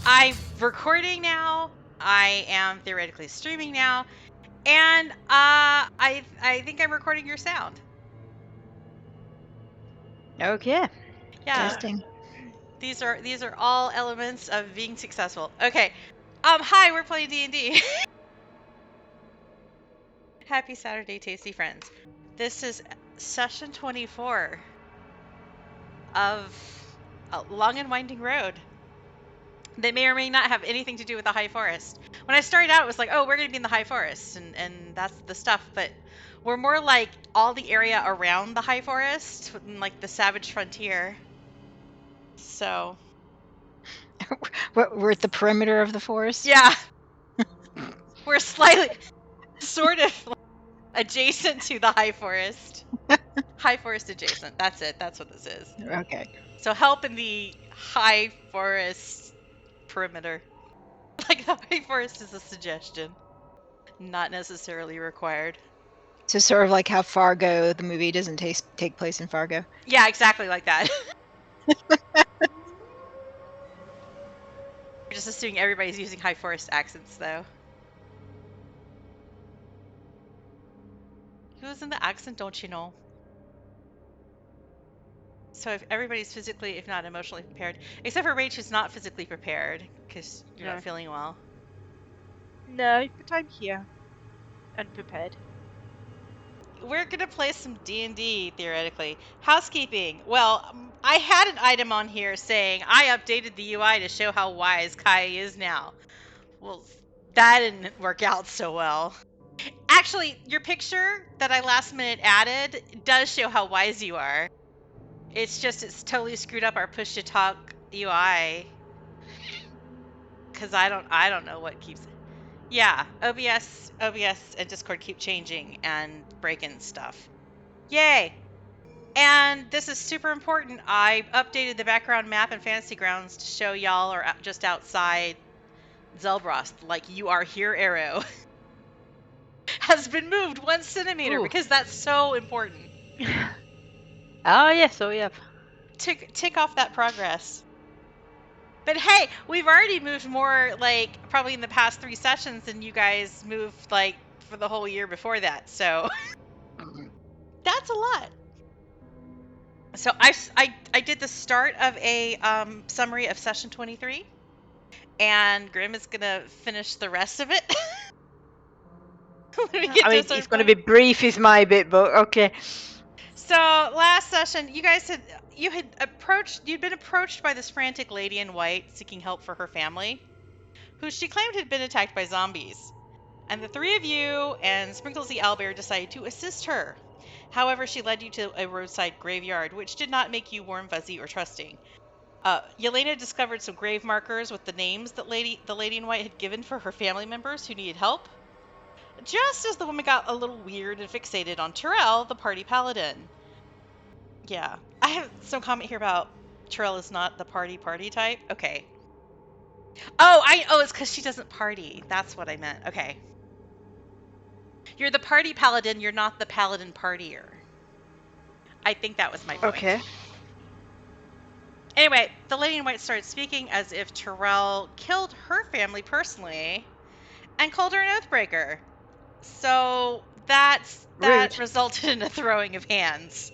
I'm recording now. I am theoretically streaming now, and I think I'm recording your sound. Okay. Yeah. Testing. These are all elements of being successful. Okay. Hi, we're playing D&D. Happy Saturday, tasty friends. This is session 24 of a long and winding road that may or may not have anything to do with the High Forest. When I started out, it was like, oh, we're going to be in the High Forest, and that's the stuff, but we're more like all the area around the High Forest, like the Savage Frontier. So, We're at the perimeter of the forest? yeah. We're slightly, sort of adjacent to the High Forest. High Forest adjacent. That's it. That's what this is. Okay. So help in the High Forest perimeter. Like the High Forest is a suggestion, not necessarily required. So sort of like how Fargo, the movie, doesn't take place in Fargo. Yeah, exactly like that. We're just assuming everybody's using High Forest accents, though. Who's in the accent, don't you know? So if everybody's physically, if not emotionally prepared, except for Rach, who's not physically prepared because you're No. not feeling well. No, but I'm here. Unprepared. We're gonna play some D&D, theoretically. Housekeeping. Well, I had an item on here saying I updated the UI to show how wise Kai is now. Well, that didn't work out so well. Actually, your picture that I last minute added does show how wise you are. It's just it's totally screwed up our push to talk UI. Cause I don't know what keeps. Yeah, OBS and Discord keep changing and breaking stuff. Yay! And this is super important. I updated the background map in Fantasy Grounds to show y'all are just outside Zelbross. Like, you are here arrow has been moved 1 centimeter. Ooh. Because that's so important. Oh yes, oh yeah. Tick off that progress. But hey, we've already moved more, like, probably in the past 3 sessions than you guys moved, like, for the whole year before that. So that's a lot. So I did the start of a summary of session 23, and Grim is gonna finish the rest of it. I mean, it's gonna be brief is my bit, but okay. So last session, you'd been approached by this frantic lady in white seeking help for her family, who she claimed had been attacked by zombies. And the 3 of you and Sprinkles the Owlbear decided to assist her. However, she led you to a roadside graveyard, which did not make you warm, fuzzy, or trusting. Yelena discovered some grave markers with the names that the lady in white had given for her family members who needed help. Just as the woman got a little weird and fixated on Terel, the party paladin. Yeah, I have some comment here about Terel is not the party type. Okay. Oh, it's because she doesn't party. That's what I meant. Okay. You're the party paladin, you're not the paladin partier. I think that was my point. Okay. Anyway, the lady in white started speaking as if Terel killed her family personally and called her an oathbreaker. So that resulted in a throwing of hands.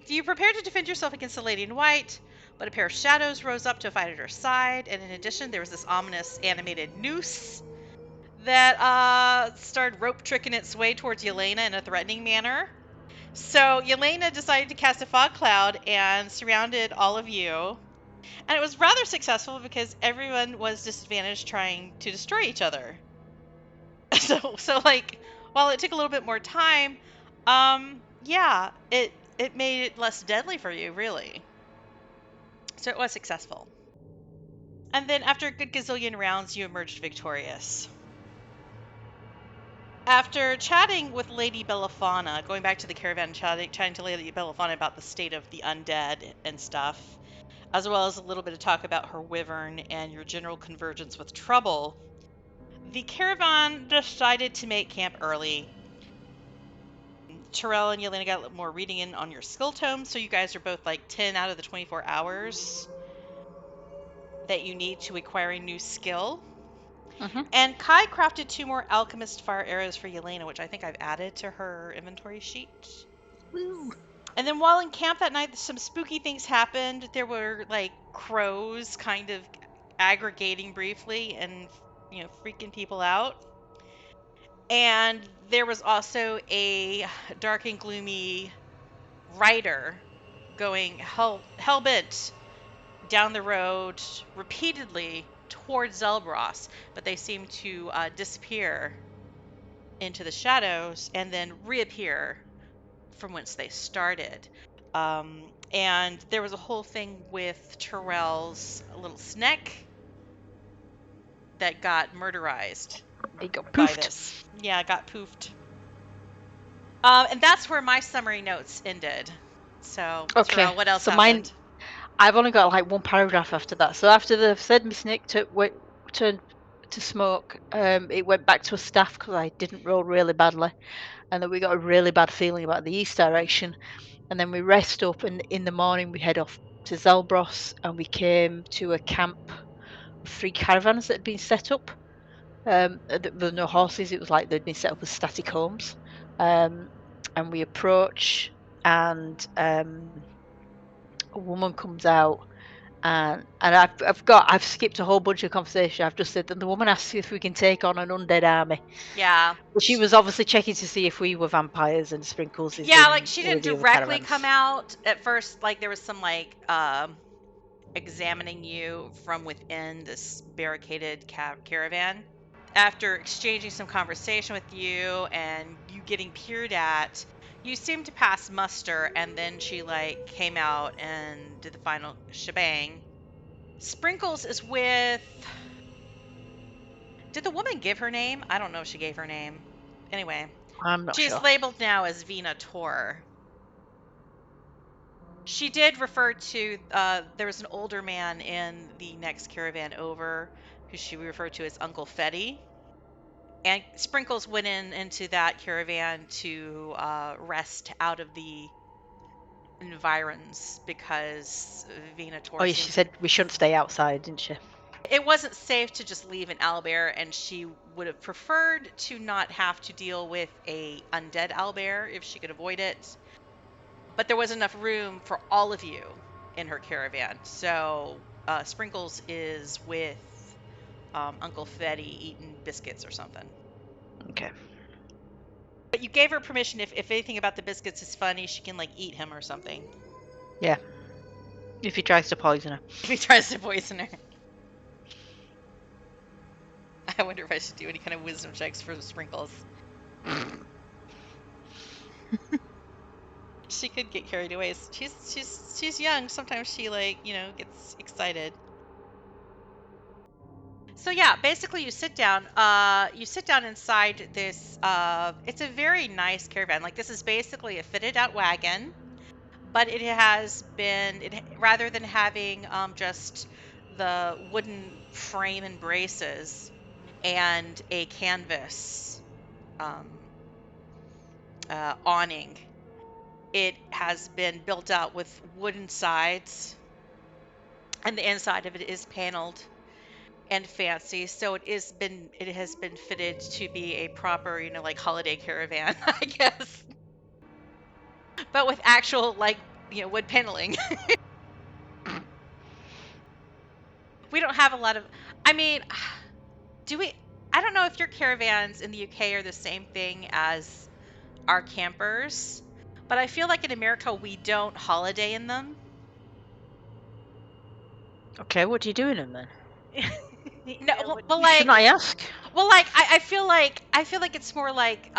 You prepared to defend yourself against the lady in white, but a pair of shadows rose up to fight at her side, and in addition, there was this ominous animated noose that started rope tricking its way towards Yelena in a threatening manner. So Yelena decided to cast a fog cloud and surrounded all of you. And it was rather successful because everyone was disadvantaged trying to destroy each other. So like, while it took a little bit more time, yeah, it made it less deadly for you, really. So it was successful. And then after a good gazillion rounds, you emerged victorious. After chatting with Lady Bellafana, going back to the caravan, chatting to Lady Bellafana about the state of the undead and stuff, as well as a little bit of talk about her wyvern and your general convergence with trouble, the caravan decided to make camp early. Terel and Yelena got a little more reading in on your skill tome, so you guys are both like 10 out of the 24 hours. that you need to acquire a new skill. Mm-hmm. And Kai crafted 2 more alchemist fire arrows for Yelena, which I think I've added to her inventory sheet. Woo. And then while in camp that night, some spooky things happened. There were like crows kind of aggregating briefly and, freaking people out. And there was also a dark and gloomy rider going hellbent down the road repeatedly towards Zelbross, but they seem to disappear into the shadows and then reappear from whence they started. And there was a whole thing with Terel's little snack that got murderized. It got by poofed. this. Yeah, it got poofed. And that's where my summary notes ended. So, Okay, Terel, what else so happened? I've only got like 1 paragraph after that. So after they've said my snake turned to smoke, it went back to a staff because I didn't roll really badly, and then we got a really bad feeling about the east direction, and then we rest up, and in the morning we head off to Zelbross, and we came to a camp of 3 caravans that had been set up. There were no horses. It was like they'd been set up as static homes, and we approach, and a woman comes out, and I've skipped a whole bunch of conversation. I've just said that the woman asks if we can take on an undead army. Yeah. But she was obviously checking to see if we were vampires, and Sprinkles is Yeah, in like she didn't with the other directly caravans. come out at first. Like there was some like examining you from within this barricaded caravan. After exchanging some conversation with you and you getting peered at, you seemed to pass muster, and then she like came out and did the final shebang. Sprinkles is with... Did the woman give her name? I don't know if she gave her name. Anyway, I'm not she's sure. labeled now as Veena Tor. She did refer to, there was an older man in the next caravan over who she referred to as Uncle Fetty. And Sprinkles went into that caravan to rest out of the environs because Veena Tor... Oh, yeah, she said we shouldn't stay outside, didn't she? It wasn't safe to just leave an owlbear, and she would have preferred to not have to deal with a undead owlbear if she could avoid it. But there was enough room for all of you in her caravan. So Sprinkles is with Uncle Fetty eating biscuits or something. Okay. But you gave her permission if anything about the biscuits is funny, she can like eat him or something. Yeah. If he tries to poison her. If he tries to poison her. I wonder if I should do any kind of wisdom checks for Sprinkles. She could get carried away. She's young. Sometimes she gets excited. So yeah, basically you sit down inside this it's a very nice caravan. Like this is basically a fitted out wagon, but it has been rather than having just the wooden frame and braces and a canvas awning, it has been built out with wooden sides, and the inside of it is paneled and fancy. So it has been fitted to be a proper, like holiday caravan, I guess. But with actual wood paneling. We don't have a lot of... I mean, do we... I don't know if your caravans in the UK are the same thing as our campers, but I feel like in America we don't holiday in them. Okay, what do you do in them then? No, well, like... Shouldn't I ask? Well, like, I feel like it's more like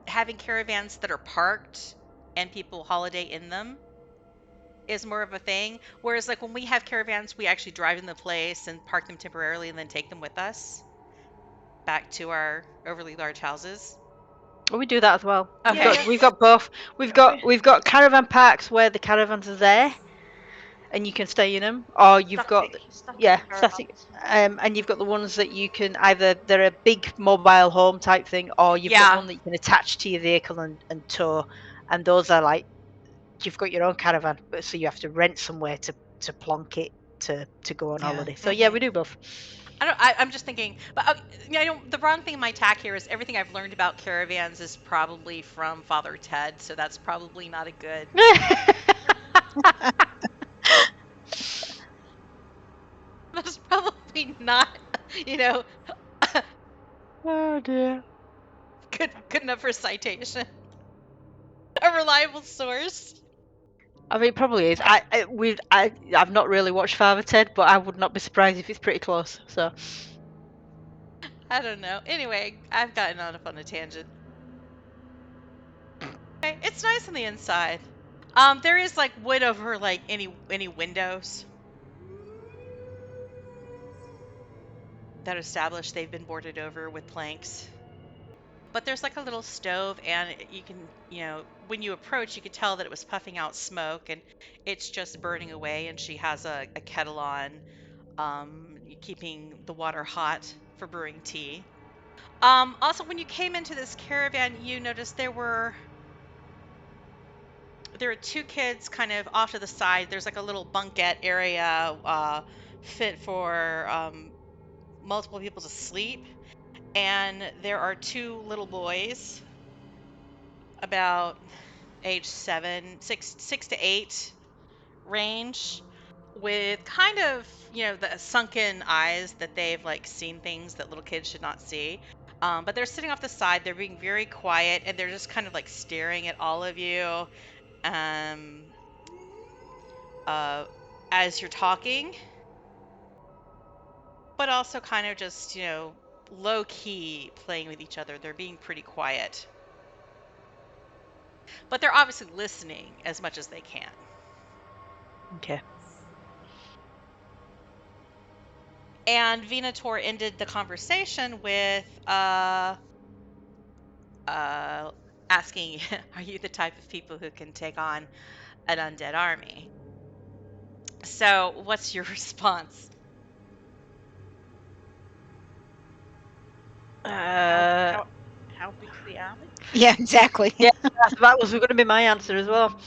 having caravans that are parked and people holiday in them is more of a thing. Whereas, like, when we have caravans, we actually drive in the place and park them temporarily and then take them with us back to our overly large houses. Well, we do that as well. Okay. We've got both. We've got caravan parks where the caravans are there, and you can stay in them, or you've got static. And you've got the ones that you can either they're a big mobile home type thing, or you've got one that you can attach to your vehicle and tow, and those are like you've got your own caravan, but so you have to rent somewhere to plonk it to go on Yeah. holiday. So yeah, we do both. I'm just thinking, but the wrong thing in my tack here is everything I've learned about caravans is probably from Father Ted, so that's probably not a good. That's probably not, Oh dear. good enough for citation. A reliable source. I mean, it probably is. I've not really watched Father Ted, but I would not be surprised if it's pretty close. So I don't know. Anyway, I've gotten off on a tangent. Okay, it's nice on the inside. There is like wood over like any windows that establish they've been boarded over with planks. But there's like a little stove, and you can, when you approach, you could tell that it was puffing out smoke, and it's just burning away. And she has a kettle on, keeping the water hot for brewing tea. Also, when you came into this caravan, you noticed there were two kids kind of off to the side. There's like a little bunkette area fit for multiple people to sleep. And there are two little boys about age 6 to 8 range with kind of, the sunken eyes that they've like seen things that little kids should not see. But they're sitting off the side. They're being very quiet, and they're just kind of like staring at all of you as you're talking, but also kind of just, low key playing with each other. They're being pretty quiet. But they're obviously listening as much as they can. okay. And Veena Tor ended the conversation with asking, are you the type of people who can take on an undead army? So what's your response? How big's the army? Yeah, exactly. Yeah, that was going to be my answer as well.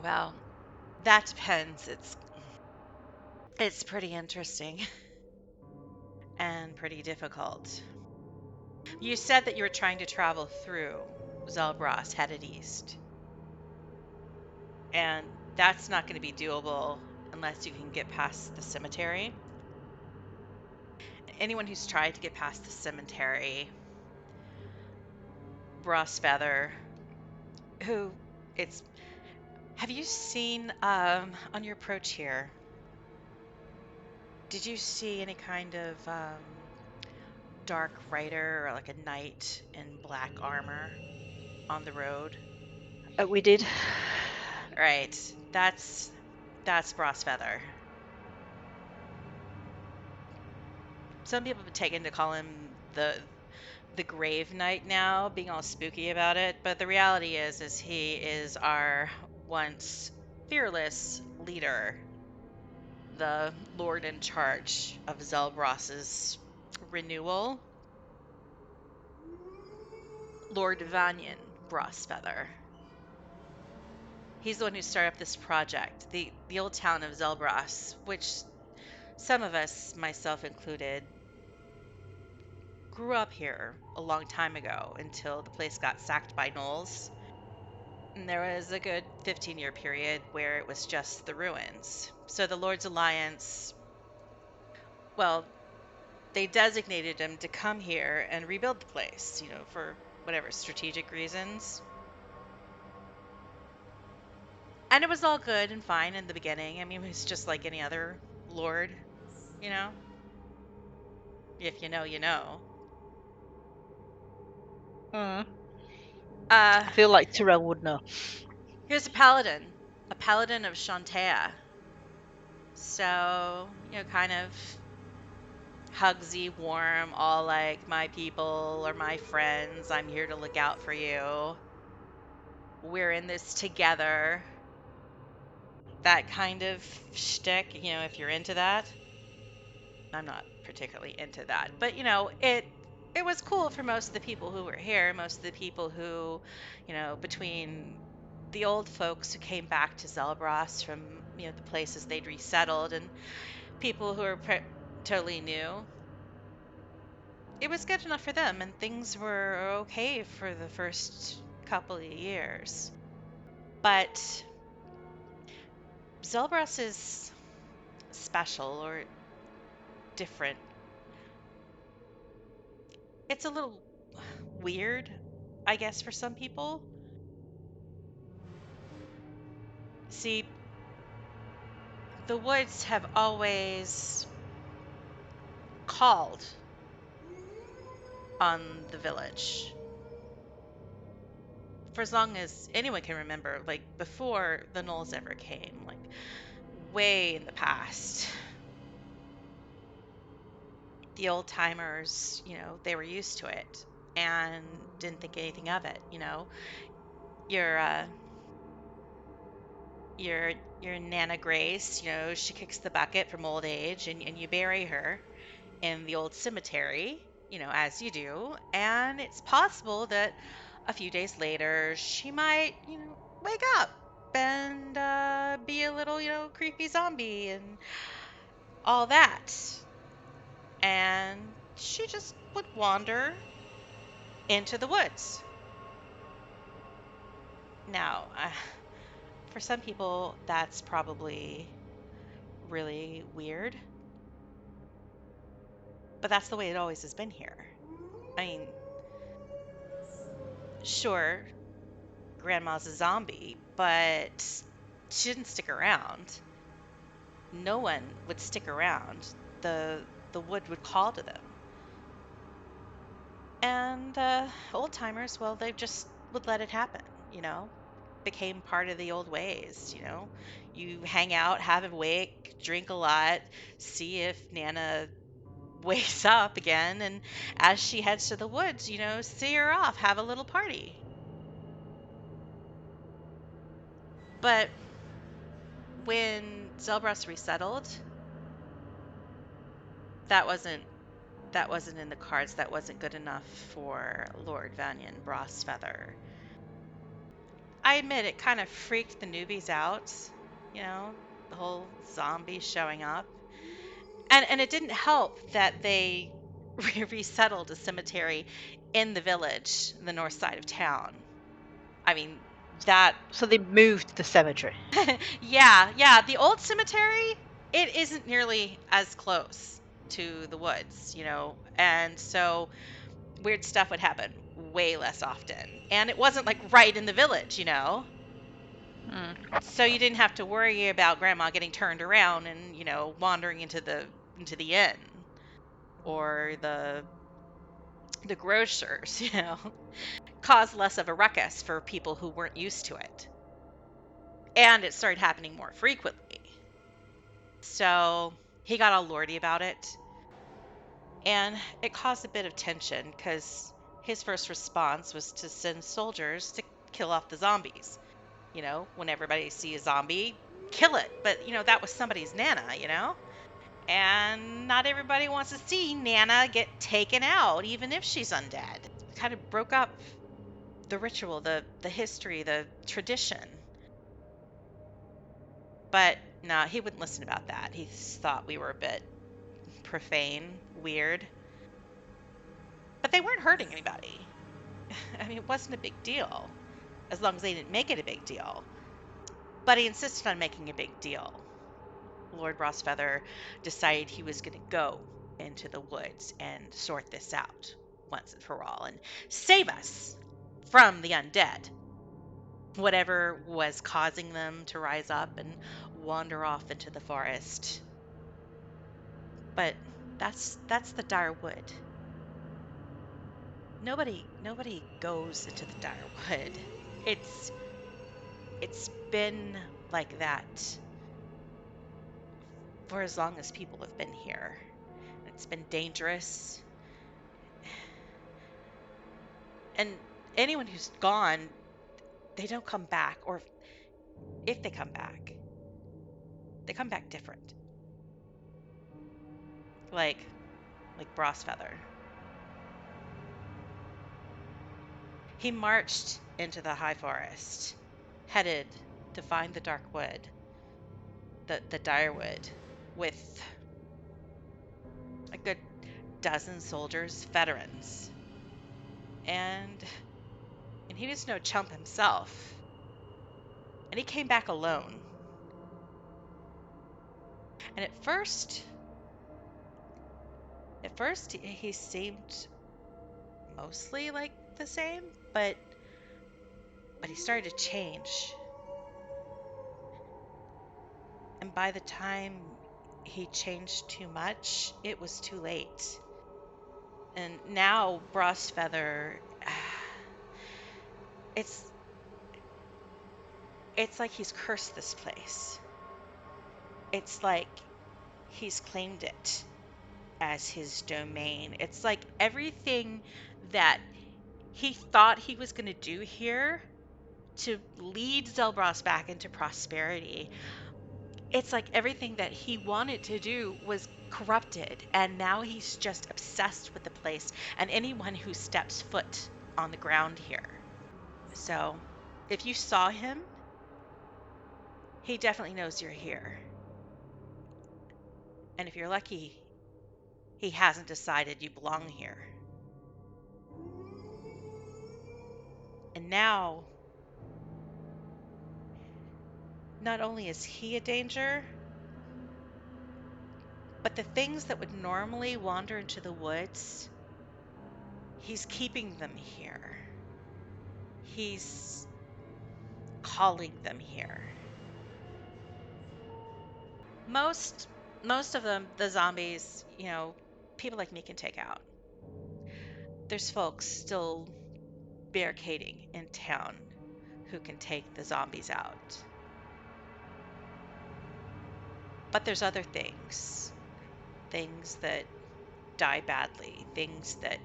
Well, that depends. It's pretty interesting and pretty difficult. You said that you were trying to travel through Zelbross, headed east. And that's not going to be doable unless you can get past the cemetery. Anyone who's tried to get past the cemetery, Brossfeather, have you seen, on your approach here, did you see any kind of dark rider or like a knight in black armor on the road? We did. Right. That's Brossfeather. Some people have taken to call him the Grave Knight now, being all spooky about it, but the reality is he is our once fearless leader, the Lord in charge of Zelbross's renewal, Lord Vanyan Brossfeather. He's the one who started up this project, the old town of Zelbross, which some of us, myself included, grew up here a long time ago until the place got sacked by gnolls. And there was a good 15-year period where it was just the ruins. So the Lord's Alliance, well, they designated him to come here and rebuild the place, for whatever strategic reasons. And it was all good and fine in the beginning. I mean, it was just like any other lord, If you know, you know. I feel like Terel would know. He was a paladin of Chauntea. So, kind of hugsy, warm, all like, my people or my friends, I'm here to look out for you. We're in this together. That kind of shtick, if you're into that. I'm not particularly into that, but it was cool for most of the people who were here, most of the people who, between the old folks who came back to Zelbross from the places they'd resettled and people who were totally new. It was good enough for them, and things were okay for the first couple of years. But Zelbross is special or different. It's a little weird, I guess, for some people. See, the woods have always called on the village. For as long as anyone can remember, like before the gnolls ever came, like way in the past. The old timers, they were used to it and didn't think anything of it. Your Nana Grace, she kicks the bucket from old age, and you bury her in the old cemetery, as you do. And it's possible that a few days later she might, wake up and be a little, creepy zombie and all that. And she just would wander into the woods. Now, for some people, that's probably really weird. But that's the way it always has been here. I mean, sure, Grandma's a zombie, but she didn't stick around. No one would stick around. The wood would call to them. And old timers, well, they just would let it happen, became part of the old ways, You hang out, have a wake, drink a lot, see if Nana wakes up again, and as she heads to the woods, see her off, have a little party. But when Zelbross resettled, that wasn't in the cards. That wasn't good enough for Lord Vanyan Brossfeather. I admit it kind of freaked the newbies out, the whole zombie showing up. And it didn't help that they resettled a cemetery in the village, the north side of town. I mean, that... So they moved the cemetery. Yeah. The old cemetery, it isn't nearly as close to the woods, and so weird stuff would happen way less often. And it wasn't like right in the village, So you didn't have to worry about Grandma getting turned around and, wandering into the inn or the grocers, Cause less of a ruckus for people who weren't used to it. And it started happening more frequently. So he got all lordy about it. And it caused a bit of tension because his first response was to send soldiers to kill off the zombies. When everybody sees a zombie, kill it. But, that was somebody's Nana, And not everybody wants to see Nana get taken out, even if she's undead. It kind of broke up the ritual, the history, the tradition. But no, he wouldn't listen about that. He thought we were a bit profane, weird. But they weren't hurting anybody. I mean, it wasn't a big deal, as long as they didn't make it a big deal. But he insisted on making a big deal. Lord Brossfeather decided he was going to go into the woods and sort this out once and for all and save us from the undead. Whatever was causing them to rise up and wander off into the forest. But that's the dire wood. Nobody goes into the dire wood. It's been like that for as long as people have been here. It's been dangerous. And anyone who's gone, they don't come back, or if they come back different. Like Brossfeather. He marched into the high forest, headed to find the dark wood. the Direwood with a good dozen soldiers, veterans. And he was no chump himself. And he came back alone. And at first he seemed mostly like the same, but he started to change. And by the time he changed too much, it was too late. And now Brossfeather, it's like he's cursed this place. It's like he's claimed it as his domain. It's like everything that he thought he was going to do here to lead Zelbross back into prosperity, it's like everything that he wanted to do was corrupted, and now he's just obsessed with the place and anyone who steps foot on the ground here. So if you saw him, he definitely knows you're here. And if you're lucky, he hasn't decided you belong here. And now, not only is he a danger, but the things that would normally wander into the woods, he's keeping them here. He's calling them here. Most of them, the zombies, people like me can take out. There's folks still barricading in town who can take the zombies out. But there's other things that die badly, things that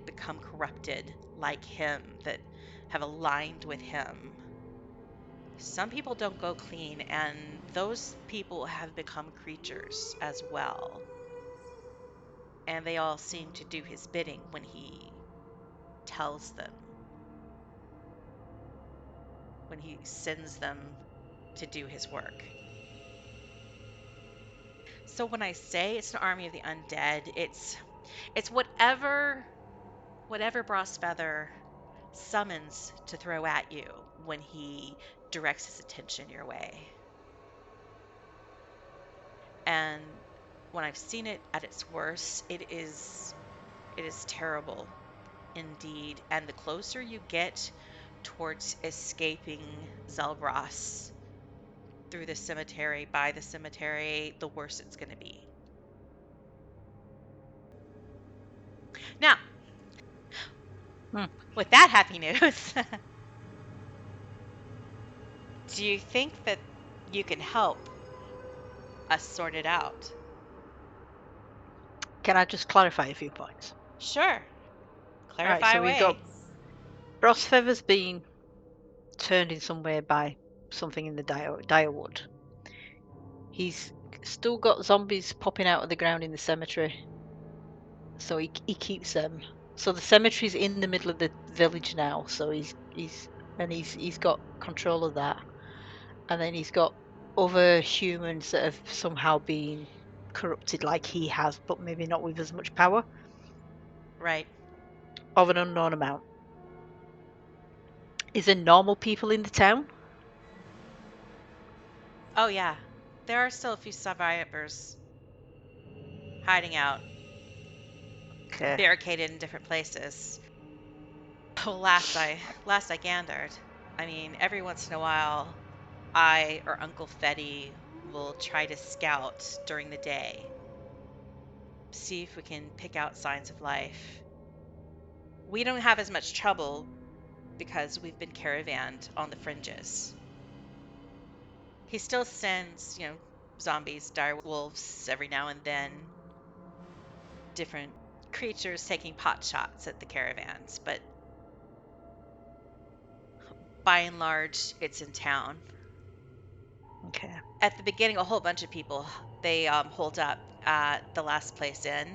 become corrupted like him, that have aligned with him. Some people don't go clean, and those people have become creatures as well. And they all seem to do his bidding when he tells them, when he sends them to do his work. So when I say it's an army of the undead, it's whatever Brossfeather summons to throw at you when he directs his attention your way. And when I've seen it at its worst, it is terrible indeed. And the closer you get towards escaping Zelbross through the cemetery, by the cemetery, the worse it's going to be. Now, with that happy news, do you think that you can help us sort it out? Can I just clarify a few points? Sure. Clarify away. We've got Brossfeather's been turned in some way by something in the Direwood. He's still got zombies popping out of the ground in the cemetery, so he keeps them. So the cemetery's in the middle of the village now, so he's got control of that. And then he's got other humans that have somehow been corrupted like he has, but maybe not with as much power. Right. Of an unknown amount. Is there normal people in the town? Oh yeah. There are still a few survivors hiding out. Okay. Barricaded in different places. Oh, last I gathered, I mean, every once in a while, I or Uncle Fetty will try to scout during the day. See if we can pick out signs of life. We don't have as much trouble because we've been caravanned on the fringes. He still sends, zombies, dire wolves every now and then. Different creatures taking pot shots at the caravans, but by and large, it's in town. Okay. At the beginning, a whole bunch of people, they holed up at the last place in.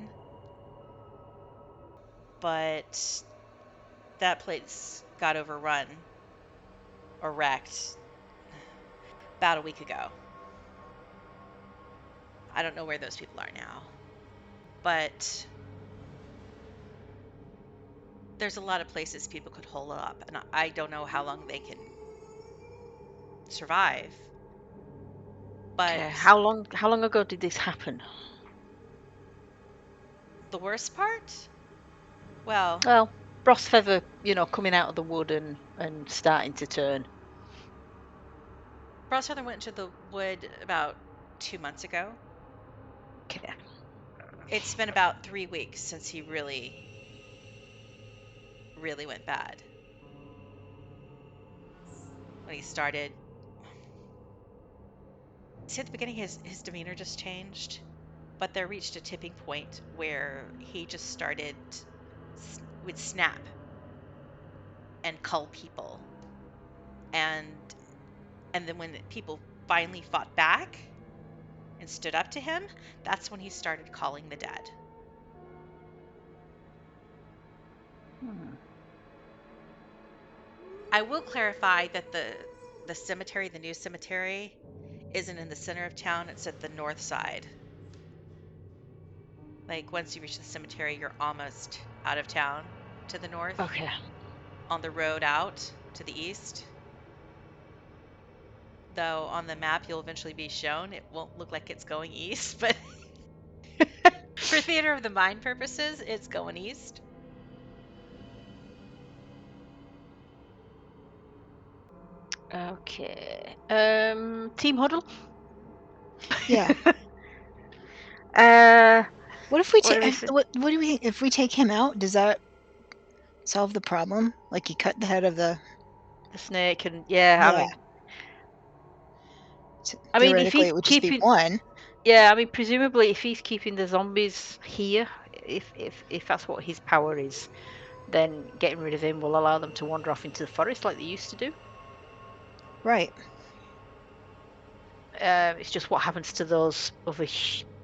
But that place got overrun or wrecked. about a week ago. I don't know where those people are now. But there's a lot of places people could hole up, and I don't know how long they can survive. But Okay. How long ago did this happen? the worst part? Well, Brossfeather, coming out of the wood and starting to turn. Brossfeather went into the wood about 2 months ago. Okay. It's been about 3 weeks since he really went bad. When he started... See, at the beginning, his demeanor just changed. But there reached a tipping point where he just started... would snap and cull people. And then when people finally fought back and stood up to him, that's when he started calling the dead. I will clarify that the cemetery, the new cemetery, isn't in the center of town. It's at the north side. Like, once you reach the cemetery, you're almost out of town to the north. Okay. On the road out to the east. Though on the map you'll eventually be shown, it won't look like it's going east, but for theater of the mind purposes, it's going east. Okay. Team huddle. Yeah. What if we take? What do we? If we take him out, does that solve the problem? Like he cut the head of the snake, and I mean, theoretically, it would just be one. Yeah, I mean, presumably, if he's keeping the zombies here, if that's what his power is, then getting rid of him will allow them to wander off into the forest like they used to do. Right. It's just what happens to those other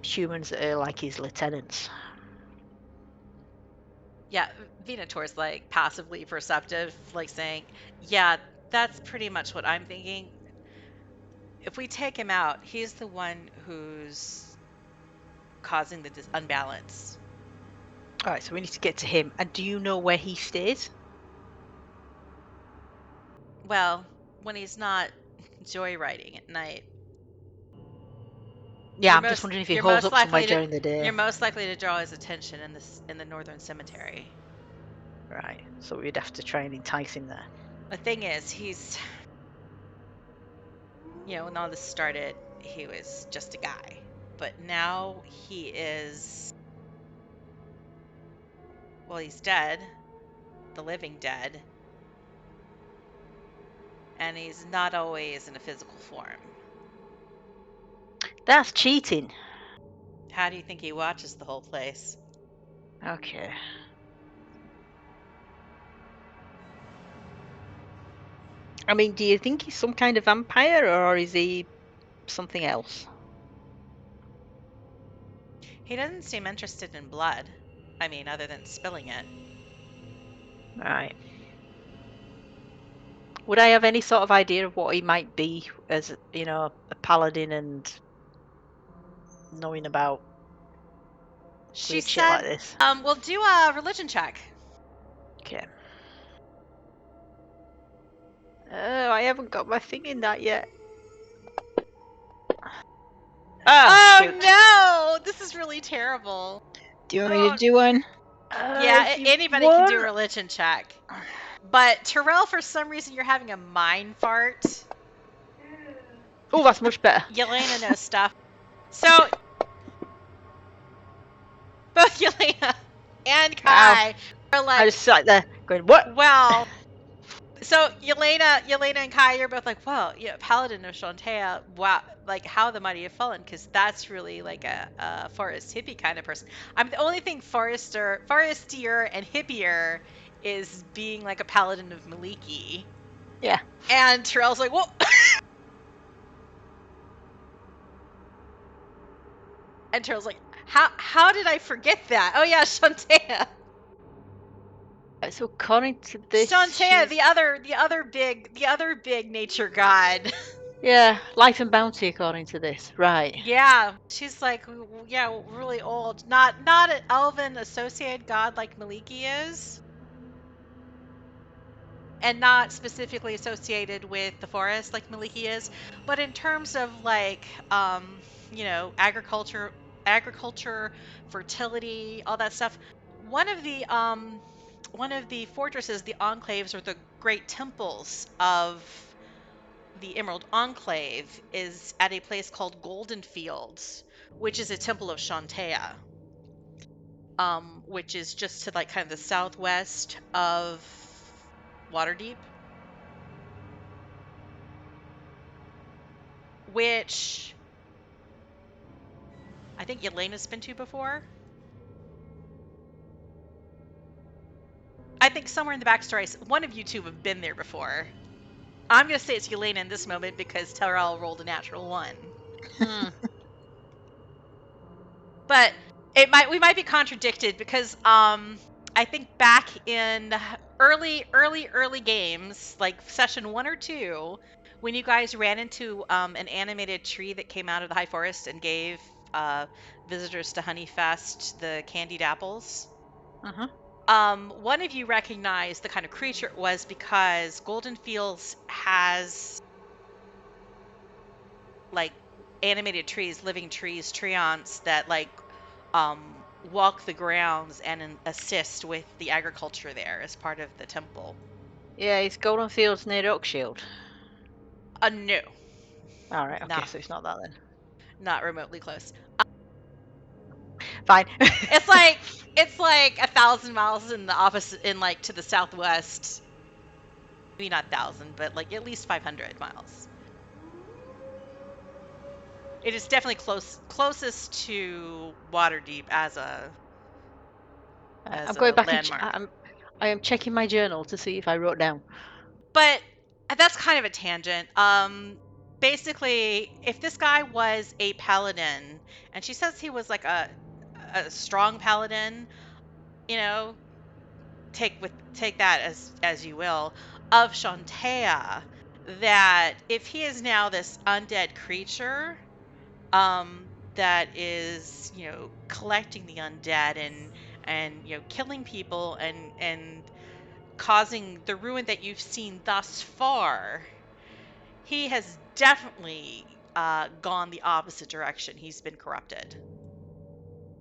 humans that are like his lieutenants. Yeah, Veena Tor's like passively perceptive, like saying, yeah, that's pretty much what I'm thinking. If we take him out, he's the one who's causing the unbalance. All right, so we need to get to him. And do you know where he stays? Well, when he's not joyriding at night. Yeah, I'm just wondering if he holds up somewhere during the day. You're most likely to draw his attention in the northern cemetery. Right, so we'd have to try and entice him there. The thing is, he's... when all this started, he was just a guy. But now he is... Well, he's dead. The living dead. And he's not always in a physical form. That's cheating. How do you think he watches the whole place? Okay. I mean, do you think he's some kind of vampire, or is he something else? He doesn't seem interested in blood. I mean, other than spilling it. Right. Would I have any sort of idea of what he might be as, a paladin and knowing about she said, shit like this? We'll do a religion check. Okay. I haven't got my thing in that yet. Oh no! This is really terrible. Do you want me to do one? Yeah, anybody can do a religion check. But Terel, for some reason, you're having a mind fart. Oh, that's much better. Yelena knows stuff. So, both Yelena and Kai are like... I just sat there going, what? Well... So, Yelena and Kai, you're both like, well, Paladin of Chauntea, wow, like, how the mighty have fallen, because that's really like a forest hippie kind of person. I'm the only thing forestier and hippier is being like a Paladin of Maliki. Yeah. And Terrell's like, whoa! And Terrell's like, how did I forget that? Oh yeah, Chauntea. So according to this, Chauntea, the other big nature god. Yeah, life and bounty according to this, right? Yeah, she's like, yeah, really old. Not an elven associated god like Maliki is, and not specifically associated with the forest like Maliki is, but in terms of like, agriculture, fertility, all that stuff. One of the fortresses, the enclaves, or the great temples of the Emerald Enclave, is at a place called Golden Fields, which is a temple of Chauntea, which is just to like kind of the southwest of Waterdeep, which I think Yelena's been to before. I think somewhere in the backstory, one of you two have been there before. I'm going to say it's Yelena in this moment because Terel rolled a natural 1. But we might be contradicted because I think back in early games, like session 1 or 2, when you guys ran into an animated tree that came out of the High Forest and gave visitors to Honeyfest the candied apples. One of you recognized the kind of creature it was because Golden Fields has like animated trees, living trees, treants that like walk the grounds and assist with the agriculture there as part of the temple. Yeah, is Golden Fields near Oakshield? No. All right, okay, so it's not that then. Not remotely close. Fine. it's like 1,000 miles in the opposite, in like to the southwest. Maybe not 1,000, but like at least 500 miles. It is definitely closest to Waterdeep as a I'm going back landmark. and I am checking my journal to see if I wrote down. But that's kind of a tangent. Basically, if this guy was a paladin, and she says he was like a strong paladin, take that as you will, of Chauntea, that if he is now this undead creature, that is, collecting the undead and killing people and causing the ruin that you've seen thus far, he has definitely gone the opposite direction. He's been corrupted.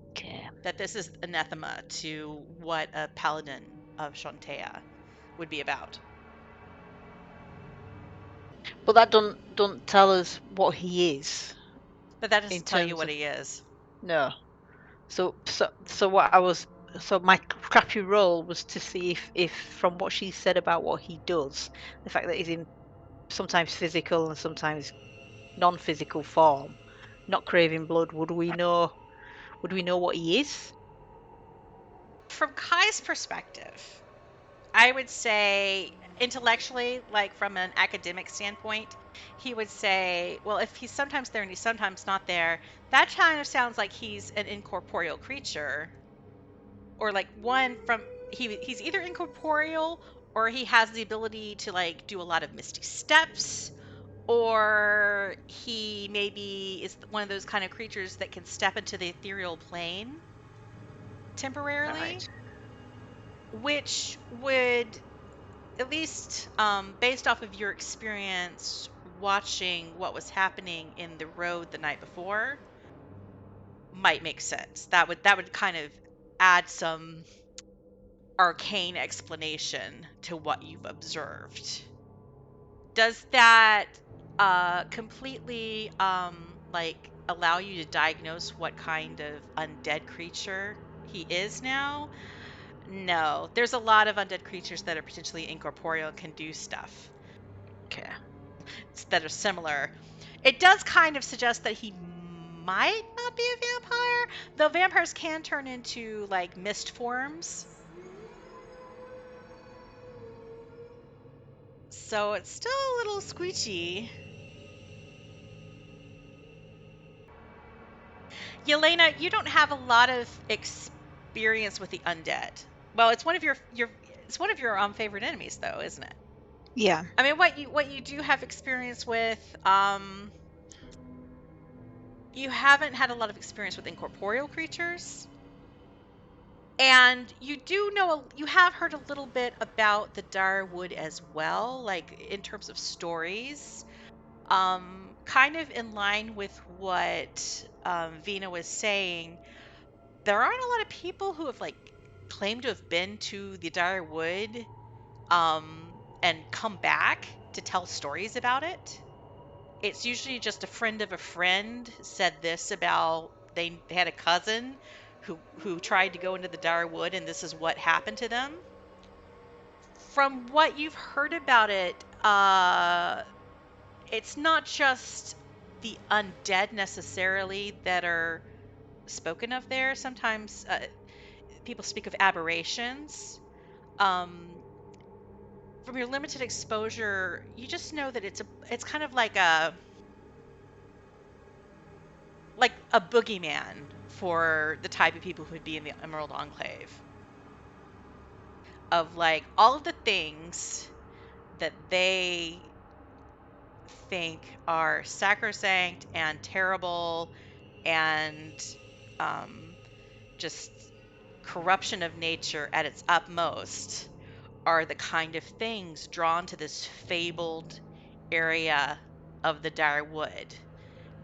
Okay. That this is anathema to what a paladin of Chauntea would be about. But that don't tell us what he is. But that doesn't tell you what he is. No. So what I was my crappy roll was to see if from what she said about what he does, the fact that he's in sometimes physical and sometimes non-physical form, not craving blood, would we know what he is? From Kai's perspective, I would say intellectually, like from an academic standpoint, he would say, well, if he's sometimes there and he's sometimes not there, that kind of sounds like he's an incorporeal creature. Or like he's either incorporeal or he has the ability to like do a lot of misty steps, or he maybe is one of those kind of creatures that can step into the ethereal plane temporarily. Right. Which would, at least based off of your experience watching what was happening in the road the night before, might make sense. That would kind of add some arcane explanation to what you've observed. Does that completely allow you to diagnose what kind of undead creature he is now? No, there's a lot of undead creatures that are potentially incorporeal and can do stuff. Okay. That are similar. It does kind of suggest that he might not be a vampire, though vampires can turn into like mist forms. So it's still a little squeechy. Yelena, you don't have a lot of experience with the undead. Well, it's one of your favorite enemies, though, isn't it? Yeah. I mean, what you do have experience with, you haven't had a lot of experience with incorporeal creatures. And you do know, you have heard a little bit about the dire wood as well, like in terms of stories. Kind of in line with what Veena was saying, there aren't a lot of people who have like claimed to have been to the dire wood and come back to tell stories about it. It's usually just a friend of a friend said this about they had a cousin who tried to go into the dire wood and this is what happened to them. From what you've heard about it, it's not just the undead necessarily that are spoken of there. Sometimes people speak of aberrations. From your limited exposure, you just know that it's kind of like a boogeyman for the type of people who would be in the Emerald Enclave. Of like all of the things that they think are sacrosanct and terrible and just corruption of nature at its utmost are the kind of things drawn to this fabled area of the dire wood.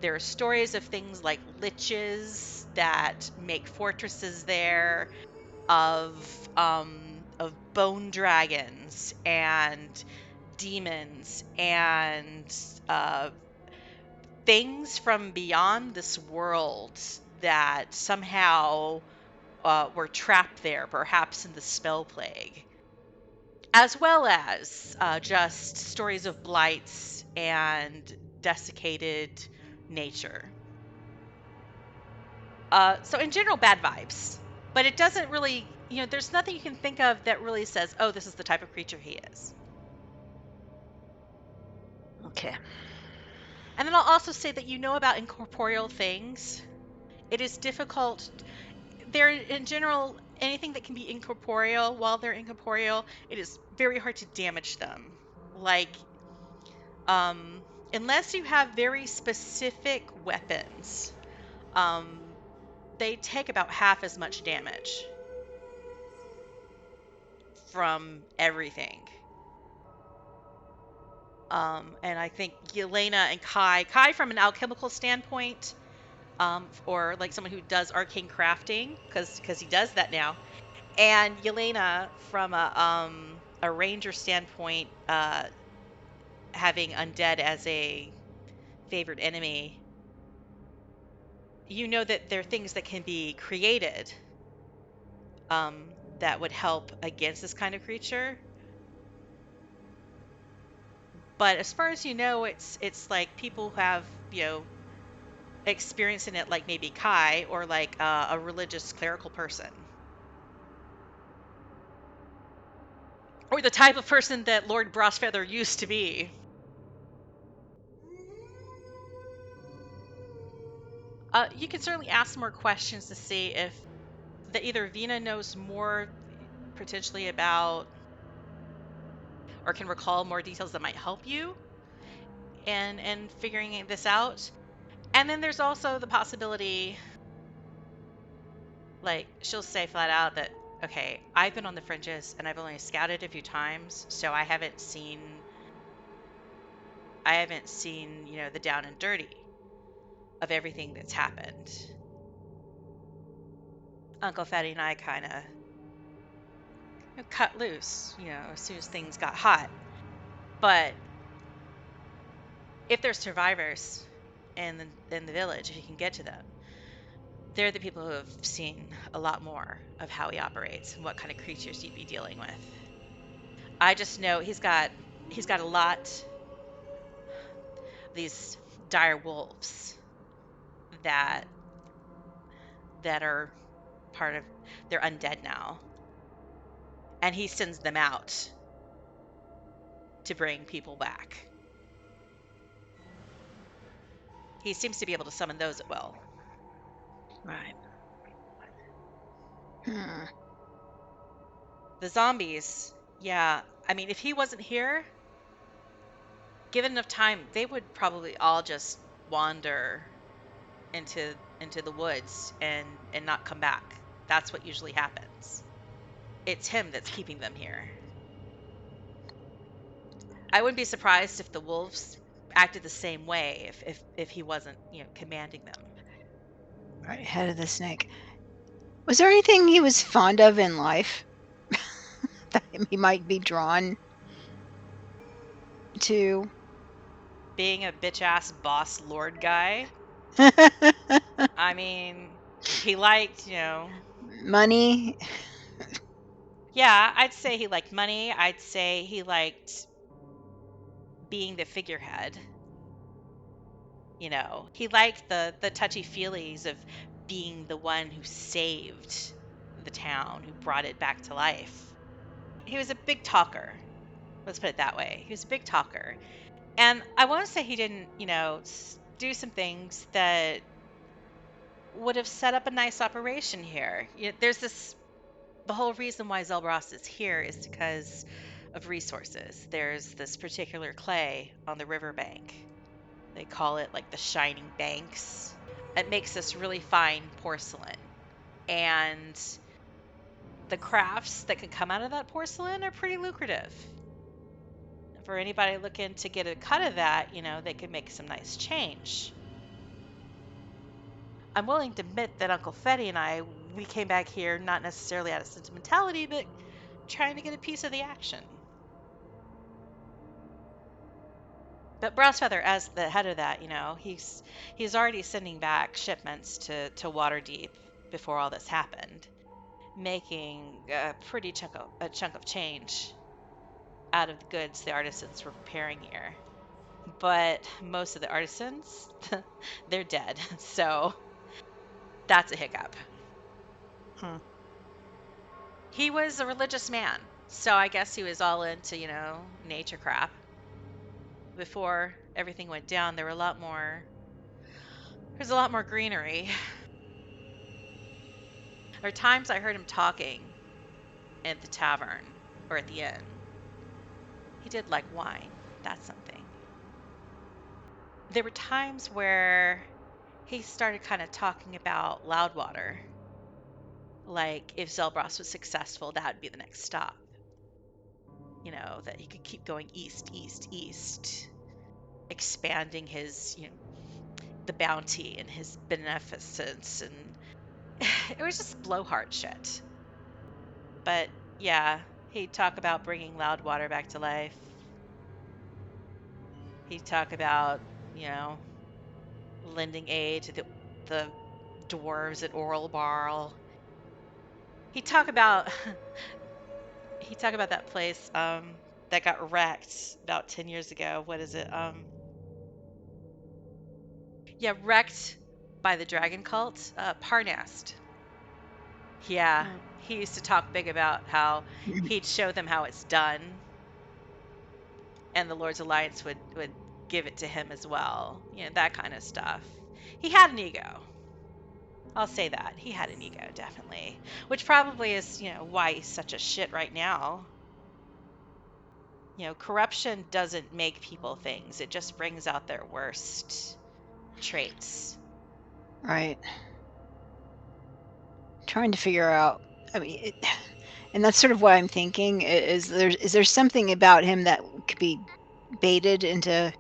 There are stories of things like liches that make fortresses there, of bone dragons and demons and things from beyond this world that somehow were trapped there, perhaps in the spell plague, as well as just stories of blights and desiccated nature. So in general, bad vibes. But it doesn't really, there's nothing you can think of that really says, oh, this is the type of creature he is. Okay. And then I'll also say that you know about incorporeal things. It is difficult. They're, in general, anything that can be incorporeal, while they're incorporeal, it is very hard to damage them. Like, unless you have very specific weapons, they take about half as much damage from everything. And I think Yelena and Kai from an alchemical standpoint, or like someone who does arcane crafting, because he does that now, and Yelena from a ranger standpoint, having undead as a favored enemy, you know that there are things that can be created that would help against this kind of creature. But as far as you know, it's like people who have, experience in it, like maybe Kai, or like a religious clerical person. Or the type of person that Lord Brossfeather used to be. You can certainly ask more questions to see if that either Veena knows more potentially about, or can recall more details that might help you in figuring this out. And then there's also the possibility, like, she'll say flat out that, okay, I've been on the fringes and I've only scouted a few times, so I haven't seen, the down and dirty of everything that's happened. Uncle Fatty and I kind of cut loose, as soon as things got hot. But if there's survivors in the village, if you can get to them, they're the people who have seen a lot more of how he operates and what kind of creatures you'd be dealing with. I just know he's got a lot of these dire wolves that are part of, they're undead now, and he sends them out to bring people back. He seems to be able to summon those at will. Right. The zombies, yeah. I mean, if he wasn't here, given enough time, they would probably all just wander into the woods and not come back. That's what usually happens. It's him that's keeping them here. I wouldn't be surprised if the wolves acted the same way if he wasn't, commanding them. Right, head of the snake. Was there anything he was fond of in life that he might be drawn to? Being a bitch-ass boss lord guy. I mean, he liked, money. Yeah, I'd say he liked money. I'd say he liked being the figurehead. He liked the touchy-feelies of being the one who saved the town, who brought it back to life. He was a big talker. Let's put it that way. He was a big talker. And I won't say he didn't, do some things that would have set up a nice operation here. The whole reason why Zelbross is here is because of resources. There's this particular clay on the riverbank. They call it like the Shining Banks. It makes this really fine porcelain. And the crafts that can come out of that porcelain are pretty lucrative. For anybody looking to get a cut of that, they could make some nice change. I'm willing to admit that Uncle Fetty and we came back here not necessarily out of sentimentality, but trying to get a piece of the action. But Brossfeather, as the head of that, he's already sending back shipments to Waterdeep before all this happened, making a pretty chunk of change out of the goods the artisans were preparing here. But most of the artisans, they're dead, so that's a hiccup. He was a religious man, so I guess he was all into, nature crap. Before everything went down, there's a lot more greenery. There are times I heard him talking at the tavern or at the inn. He did like wine. That's something. There were times where he started kind of talking about Loudwater. Like, if Zelbross was successful, that would be the next stop. That he could keep going east, expanding his, the bounty and his beneficence, and it was just blowhard shit. But yeah, he'd talk about bringing Loudwater back to life. He'd talk about, lending aid to the dwarves at Oralbarl. He'd talk about that place that got wrecked about 10 years ago. What is it? Yeah, wrecked by the dragon cult, Parnast. Yeah, he used to talk big about how he'd show them how it's done, and the Lord's Alliance would give it to him as well. That kind of stuff. He had an ego. I'll say that. He had an ego, definitely. Which probably is, why he's such a shit right now. Corruption doesn't make people things. It just brings out their worst traits. Right. Trying to figure out, and that's sort of what I'm thinking, is there something about him that could be baited into,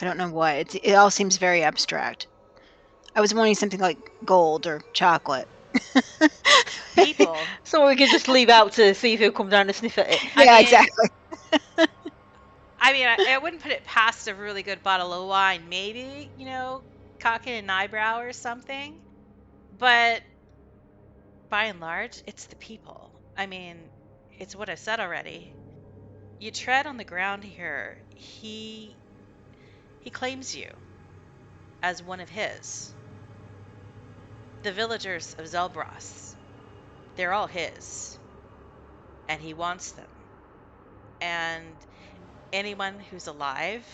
I don't know what, it all seems very abstract. I was wanting something like gold or chocolate. People. So we could just leave out to see if he'll come down and sniff at it. Yeah, exactly. I wouldn't put it past a really good bottle of wine. Maybe, cocking an eyebrow or something. But by and large, it's the people. It's what I said already. You tread on the ground here. He claims you as one of his. The villagers of Zelbross, they're all his. And he wants them. And anyone who's alive,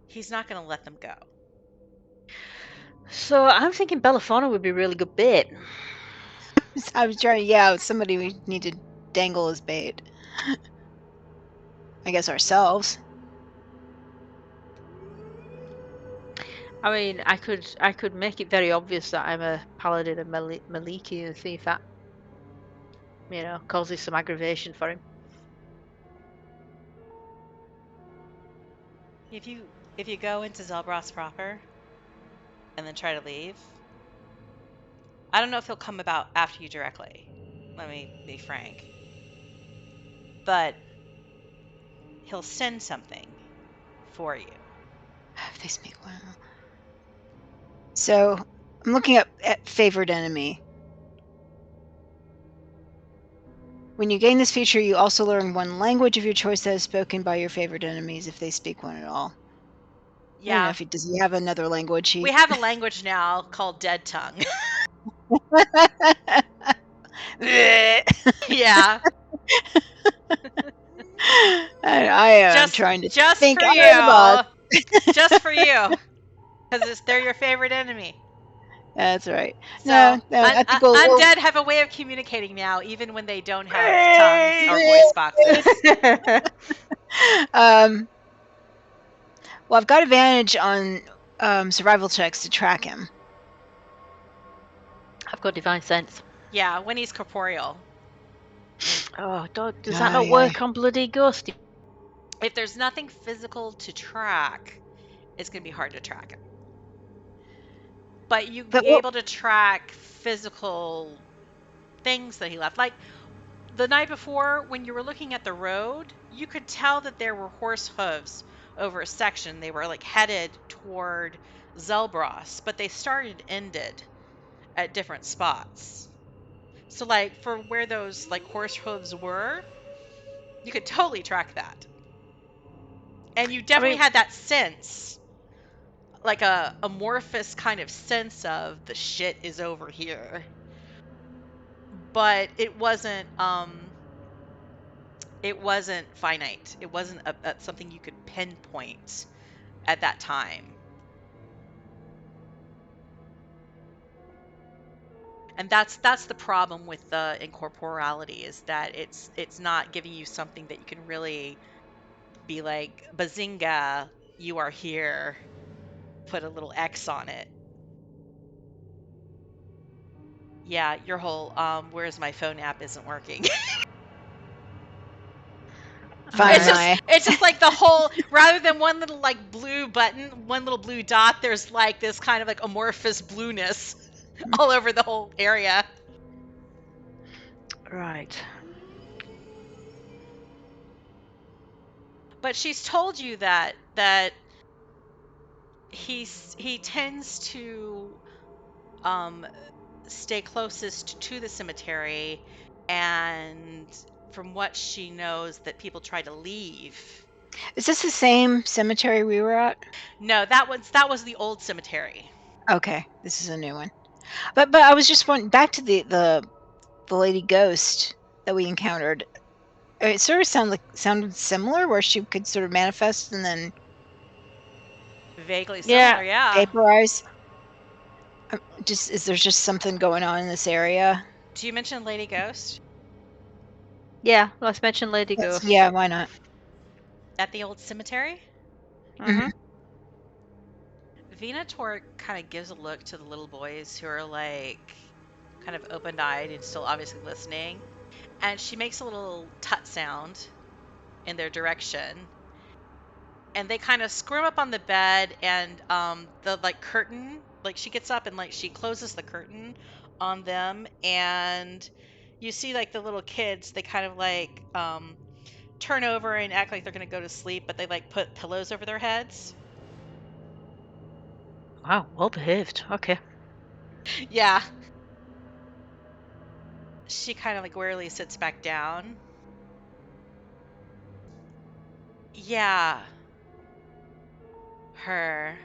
he's not going to let them go. So I'm thinking Belafonte would be a really good bait. I was trying. Yeah, somebody we need to dangle as bait. I guess ourselves. I mean, I could make it very obvious that I'm a paladin of Maliki and see if that, causes some aggravation for him. If you go into Zelbross proper and then try to leave, I don't know if he'll come about after you directly. Let me be frank. But he'll send something for you. If they speak well. So I'm looking up at favored enemy. When you gain this feature, you also learn one language of your choice that is spoken by your favorite enemies if they speak one at all. Yeah. I don't know if does he have another language? We have a language now called Dead Tongue. Yeah. I am trying to think for out you. of the box. Just for you. Because they're your favorite enemy. That's right. So, I think undead have a way of communicating now, even when they don't have tongues or voice boxes. Well, I've got advantage on survival checks to track him. I've got divine sense. Yeah, when he's corporeal. Oh, does that not work on bloody ghosty? If there's nothing physical to track, it's going to be hard to track him. But you'd be able to track physical things that he left. Like the night before, when you were looking at the road, you could tell that there were horse hooves over a section. They were like headed toward Zelbross, but they started and ended at different spots. So like for where those like horse hooves were, you could totally track that. And you definitely had that sense, like a amorphous kind of sense of the shit is over here. But it wasn't finite. It wasn't something you could pinpoint at that time. And that's the problem with the incorporality, is that it's not giving you something that you can really be like, bazinga, you are here, put a little X on it. Yeah, your whole where's my phone app isn't working. It's just like the whole, rather than one little like blue button, one little blue dot, there's like this kind of like amorphous blueness all over the whole area. Right. But she's told you that he tends to stay closest to the cemetery, and from what she knows, that people try to leave. Is this the same cemetery we were at? No, that was the old cemetery. Okay, this is a new one. But I was just wondering, back to the lady ghost that we encountered. It sort of sounded similar, where she could sort of manifest and then vaguely similar, yeah. Vaporize. Is there just something going on in this area? Do you mention Lady Ghost? Yeah, let's mention Lady Ghost. Yeah, why not? At the old cemetery? Mm-hmm. Veena Tor kind of gives a look to the little boys who are like kind of open-eyed and still obviously listening. And she makes a little tut sound in their direction. And they kind of squirm up on the bed, and the like curtain, like she gets up and like she closes the curtain on them, and you see like the little kids, they kind of like turn over and act like they're going to go to sleep, but they like put pillows over their heads. Wow, well behaved. Okay. Yeah. She kind of like wearily sits back down. Yeah. Her.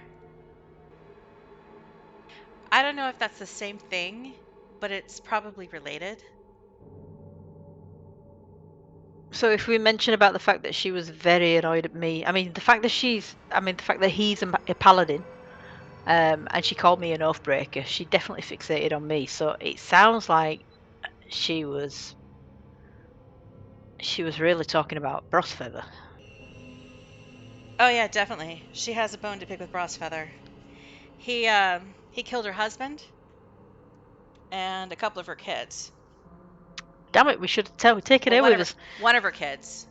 I don't know if that's the same thing, but it's probably related. So if we mention about the fact that she was very annoyed at me, the fact that he's a paladin, and she called me an oathbreaker, she definitely fixated on me. So it sounds like she was really talking about Brossfeather. Oh yeah, definitely. She has a bone to pick with Brossfeather. He killed her husband and a couple of her kids. Damn it, we should have taken it with us. One of her kids.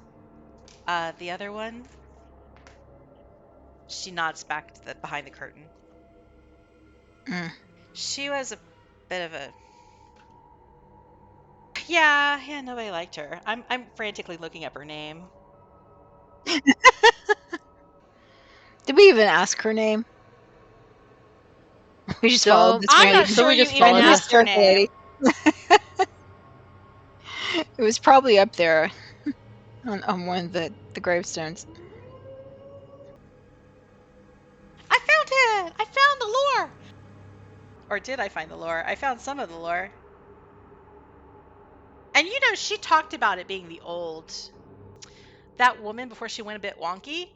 The other one, she nods back to behind the curtain. She was a bit of a... Yeah, nobody liked her. I'm frantically looking up her name. Did we even ask her name? We just followed this I'm lady. not sure you even asked her name. It was probably up there on one of the gravestones. I found it! I found the lore! Or did I find the lore? I found some of the lore. And you know, she talked about it being the old... That woman, before she went a bit wonky,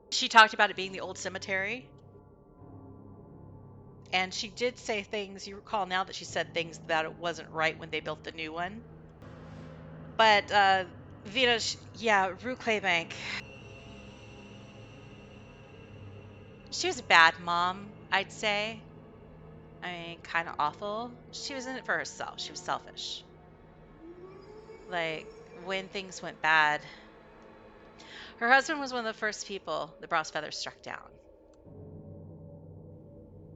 she talked about it being the old cemetery. And she did say things, you recall now that she said things that it wasn't right when they built the new one. But, Veena, Rue Claybank. She was a bad mom, I'd say. I mean, kind of awful. She was in it for herself. She was selfish. Like, when things went bad, her husband was one of the first people the Brossfeather struck down.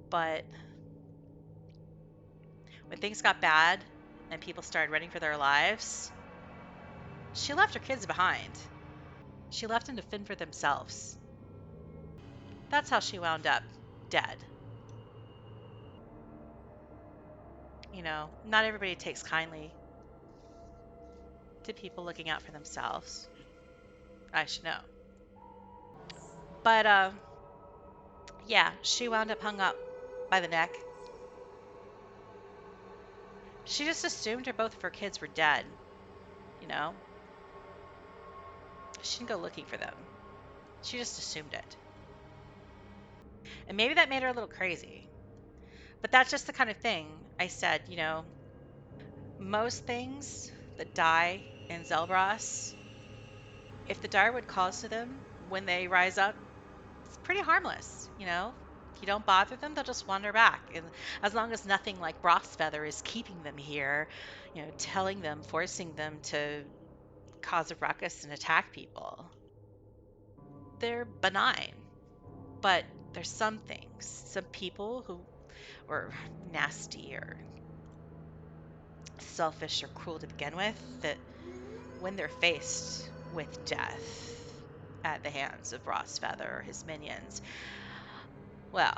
But when things got bad and people started running for their lives, she left her kids behind. She left them to fend for themselves. That's how she wound up dead. You know, not everybody takes kindly to people looking out for themselves. I should know. But, yeah, she wound up hung up by the neck. She just assumed both of her kids were dead, you know? She didn't go looking for them. She just assumed it. And maybe that made her a little crazy. But that's just the kind of thing I said, you know, most things that die in Zelbross, if the dire would calls to them when they rise up, it's pretty harmless, you know? If you don't bother them, they'll just wander back. And as long as nothing like Brossfeather is keeping them here, you know, telling them, forcing them to cause a ruckus and attack people, they're benign. But there's some things, some people who are nasty or selfish or cruel to begin with, that when they're faced with death at the hands of Brossfeather or his minions, well,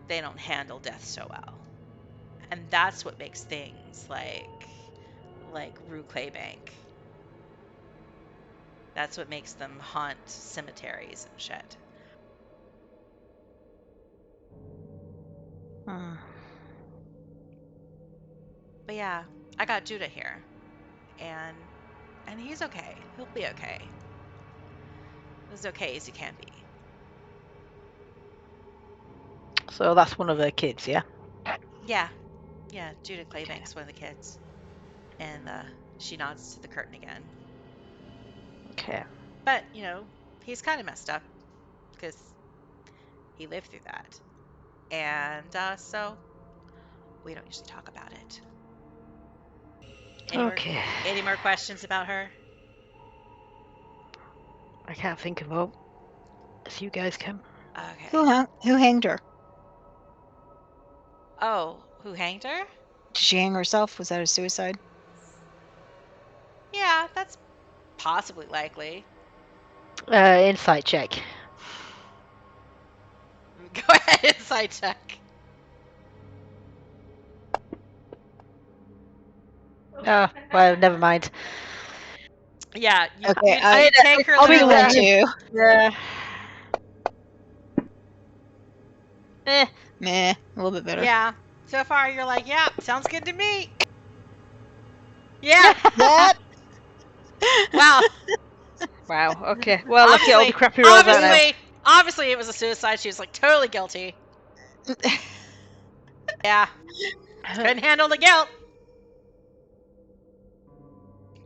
they don't handle death so well. And that's what makes things like Rue Claybank. That's what makes them haunt cemeteries and shit. But yeah, I got Judah here. And he's okay. He'll be okay. As okay as he can be. So that's one of her kids, yeah? Yeah. Yeah, Judah Claybank's one of the kids. And she nods to the curtain again. Okay. But, you know, he's kind of messed up. Because he lived through that. And so we don't usually talk about it. Any more questions about her? I can't think of all. If you guys can. Okay. Who hanged her? Oh, who hanged her? Did she hang herself? Was that a suicide? Yeah, that's possibly likely. Insight check. Go ahead, insight check. Oh, well, never mind. Yeah. Okay, I take her. I'll be the one too. Yeah. Meh, a little bit better. Yeah. So far, you're like, yeah, sounds good to me. Yeah. That. Wow. Wow. Okay. Well, look at all the crappy rolls out now. Obviously, it was a suicide. She was like totally guilty. Yeah. Couldn't handle the guilt.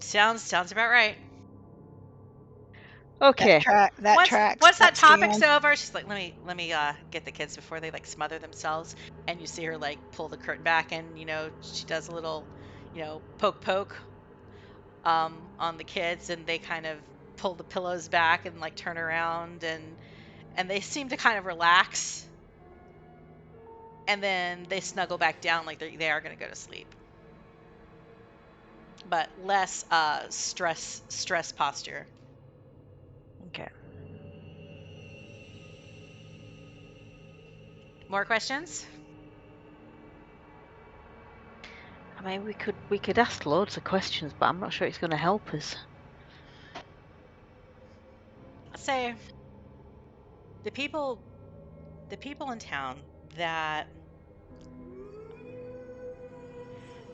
Sounds about right. Okay. That tracks. Once that Let's go topic's on. over, she's like, let me get the kids before they like smother themselves. And you see her like pull the curtain back, and she does a little, poke on the kids, and they kind of pull the pillows back and like turn around, and they seem to kind of relax. And then they snuggle back down like they are going to go to sleep. But less stress posture. Okay. More questions? I mean, we could ask loads of questions, but I'm not sure it's going to help us. I'll say the people in town that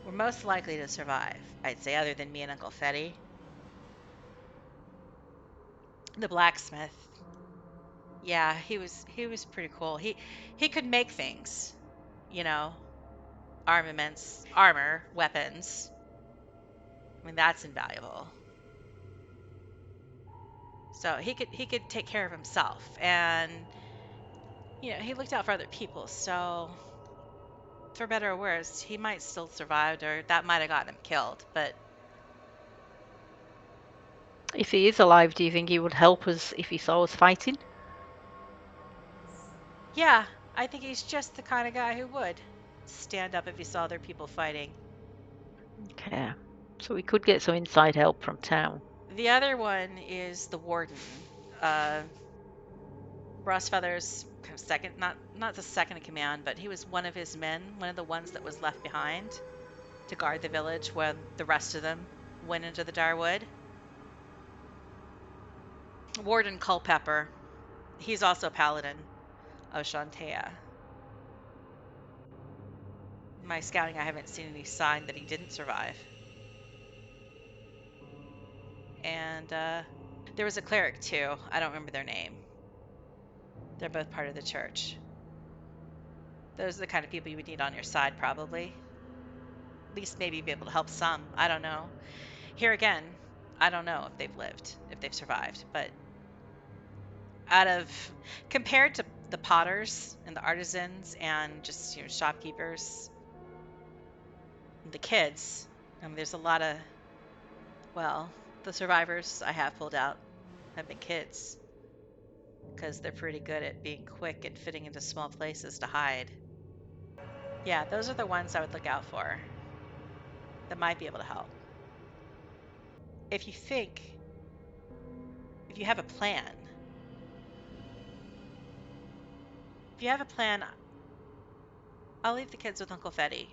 were most likely to survive, I'd say, other than me and Uncle Fetty, the blacksmith. Yeah, he was pretty cool. He could make things, armaments, armor, weapons. I mean, that's invaluable. So he could take care of himself, and he looked out for other people. So for better or worse, he might still survived, or that might have gotten him killed. But If he is alive, do you think he would help us if he saw us fighting? yeah, I think he's just the kind of guy who would stand up if he saw other people fighting. Okay. So we could get some inside help from town. The other one is the warden. Brossfeather's kind of second, not the second in command, but he was one of his men, one of the ones that was left behind to guard the village when the rest of them went into the Darwood. Warden Culpepper. He's also a paladin of Chauntea. In my scouting, I haven't seen any sign that he didn't survive. And there was a cleric too. I don't remember their name. They're both part of the church. Those are the kind of people you would need on your side, probably. At least maybe be able to help some. I don't know. Here again, I don't know if they've lived, if they've survived. But compared to the potters and the artisans and just shopkeepers, the kids, I mean, there's a lot of, the survivors I have pulled out have been kids, because they're pretty good at being quick and fitting into small places to hide. Yeah, those are the ones I would look out for that might be able to help. If you have a plan, I'll leave the kids with Uncle Fetty,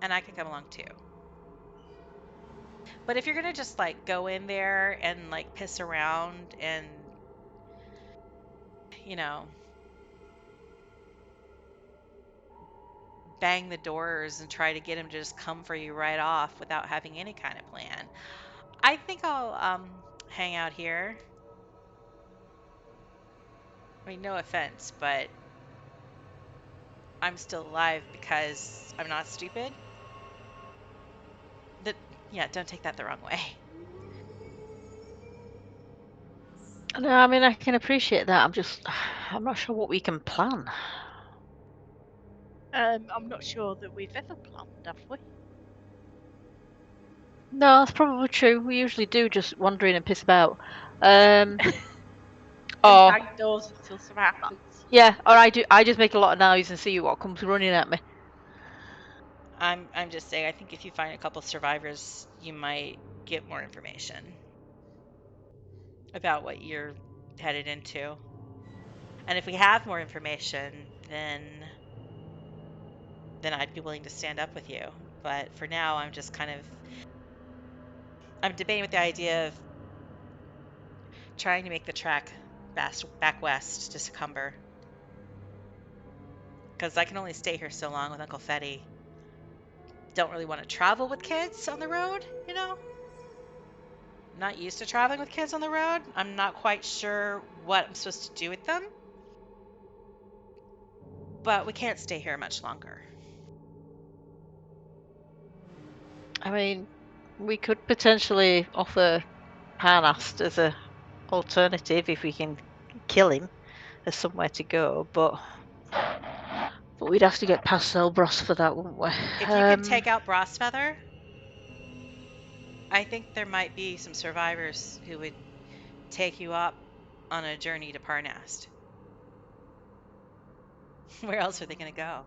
and I can come along too. But if you're gonna just like go in there and like piss around and bang the doors and try to get him to just come for you right off without having any kind of plan, I think I'll hang out here. I mean, no offense, but I'm still alive because I'm not stupid. Don't take that the wrong way. No, I mean, I can appreciate that. I'm not sure what we can plan. I'm not sure that we've ever planned, have we? No, that's probably true. We usually do just wander in and piss about. And bang doors until something happens. Yeah, or I just make a lot of noise and see what comes running at me. I'm just saying, I think if you find a couple survivors, you might get more information about what you're headed into. And if we have more information, then I'd be willing to stand up with you. But for now, I'm just I'm debating with the idea of trying to make the track back west to Succumber. Because I can only stay here so long with Uncle Fetty. Don't really want to travel with kids on the road, Not used to traveling with kids on the road. I'm not quite sure what I'm supposed to do with them. But we can't stay here much longer. I mean, We could potentially offer Parnast as a alternative if we can kill him. There's somewhere to go, but we'd have to get past Zelbross for that, wouldn't we? If you could take out Brossfeather, I think there might be some survivors who would take you up on a journey to Parnast. Where else are they going to go?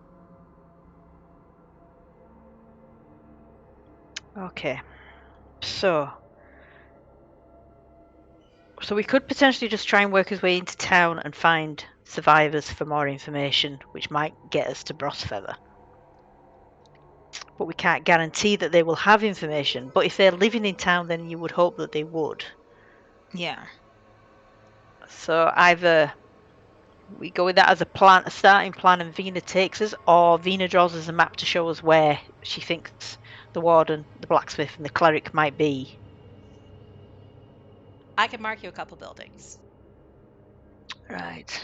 Okay. So we could potentially just try and work his way into town and find survivors for more information, which might get us to Brossfeather. But we can't guarantee that they will have information. But if they're living in town, then you would hope that they would. Yeah. So either we go with that as a starting plan, and Veena takes us, or Veena draws us a map to show us where she thinks the warden, the blacksmith, and the cleric might be. I can mark you a couple buildings. Right.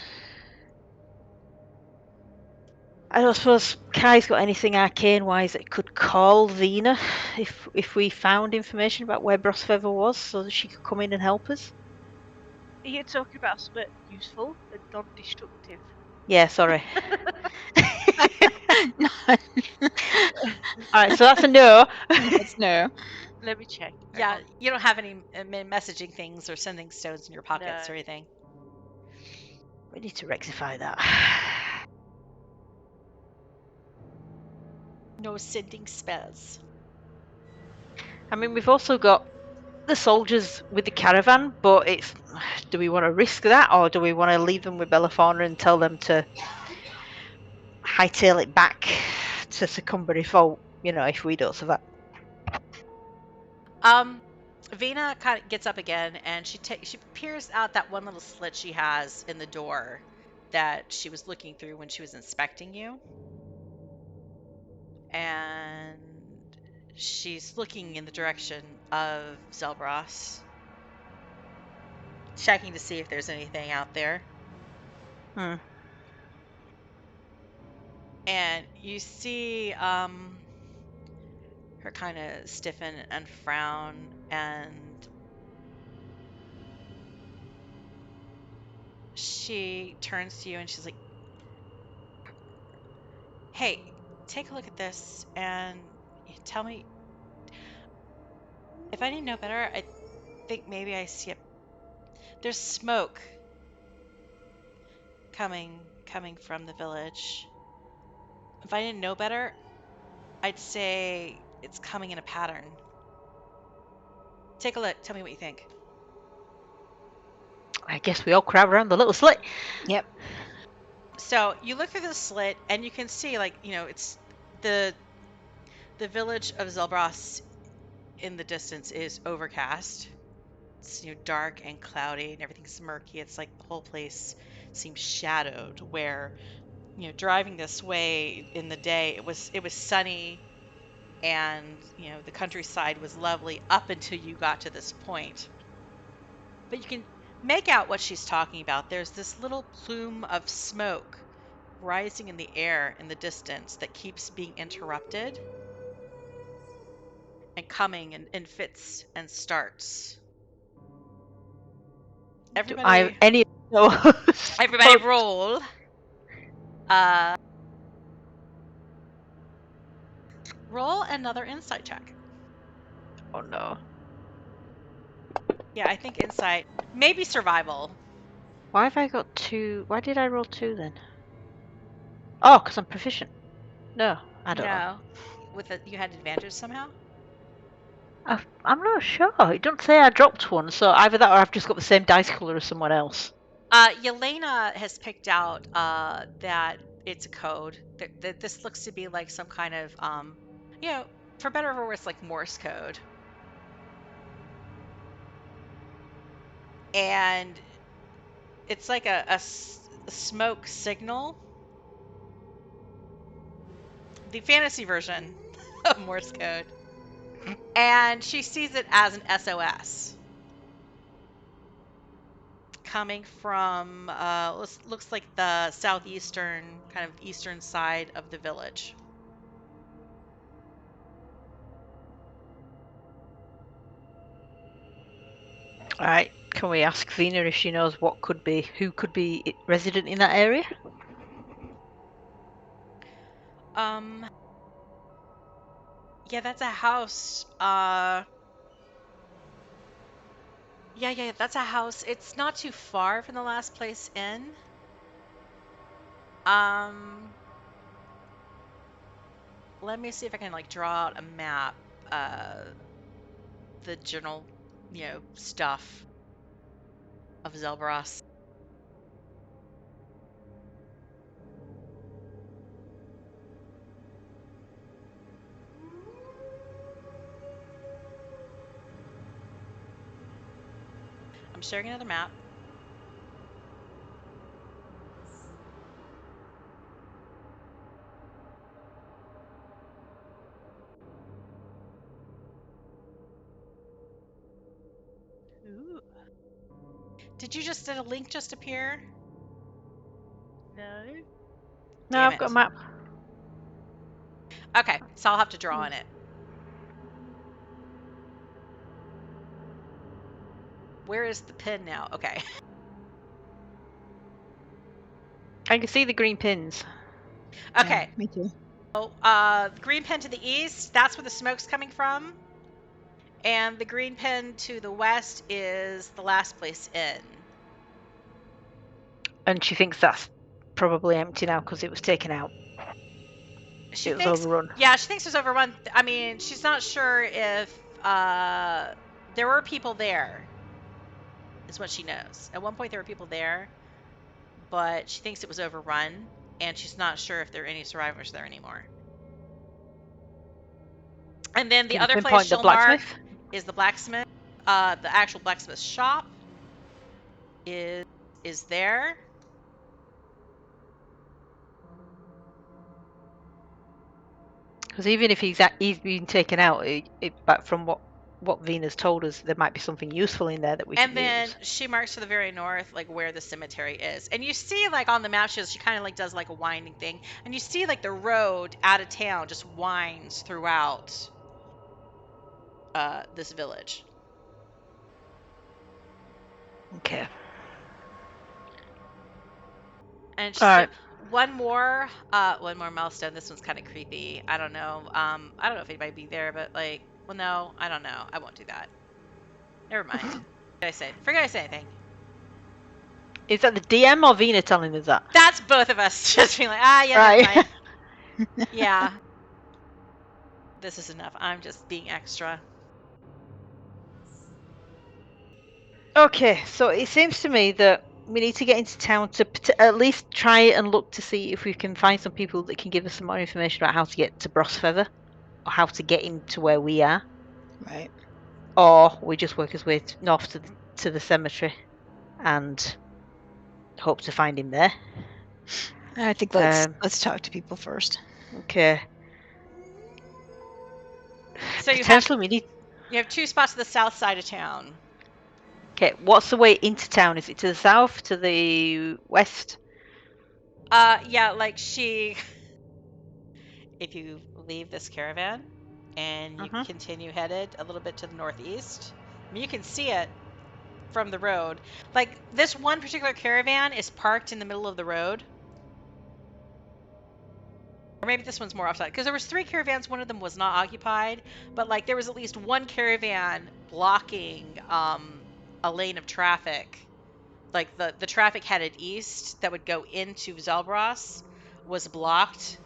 I don't suppose Kai's got anything arcane-wise that could call Veena if we found information about where Brossfeather was, so that she could come in and help us. Are you talking about something useful and non-destructive? Yeah, sorry. Alright, so that's a no. It's no. Let me check. Yeah, you don't have any messaging things or sending stones in your pockets No. or anything. We need to rectify that. No sending spells. I mean, we've also got the soldiers with the caravan, but it's... Do we want to risk that, or do we want to leave them with Bellafauna and tell them to hightail it back to Succumber if we don't survive? Veena kind of gets up again, and she peers out that one little slit she has in the door that she was looking through when she was inspecting you. And she's looking in the direction of Zelbross, checking to see if there's anything out there. And you see her kind of stiffen and frown, and she turns to you and she's like, "Hey, take a look at this and tell me if I didn't know better. I think maybe I see there's smoke coming from the village. If I didn't know better, I'd say it's coming in a pattern. Take a look. Tell me what you think." I guess we all crowd around the little slit. Yep. So you look through the slit and you can see, it's the village of Zelbross in the distance is overcast. It's dark and cloudy and everything's murky. It's like the whole place seems shadowed, where driving this way in the day it was sunny, and the countryside was lovely up until you got to this point. But you can make out what she's talking about. There's this little plume of smoke rising in the air in the distance that keeps being interrupted and coming in fits and starts. Everybody, everybody roll. Roll another insight check. Oh no. Yeah, I think insight. Maybe survival. Why have I got 2? Why did I roll 2 then? Oh, because I'm proficient. No, I don't know. You had advantage somehow? I'm not sure. It doesn't say I dropped one, so either that or I've just got the same dice colour as someone else. Yelena has picked out that it's a code. That this looks to be like some kind of, for better or worse, like Morse code. And it's like a smoke signal. The fantasy version of Morse code. And she sees it as an SOS. Coming from, looks like the southeastern, kind of eastern side of the village. Alright, can we ask Veena if she knows who could be resident in that area? Yeah, that's a house. Yeah, that's a house. It's not too far from the last place in. Let me see if I can like draw out a map. The general, stuff of Zelbross. I'm sharing another map. Ooh. Did a link just appear? No. No, Damn I've got a it. map. Okay, so I'll have to draw on it. Where is the pin now? Okay. I can see the green pins. Okay. Yeah, me too. So, the green pin to the east, that's where the smoke's coming from. And the green pin to the west is the last place in. And she thinks that's probably empty now because it was taken out. It was overrun. Yeah, she thinks it was overrun. I mean, she's not sure if there were people there, is what she knows. At one point there were people there, but she thinks it was overrun, and she's not sure if there are any survivors there anymore. And then the other place she'll mark is the blacksmith. The actual blacksmith shop is there. Because even if he's been taken out, but from what Veena's told us, there might be something useful in there that we can use. And then she marks to the very north, like where the cemetery is. And you see, like on the map, she kind of like does like a winding thing, and you see like the road out of town just winds throughout this village. Okay. And she said, one more milestone. This one's kind of creepy. I don't know. I don't know if anybody'd be there, but like, well, no, I don't know. I won't do that. Never mind. Forget I said anything. Is that the DM or Veena telling us that? That's both of us just being like, yeah, right. Yeah. This is enough. I'm just being extra. Okay, so it seems to me that we need to get into town to at least try and look to see if we can find some people that can give us some more information about how to get to Brossfeather, or how to get into where we are. Right. Or we just work our way north to the cemetery and hope to find him there. I think let's talk to people first. Okay. So you have two spots to the south side of town. Okay, what's the way into town? Is it to the south, to the west? Yeah, like if you leave this caravan and you continue headed a little bit to the northeast, I mean, you can see it from the road. Like, this one particular caravan is parked in the middle of the road. Or maybe this one's more offside, because there was 3 caravans, one of them was not occupied, but like there was at least one caravan blocking a lane of traffic. Like the traffic headed east that would go into Zelbross was blocked,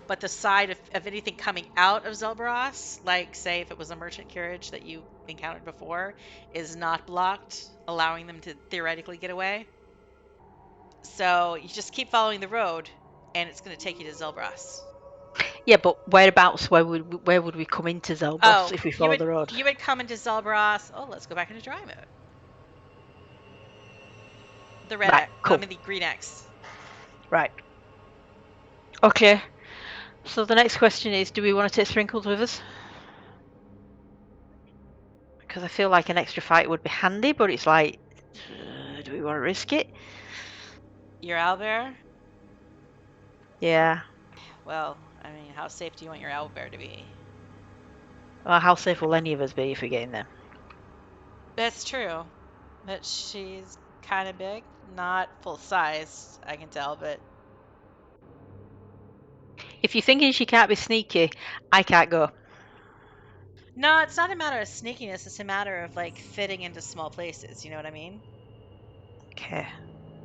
but the side of anything coming out of Zelbross, like say if it was a merchant carriage that you encountered before, is not blocked, allowing them to theoretically get away. So you just keep following the road, and it's going to take you to Zelbross. Yeah, but whereabouts? Where would we come into Zelbross if we follow the road? You would come into Zelbross. Oh, let's go back into dry mode. The red X. Cool. I mean the green X. Right. Okay. So the next question is, do we want to take Sprinkles with us? Because I feel like an extra fight would be handy, but it's like, do we want to risk it? Your owlbear? Yeah. Well, I mean, how safe do you want your owlbear to be? Well, how safe will any of us be if we get in there? That's true. But she's kind of big. Not full size, I can tell, but... If you're thinking she can't be sneaky, I can't go. No, it's not a matter of sneakiness. It's a matter of, like, fitting into small places. You know what I mean? Okay.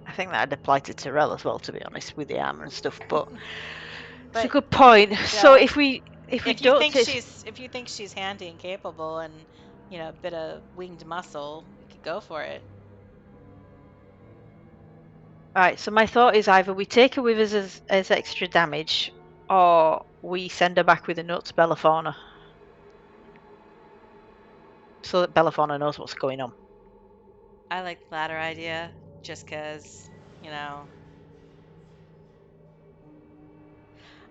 I think that'd apply to Terel as well, to be honest, with the armor and stuff. But it's a good point. So if you think she's handy and capable, and a bit of winged muscle, we could go for it. Alright, so my thought is either we take her with us as extra damage, or we send her back with a note to Bellafauna. So that Bellafauna knows what's going on. I like the latter idea, just because,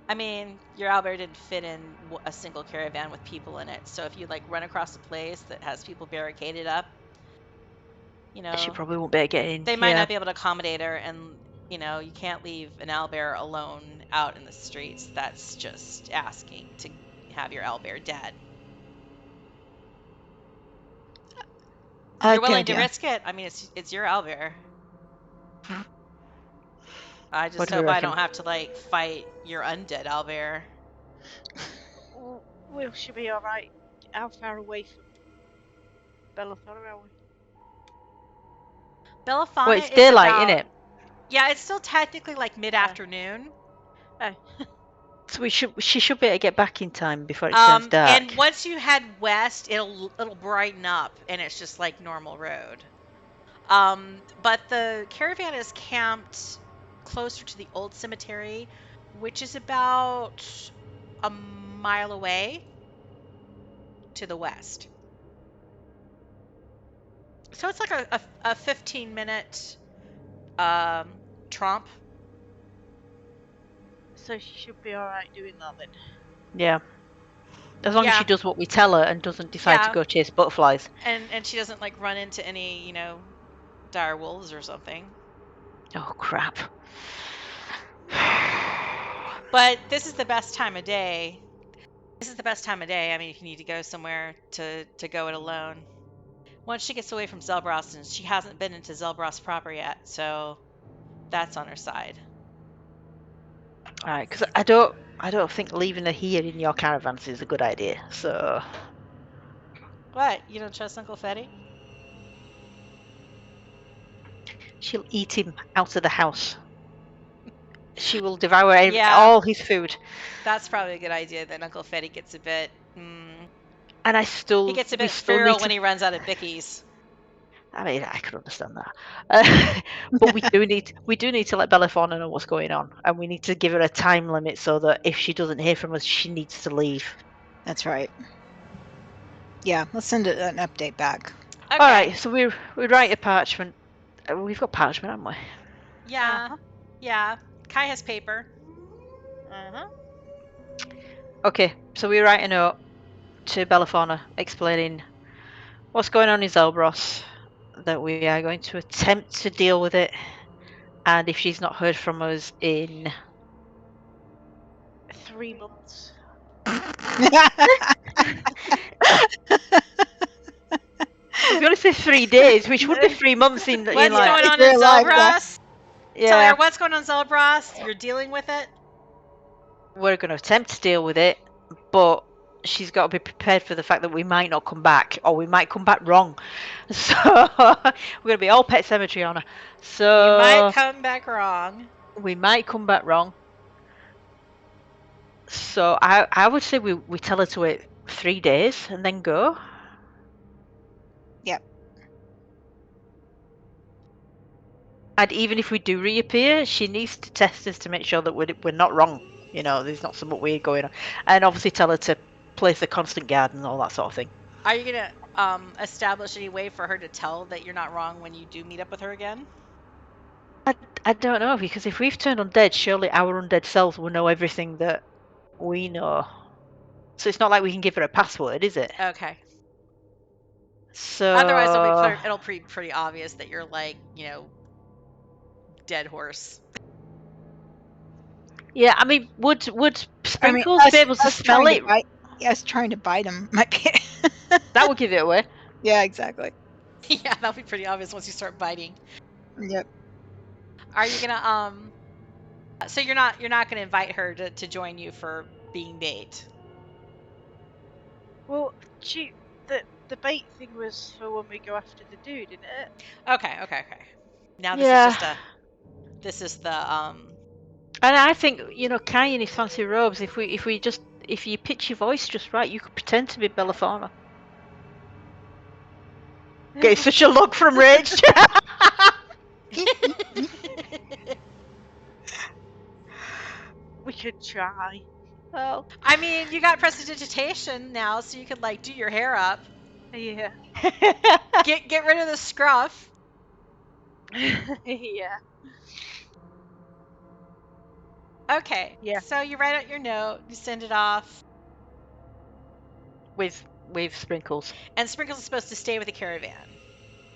I mean, your owlbear didn't fit in a single caravan with people in it, so if you, like, run across a place that has people barricaded up, she probably won't be able to get in. They might not be able to accommodate her, and, you can't leave an owlbear alone out in the streets. That's just asking to have your owlbear dead. You're willing to risk it? I mean, it's your owlbear. I just hope I don't have to, like, fight your undead owlbear. Will she be alright? How far away from Bellafauna are we? Bellafauna well, it's daylight, about... innit? Yeah, it's still technically, like, mid-afternoon. Oh. So she should be able to get back in time before it turns dark. And once you head west, it'll brighten up, and it's just like normal road. But the caravan is camped closer to the old cemetery, which is about a mile away to the west. So it's like a 15-minute tromp. So she should be alright doing that then. Yeah. As long as she does what we tell her and doesn't decide to go chase butterflies. And she doesn't, like, run into any, dire wolves or something. Oh, crap. But this is the best time of day. I mean, if you need to go somewhere to go it alone. Once she gets away from Zelbross, and she hasn't been into Zelbross proper yet, so that's on her side. Alright, because I don't think leaving her here in your caravans is a good idea, so... What? You don't trust Uncle Fetty? She'll eat him out of the house. She will devour all his food. That's probably a good idea. Then Uncle Fetty gets a bit. And he gets a bit feral when he runs out of bickies. I mean, I could understand that, but we do need to let Bellafauna know what's going on, and we need to give her a time limit so that if she doesn't hear from us, she needs to leave. That's right. Yeah, let's send an update back. Okay. All right, so we write a parchment. We've got parchment, haven't we? Yeah, yeah. Kai has paper. Okay, so we write a note to Bellafauna explaining what's going on in Zelbross, that we are going to attempt to deal with it, and if she's not heard from us in 3 months. I was going to say 3 days, which would be 3 months in. What's going on in Zelbross? Yeah. Tell her what's going on in Zelbross. You're dealing with it. We're going to attempt to deal with it, but she's got to be prepared for the fact that we might not come back, or we might come back wrong. So we're going to be all Pet Cemetery on her. So you might come back wrong. We might come back wrong. So I would say we tell her to wait 3 days and then go. Yep. And even if we do reappear, she needs to test us to make sure that we're not wrong. There's not something weird going on. And obviously tell her to place a constant guard and all that sort of thing. Are you going to establish any way for her to tell that you're not wrong when you do meet up with her again? I don't know, because if we've turned undead, surely our undead selves will know everything that we know. So it's not like we can give her a password, is it? Okay. So otherwise it'll be pretty obvious that you're, like, dead horse. Yeah, I mean, would Sprinkles be able to smell it? Yes, trying to bite him might be. That would give it away. Yeah, exactly. Yeah, that'll be pretty obvious once you start biting. Yep. Are you gonna so you're not gonna invite her to join you for being bait? Well, the bait thing was for when we go after the dude, isn't it? Okay. Now Yeah. this is the And I think, Kai in his fancy robes, if you pitch your voice just right, you could pretend to be Bellafauna. Get such a look from Rach. We could try. Well, I mean, you got prestidigitation now, so you could like do your hair up. Yeah. Get rid of the scruff. Yeah. Okay. Yeah. So you write out your note, you send it off, with Sprinkles. and Sprinkles is supposed to stay with the caravan.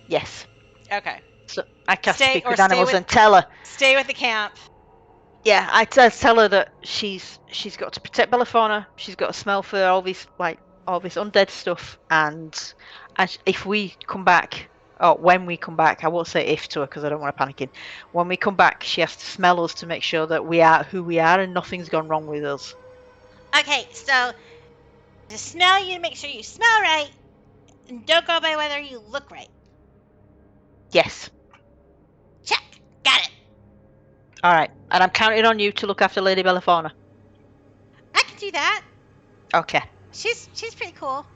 Yes. Okay. So I can't Stay- speak or with stay animals with- and tell her. Stay with the camp. Yeah, I tell her that she's got to protect Bellafauna. She's got to smell for all this undead stuff, and if we come back, or when we come back, I won't say if to her because I don't want her panicking. When we come back, she has to smell us to make sure that we are who we are and nothing's gone wrong with us. Okay, so to smell you to make sure you smell right, and don't go by whether you look right. Yes. Check. Got it. All right, and I'm counting on you to look after Lady Bellafauna. I can do that. Okay. She's pretty cool.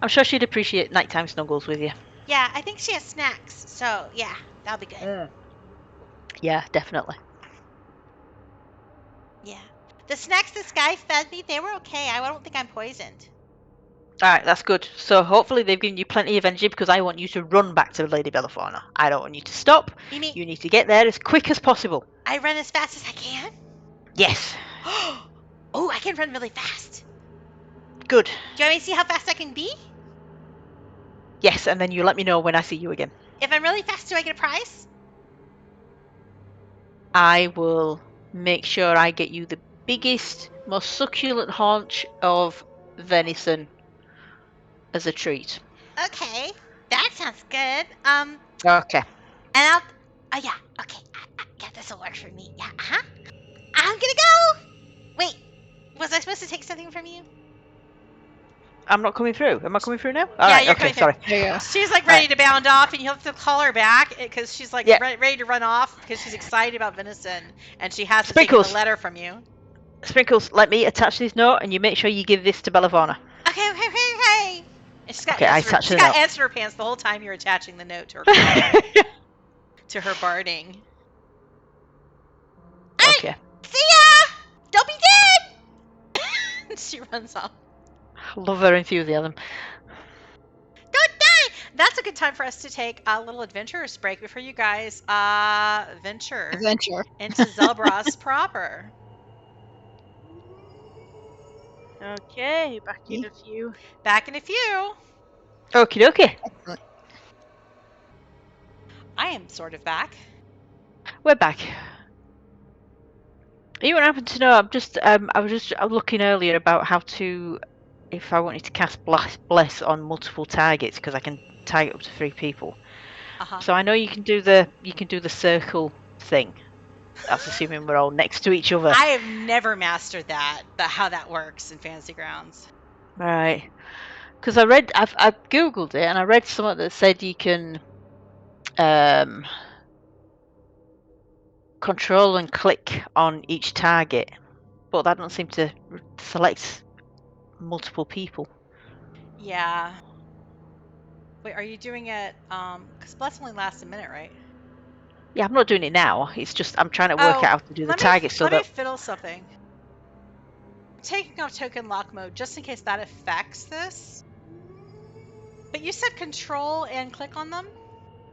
I'm sure she'd appreciate nighttime snuggles with you. Yeah, I think she has snacks. So yeah, that'll be good. Yeah, definitely. Yeah. The snacks this guy fed me, they were okay. I don't think I'm poisoned. Alright, that's good. So hopefully they've given you plenty of energy because I want you to run back to Lady Bellafauna. I don't want you to stop. You mean You need to get there as quick as possible. I run as fast as I can? Yes. Oh, I can run really fast. Good. Do you want me to see how fast I can be? Yes, and then you let me know when I see you again. If I'm really fast, do I get a prize? I will make sure I get you the biggest, most succulent haunch of venison as a treat. Okay, that sounds good. Okay. And oh yeah, okay, yeah, this will work for me. Yeah, I'm gonna go. Wait, was I supposed to take something from you? I'm not coming through. Am I coming through now? Yeah, Alright, you're okay, coming sorry. There you go. She's like ready to bound off, and you have to call her back because she's like Yeah. ready to run off because she's excited about venison and she has to take Sprinkles. the letter from you. Sprinkles, let me attach this note and you make sure you give this to Bellafauna. Okay. And she's got Okay, I ants touched she's it got up. ants in her pants the whole time you're attaching the note to her to her barding. Okay. See ya! Don't be dead! She runs off. Love her enthusiasm. Don't die! That's a good time for us to take a little adventurers break before you guys venture Adventure. into Zelbross proper. Okay, back in a few. Back in a few. Okie dokie. Excellent. I am sort of back. We're back. You wouldn't happen to know, I was just looking earlier about how to, if I wanted to cast bless on multiple targets, because I can target up to 3 people. So I know you can do the circle thing. That's assuming we're all next to each other. I have never mastered that, how that works in Fantasy Grounds. Right. Because I've googled it and I read something that said you can control and click on each target, but that doesn't seem to select multiple people. Yeah. Wait, are you doing it? Because bless only lasts a minute, right? Yeah, I'm not doing it now. It's just I'm trying to work out how to do the target so let me that. fiddle something. Taking off token lock mode just in case that affects this. But you said control and click on them?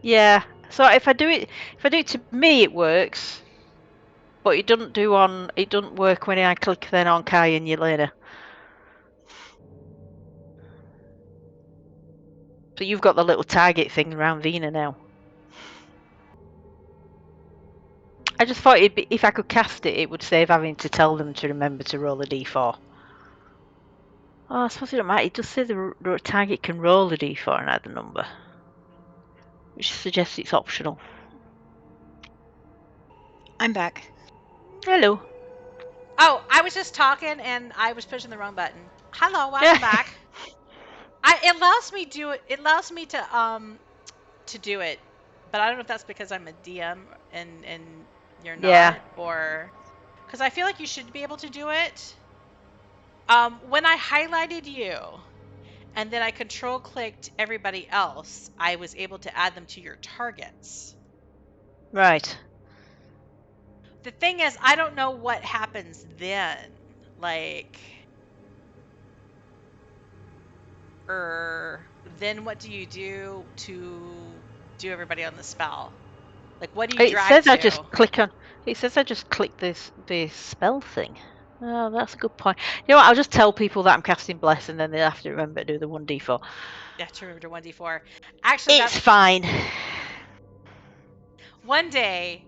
Yeah. So if I do it to me, it works, but it doesn't work when I click then on Kai and Yelena. So you've got the little target thing around Veena now. I just thought if I could cast it, it would save having to tell them to remember to roll a d4. Oh, I suppose it don't matter. It does say the target can roll a d4 and add the number. which suggests it's optional. I'm back. Hello. Oh, I was just talking and I was pushing the wrong button. Hello, welcome back. It allows me to do it, but I don't know if that's because I'm a DM and you're not, or because I feel like you should be able to do it. When I highlighted you and then I control clicked everybody else, I was able to add them to your targets. Right. The thing is, I don't know what happens then. Like, then what do you do to do everybody on the spell? Like, what do you drag to? It says I just click this spell thing. Oh, that's a good point. You know what? I'll just tell people that I'm casting Bless, and then they have to remember to do the 1d4. You have to remember to 1d4. Actually, it's fine. One day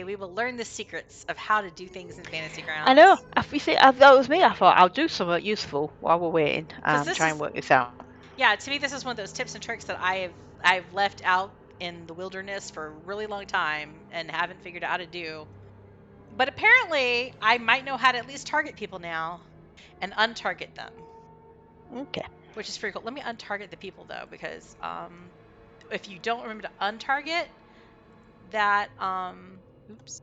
we will learn the secrets of how to do things in Fantasy Grounds. I know. You see, that was me. I thought I'll do something useful while we're waiting and try and work this out. Yeah, to me, this is one of those tips and tricks that I've left out in the wilderness for a really long time and haven't figured out how to do. But apparently, I might know how to at least target people now and untarget them. Okay. Which is pretty cool. Let me untarget the people, though, because if you don't remember to untarget, that, oops.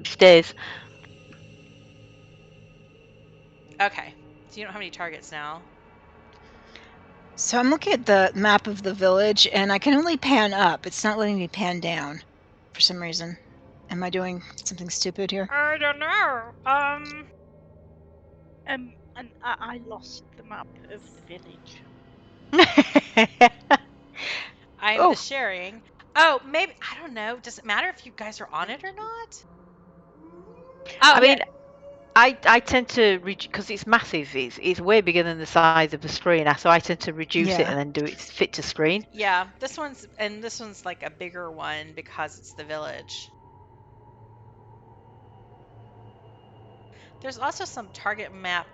Stays. Okay. So you don't have any targets now. So I'm looking at the map of the village, and I can only pan up. It's not letting me pan down for some reason. Am I doing something stupid here? I don't know. And I lost the map of the village. I'm the sharing. Oh, maybe, I don't know. Does it matter if you guys are on it or not? I mean, I tend to because it's massive. It's way bigger than the size of the screen, so I tend to reduce it and then do it fit to screen. Yeah, this one's like a bigger one because it's the village. There's also some target map.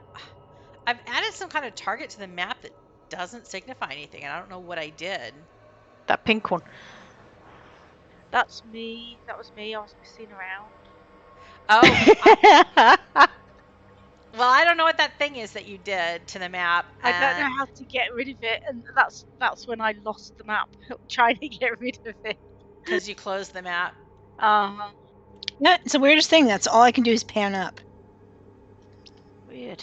I've added some kind of target to the map that doesn't signify anything, and I don't know what I did. That pink one. That's me. That was me. I was messing around. Oh. Well, I don't know what that thing is that you did to the map. I don't know how to get rid of it, and that's when I lost the map, trying to get rid of it. Because you closed the map. Yeah, it's the weirdest thing. That's all I can do is pan up. Weird.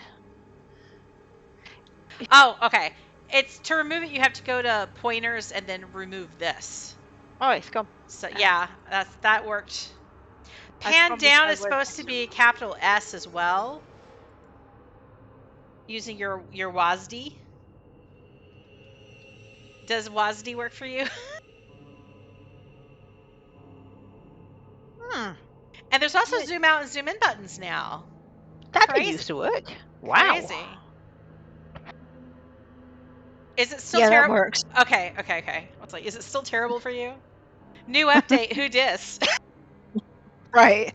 Oh, okay. It's to remove it. You have to go to pointers and then remove this. Oh, it's gone. So yeah, that worked. Pan down is supposed to be capital S as well. Using your WASD. Does WASD work for you? And there's also zoom out and zoom in buttons now. That didn't used to work. Wow. Crazy. Is it still terrible? That works. Okay. I was like, is it still terrible for you? New update, who dis? Right.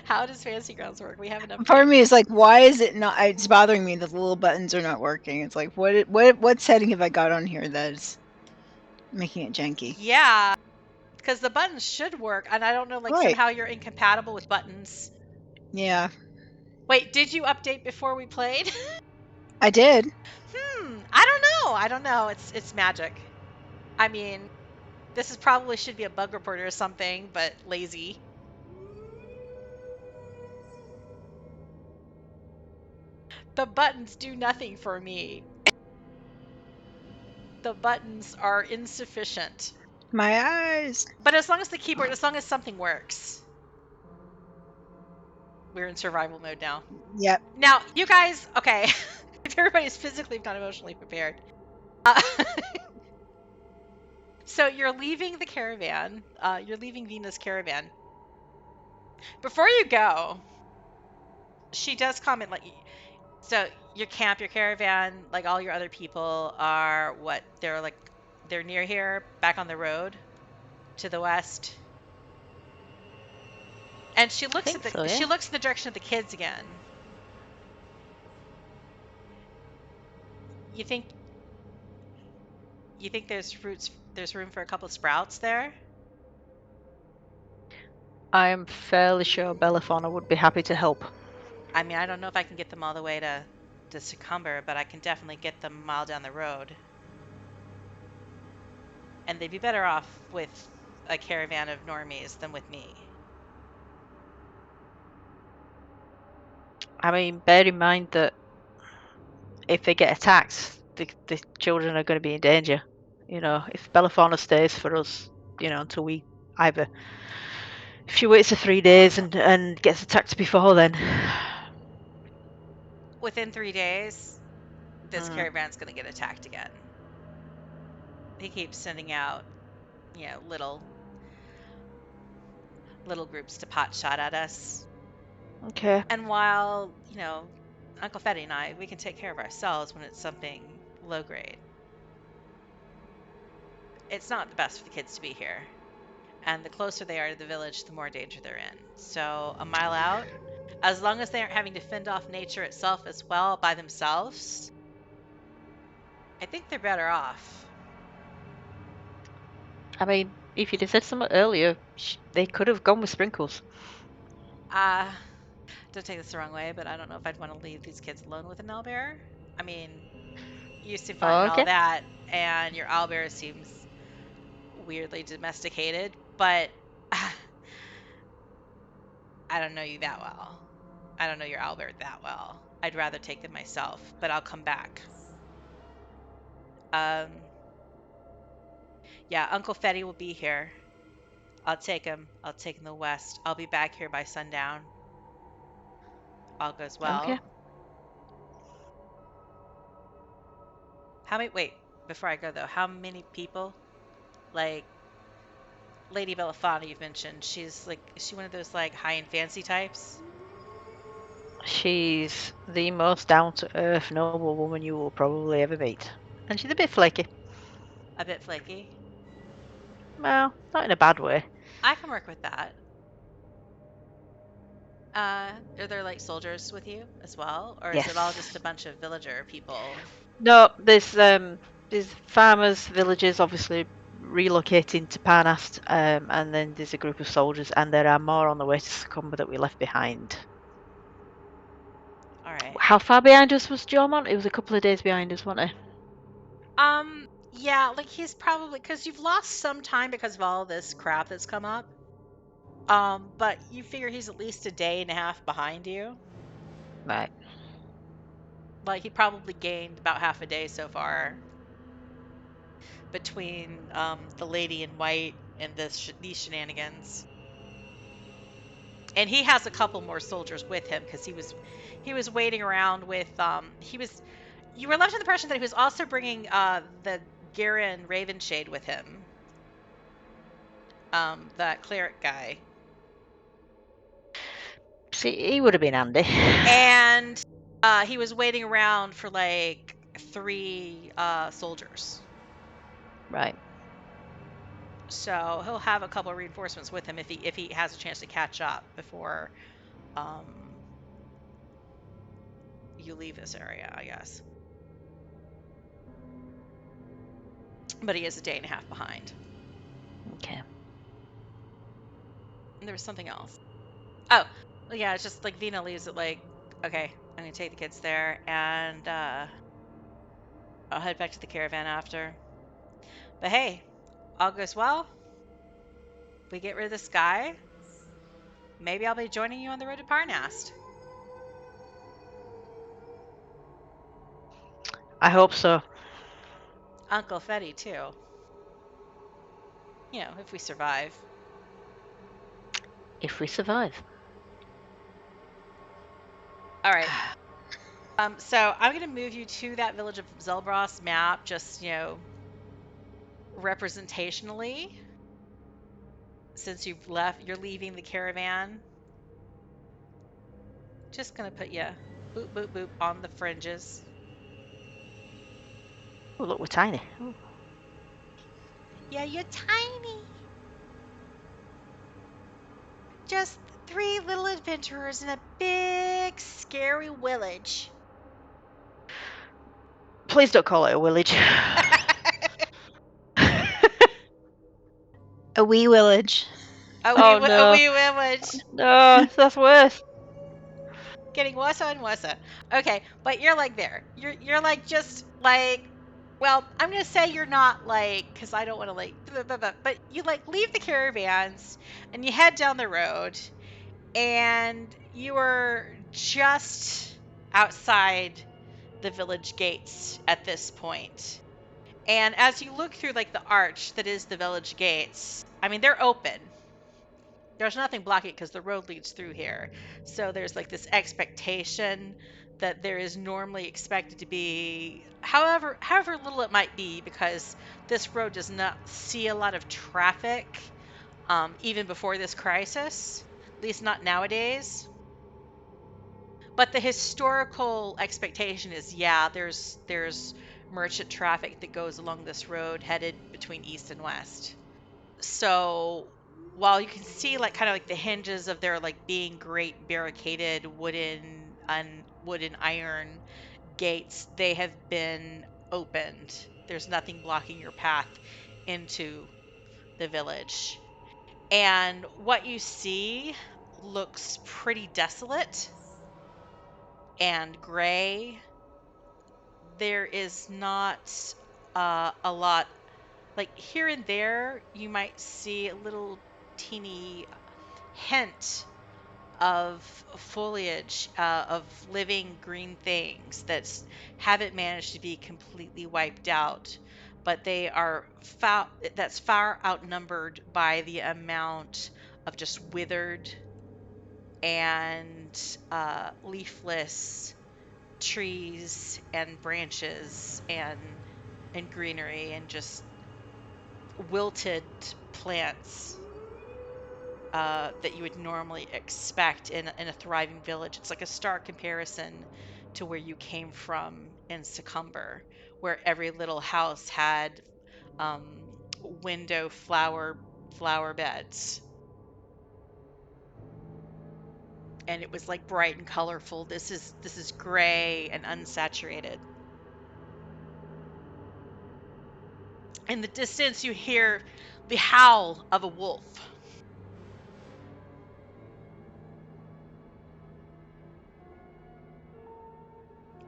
How does Fantasy Grounds work? We have an update. Part of me is like, why is it not? It's bothering me that the little buttons are not working. It's like, what setting have I got on here that is making it janky? Yeah, because the buttons should work, and I don't know, like somehow you're incompatible with buttons. Yeah. Wait, did you update before we played? I did. I don't know. It's magic. I mean, this is probably should be a bug reporter or something, but lazy. The buttons do nothing for me. The buttons are insufficient. My eyes. But as long as the keyboard, as long as something works. We're in survival mode now. Yep. Now, you guys, okay. If everybody's physically, if not emotionally prepared. So you're leaving the caravan. You're leaving Veena's caravan. Before you go, she does comment, like, so your camp, your caravan, like all your other people are what? They're near here, back on the road to the west. And she looks she looks in the direction of the kids again. You think You think there's room for a couple sprouts there? I am fairly sure Belafona would be happy to help. I mean, I don't know if I can get them all the way to Succumber, but I can definitely get them a mile down the road. And they'd be better off with a caravan of normies than with me. I mean, bear in mind that if they get attacked, the children are going to be in danger. You know, if Belafona stays for us, you know, until we either... If she waits for 3 days and gets attacked before then... Within 3 days, this caravan's going to get attacked again. He keeps sending out, you know, little groups to pot shot at us. Okay. And while, you know, Uncle Fetty and I, we can take care of ourselves when it's something low grade. It's not the best for the kids to be here. And the closer they are to the village, the more danger they're in. So a mile out, as long as they aren't having to fend off nature itself as well by themselves, I think they're better off. I mean, if you'd have said something earlier, they could have gone with Sprinkles. Don't take this the wrong way, but I don't know if I'd want to leave these kids alone with an owlbear. I mean, you seem fine and all that, and your owlbear seems weirdly domesticated, but I don't know you that well. I don't know your owlbear that well. I'd rather take them myself, but I'll come back. Yeah, Uncle Fetty will be here. I'll take him. I'll take him to the west. I'll be back here by sundown. All goes well. Okay. Wait, before I go though, how many people, like Lady Belafana you've mentioned, is she one of those like high-end fancy types? She's the most down-to-earth noble woman you will probably ever meet. And she's a bit flaky. A bit flaky? Well, not in a bad way. I can work with that. Are there like soldiers with you as well? Or is it all just a bunch of villager people? No, there's farmers, villagers, obviously relocating to Parnast, and then there's a group of soldiers, and there are more on the way to Succumber that we left behind. Alright. How far behind us was Jomont? It was a couple of days behind us, wasn't it? Yeah, like he's probably, because you've lost some time because of all this crap that's come up. But you figure he's at least a day and a half behind you. Right. Like he probably gained about half a day so far. Between the lady in white and these shenanigans. And he has a couple more soldiers with him because he was waiting around with you were left with the impression that he was also bringing the Garen Ravenshade with him. That cleric guy. See, he would have been handy. And he was waiting around for like 3 soldiers. Right. So he'll have a couple of reinforcements with him if he has a chance to catch up before you leave this area, I guess. But he is a day and a half behind. Okay. And there was something else. Oh, yeah, it's just like Veena leaves it like, okay, I'm gonna take the kids there, and I'll head back to the caravan after. But hey, all goes well. We get rid of this guy. Maybe I'll be joining you on the road to Parnast. I hope so. Uncle Fetty, too. You know, if we survive. If we survive. All right. So I'm going to move you to that village of Zelbross map, just, you know, representationally. Since you're leaving the caravan. Just going to put you boop, boop, boop on the fringes. Oh, look, we're tiny. Ooh. Yeah, you're tiny. Just 3 little adventurers in a big, scary willage. Please don't call it a willage. A wee willage. A Oh, wee no. willage. No, that's worse. Getting worse and worse. Okay, but you're like there. You're like just like, well, I'm gonna say you're not like, because I don't want to like, but you like leave the caravans and you head down the road, and you are just outside the village gates at this point. And as you look through like the arch that is the village gates, I mean, they're open. There's nothing blocking it because the road leads through here. So there's like this expectation that there is normally expected to be, however little it might be, because this road does not see a lot of traffic, even before this crisis, at least not nowadays. But the historical expectation is, yeah, there's merchant traffic that goes along this road headed between east and west. So while you can see like kind of like the hinges of there like being great barricaded wooden iron gates, they have been opened. There's nothing blocking your path into the village. And what you see looks pretty desolate and gray. There is not a lot, like here and there you might see a little teeny hint of foliage, of living green things that haven't managed to be completely wiped out, but they are that's far outnumbered by the amount of just withered and leafless trees and branches and greenery and just wilted plants that you would normally expect in a thriving village. It's like a stark comparison to where you came from in Succumber, where every little house had window flower beds, and it was like bright and colorful. This is gray and unsaturated. In the distance, you hear the howl of a wolf.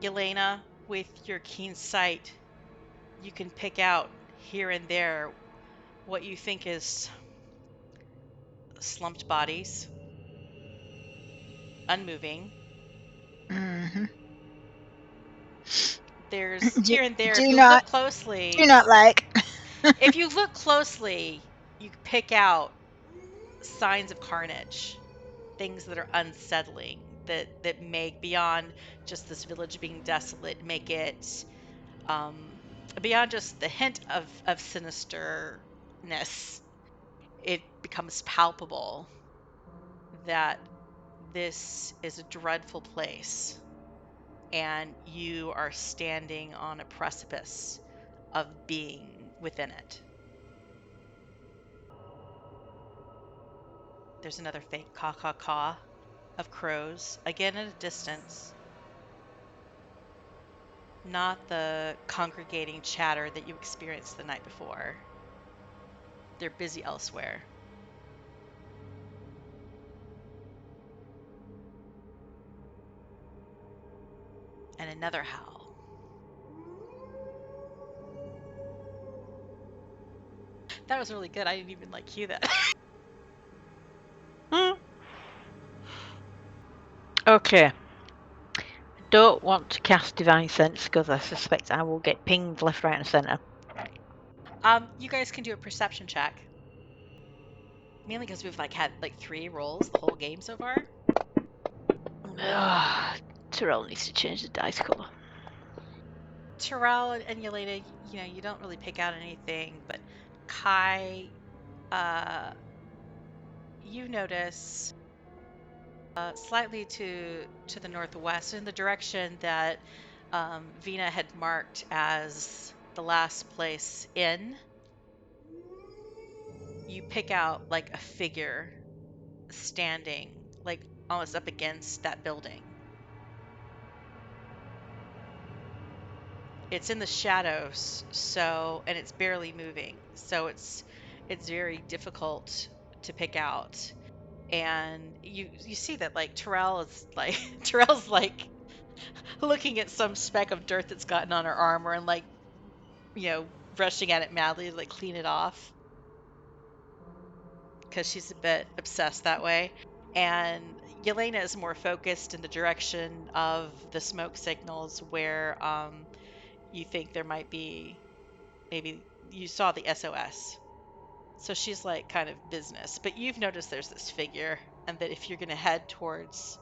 Yelena, with your keen sight, you can pick out here and there what you think is slumped bodies, unmoving. Mm-hmm. There's Do, here and there, do if you not look closely, do not like. if you look closely, you pick out signs of carnage, things that are unsettling, that make, beyond just this village being desolate, make it beyond just the hint of sinisterness. It becomes palpable that this is a dreadful place, and you are standing on a precipice of being within it. There's another faint caw caw caw of crows, again at a distance. Not the congregating chatter that you experienced the night before. They're busy elsewhere. And another howl. That was really good. I didn't even cue that. Okay. Don't want to cast Divine Sense because I suspect I will get pinged left, right, and centre. You guys can do a perception check. Mainly because we've had 3 rolls the whole game so far. Terel needs to change the dice colour. Terel and Yelena, you don't really pick out anything, but Kai, you notice slightly to the northwest, in the direction that Veena had marked as the last place in. You pick out a figure standing almost up against that building. It's in the shadows, and it's barely moving, so it's it's very difficult to pick out. And you see that like Terel's like looking at some speck of dirt that's gotten on her armor and like, rushing at it madly to like clean it off. Because she's a bit obsessed that way. And Yelena is more focused in the direction of the smoke signals where you think there might be, maybe you saw the SOS. So she's like kind of business. But you've noticed there's this figure, and that if you're going to head towards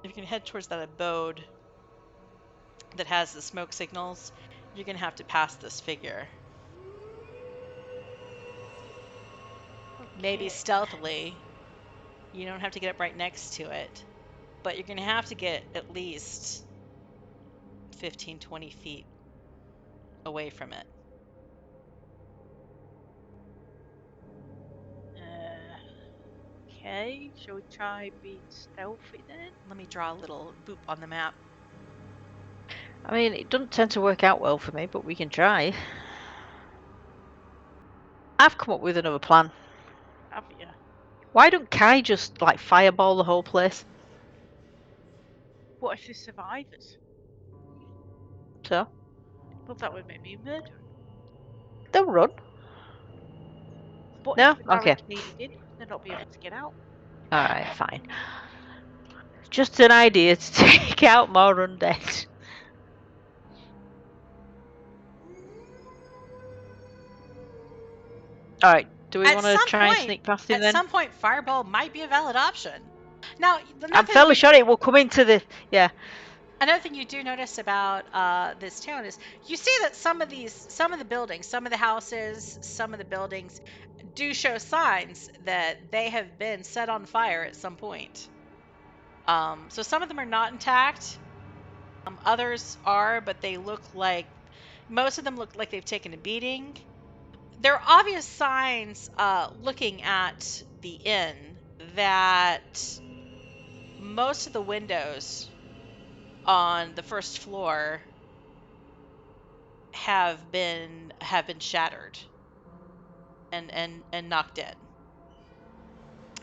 that abode that has the smoke signals, you're going to have to pass this figure. Maybe stealthily. You don't have to get up right next to it, but you're going to have to get at least 15, 20 feet away from it. Okay, shall we try being stealthy then? Let me draw a little boop on the map. I mean, it doesn't tend to work out well for me, but we can try. I've come up with another plan. Have you? Why don't Kai just, like, fireball the whole place? What if they're survivors? So? Well, that would make me a murderer. They'll run. But No? if they're Okay. barricaded in, they'll not be able to get out. Alright, fine. Just an idea to take out more undead. Alright, do we want to try and sneak past him then? At some point, fireball might be a valid option. Now, I'm fairly sure it will come into the... Yeah. Another thing you do notice about this town is you see that some of the buildings, some of the houses, some of the buildings do show signs that they have been set on fire at some point. So some of them are not intact. Others are, but most of them look like they've taken a beating. There are obvious signs looking at the inn that most of the windows on the first floor have been shattered and knocked in.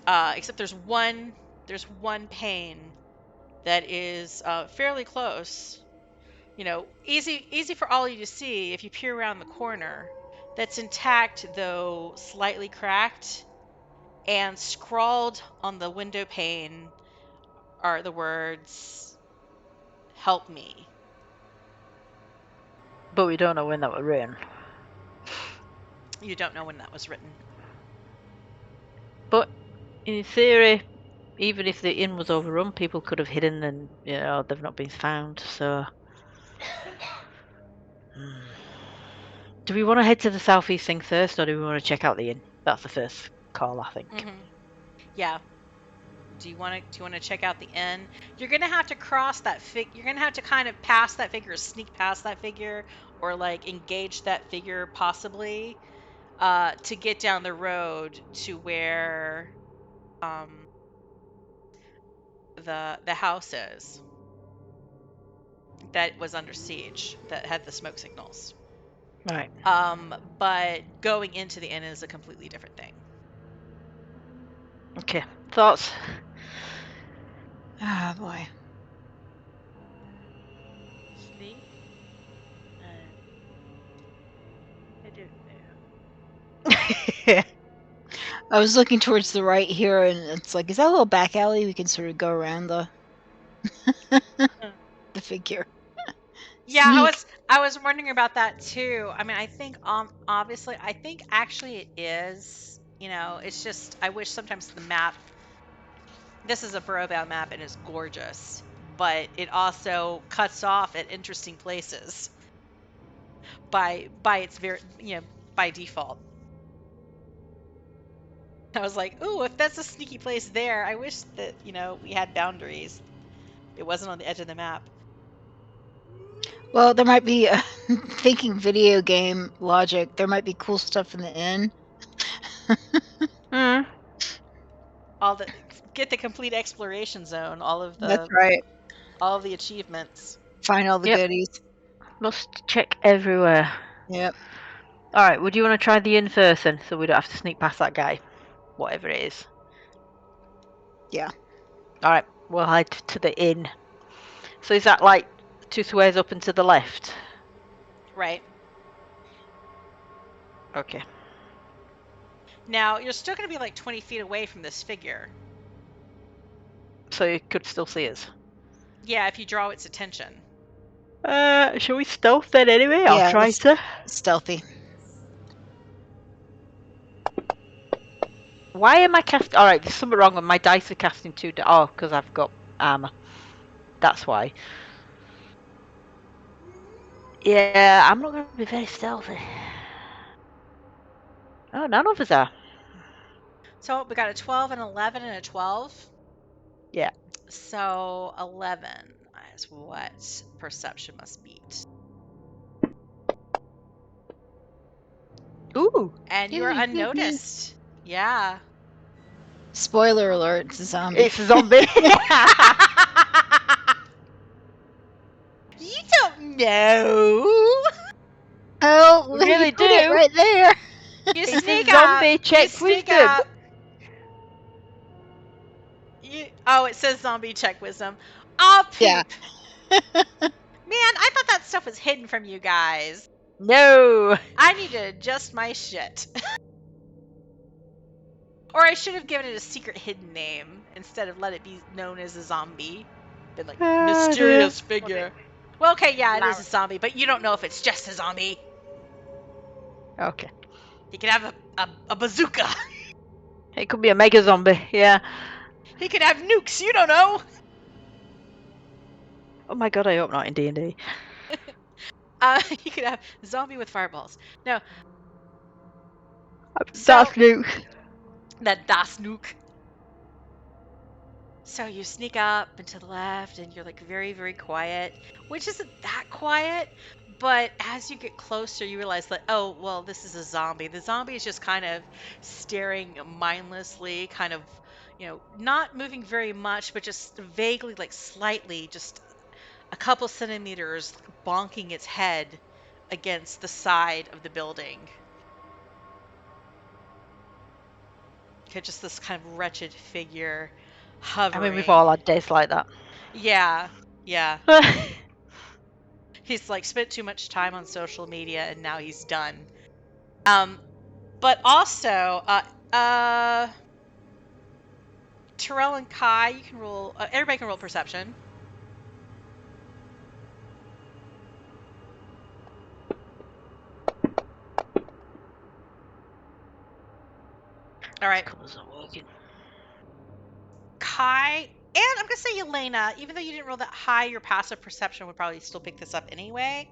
Except there's one pane that is fairly close. Easy for all of you to see if you peer around the corner. That's intact, though slightly cracked, and scrawled on the window pane are the words, "Help me." But we don't know when that was written. You don't know when that was written. But in theory, even if the inn was overrun, people could have hidden and, they've not been found, so... Do we want to head to the southeast thing first, or do we want to check out the inn? That's the first call, I think. Mm-hmm. Yeah. Do you want to check out the inn? You're gonna have to cross that You're gonna have to kind of pass that figure, sneak past that figure, or like engage that figure possibly, to get down the road to where the house is that was under siege, that had the smoke signals. Right. But going into the inn is a completely different thing. Okay. Thoughts? Oh boy. Sneak. I don't know. I was looking towards the right here, and it's like, is that a little back alley? We can sort of go around the the figure. Yeah, Sneak. I was wondering about that too. I mean, I think obviously, I think actually it is. It's just I wish sometimes the map. This is a burrowbound map and it's gorgeous, but it also cuts off at interesting places. By its very by default. I was like, ooh, if that's a sneaky place there, I wish that we had boundaries. It wasn't on the edge of the map. Well, there might be thinking video game logic. There might be cool stuff in the inn. Get the complete exploration zone. All of the. That's right. All of the achievements. Find all the goodies. Must check everywhere. Yep. Alright, would you want to try the inn first then, so we don't have to sneak past that guy? Whatever it is. Yeah. Alright, we'll head to the inn. So is that like 2 squares up and to the left? Right. Okay. Now, you're still going to be like 20 feet away from this figure. So you could still see us? Yeah, if you draw its attention. Shall we stealth then anyway? Yeah, I'll try let's- to. Stealthy. Why am I casting... Alright, there's something wrong with my dice are casting 2... Oh, because I've got armour. That's why. Yeah, I'm not going to be very stealthy. Oh, none of us are. So we got a 12, an 11, and a 12. Yeah. So 11 is what perception must beat. Ooh. And you are unnoticed. Yeah. Spoiler alert, it's a zombie. It's a zombie. You don't know. Oh, We really you put it do. right there. You It's a sneak zombie, up. check you sneak wisdom. up. Oh, it says zombie check wisdom. Oh, poop. Yeah. Man, I thought that stuff was hidden from you guys. No. I need to adjust my shit. Or I should have given it a secret hidden name instead of let it be known as a zombie. Been like, mysterious figure. Well, okay, yeah, it is a zombie, but you don't know if it's just a zombie. Okay. He could have a bazooka. It could be a mega zombie, yeah. He could have nukes, you don't know. Oh my god, I hope not in D&D. He could have zombie with fireballs. No. That's new. Das nuke. So you sneak up and to the left, and you're like very, very quiet, which isn't that quiet. But as you get closer, you realize that, oh, well, this is a zombie. The zombie is just kind of staring mindlessly, kind of, not moving very much, but just vaguely, like slightly, just a couple centimeters, bonking its head against the side of the building. Okay, just this kind of wretched figure hovering. I mean, we've all had days like that. Yeah. He's like spent too much time on social media and now he's done. But also, Terel and Kai, you can roll. Everybody can roll perception. All right. Kai, and I'm gonna say Elena, even though you didn't roll that high, your passive perception would probably still pick this up anyway.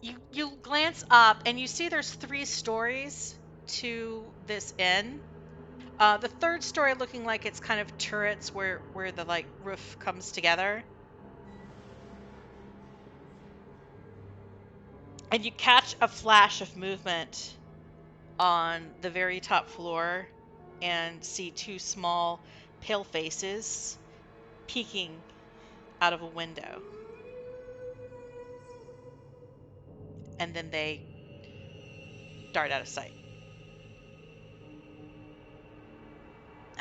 You glance up and you see there's 3 stories to this inn. The third story looking like it's kind of turrets where the like roof comes together. And you catch a flash of movement on the very top floor and see 2 small pale faces peeking out of a window. And then they dart out of sight.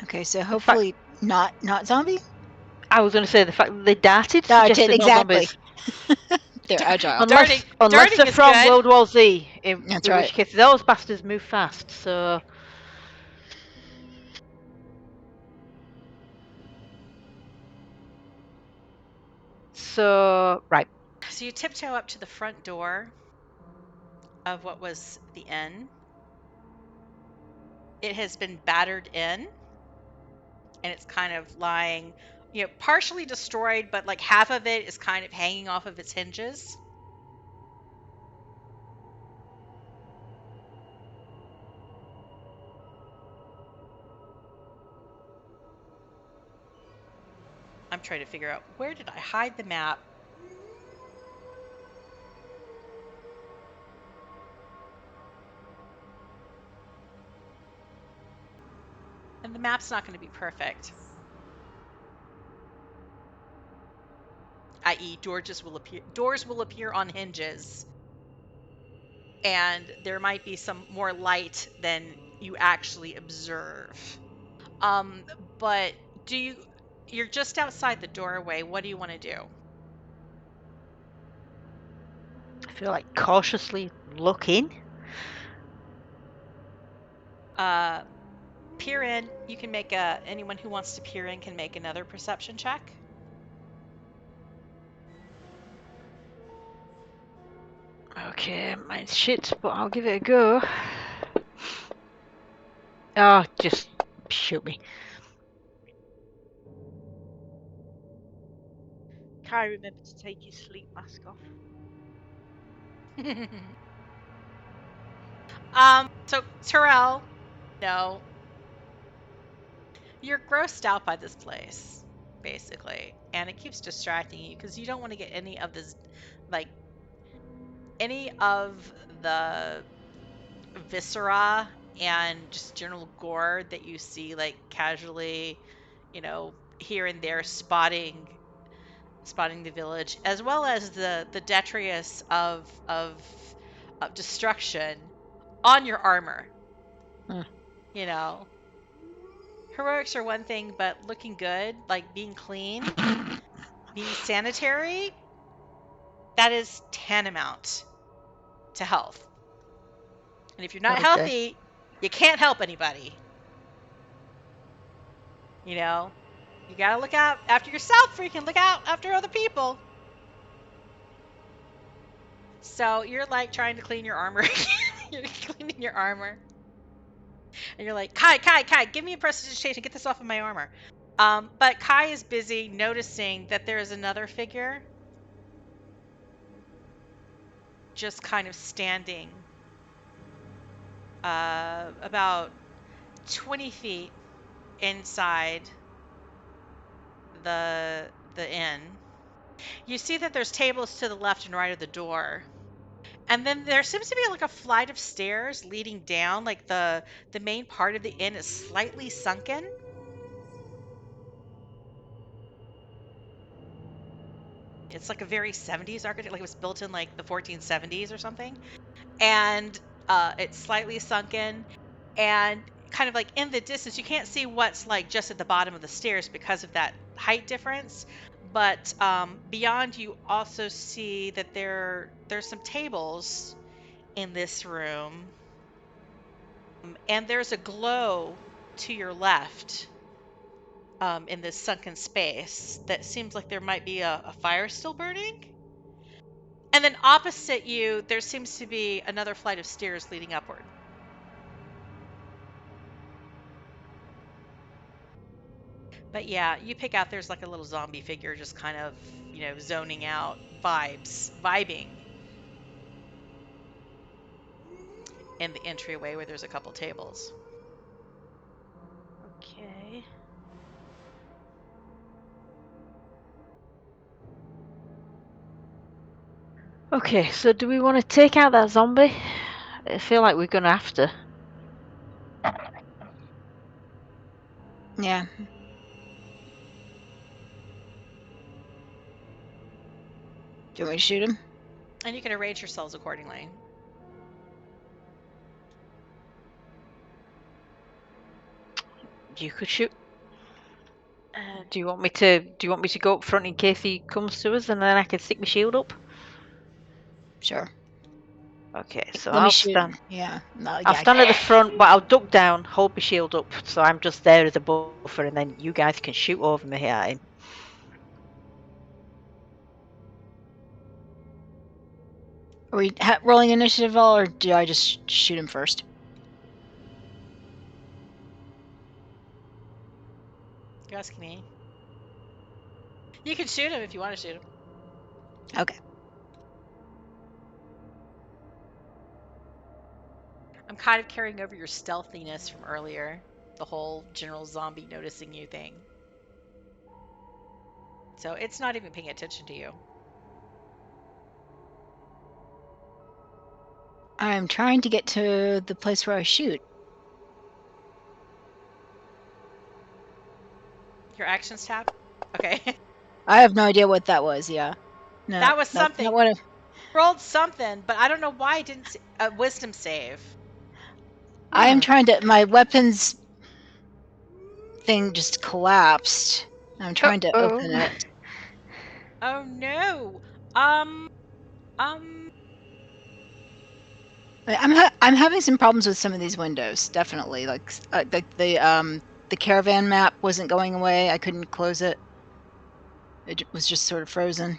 Okay, so hopefully not zombie? I was going to say the fact that they darted suggested exactly. no zombies. They're agile. Unless darting they're is from good. World War Z, in That's right. which case those bastards move fast, so... Right. So you tiptoe up to the front door of what was the inn. It has been battered in, and it's kind of lying, partially destroyed, but like half of it is kind of hanging off of its hinges. I'm trying to figure out, where did I hide the map? And the map's not going to be perfect. i.e. doors will appear on hinges, and there might be some more light than you actually observe. But you're just outside the doorway. What do you want to do? I feel like cautiously look in. Peer in. You can make anyone who wants to peer in can make another perception check. Okay, mine's shit, but I'll give it a go. Oh, just shoot me. Kai remembered to take his sleep mask off. So Terel, no. You're grossed out by this place, basically, and it keeps distracting you because you don't want to get any of the viscera and just general gore that you see, like, casually, here and there spotting the village, as well as the detritus of destruction on your armor. Heroics are one thing, but looking good, like being clean, being sanitary, that is tantamount to health. And if you're not healthy, you can't help anybody. You gotta look out after yourself before you can look out after other people. So you're like trying to clean your armor. You're cleaning your armor. And you're like, Kai, give me a prestidigitation, get this off of my armor. But Kai is busy noticing that there is another figure just kind of standing about 20 feet inside the inn. You see that there's tables to the left and right of the door. And then there seems to be like a flight of stairs leading down, like the main part of the inn is slightly sunken. It's like a very 70s architecture, like it was built in like the 1470s or something. And it's slightly sunken, and kind of like in the distance, you can't see what's like just at the bottom of the stairs because of that height difference. But beyond, you also see that there's some tables in this room, and there's a glow to your left in this sunken space that seems like there might be a fire still burning. And then opposite you, there seems to be another flight of stairs leading upward. But yeah, you pick out there's like a little zombie figure just kind of, zoning out, vibing in the entryway where there's a couple tables. Okay. Okay, so do we want to take out that zombie? I feel like we're gonna have to. Yeah. Do you want me to shoot him? And you can arrange yourselves accordingly. You could shoot. Do you want me to go up front in case he comes to us, and then I can stick my shield up? Sure. Okay, so Let me I'll shoot stand. him. Yeah. No, I'll stand at the front, but I'll duck down, hold my shield up, so I'm just there as a buffer, and then you guys can shoot over me at him. Are we rolling initiative at all, or do I just shoot him first? You're asking me. You can shoot him if you want to shoot him. Okay. I'm kind of carrying over your stealthiness from earlier. The whole general zombie noticing you thing. So it's not even paying attention to you. I'm trying to get to the place where I shoot. Your actions tab? Okay. I have no idea what that was. Yeah. No, That was that's not something. what Rolled something, but I don't know why I didn't a wisdom save. I am trying to. My weapons thing just collapsed. I'm trying to open it. Oh no. I'm having some problems with some of these windows. Definitely, like the caravan map wasn't going away. I couldn't close it. It was just sort of frozen.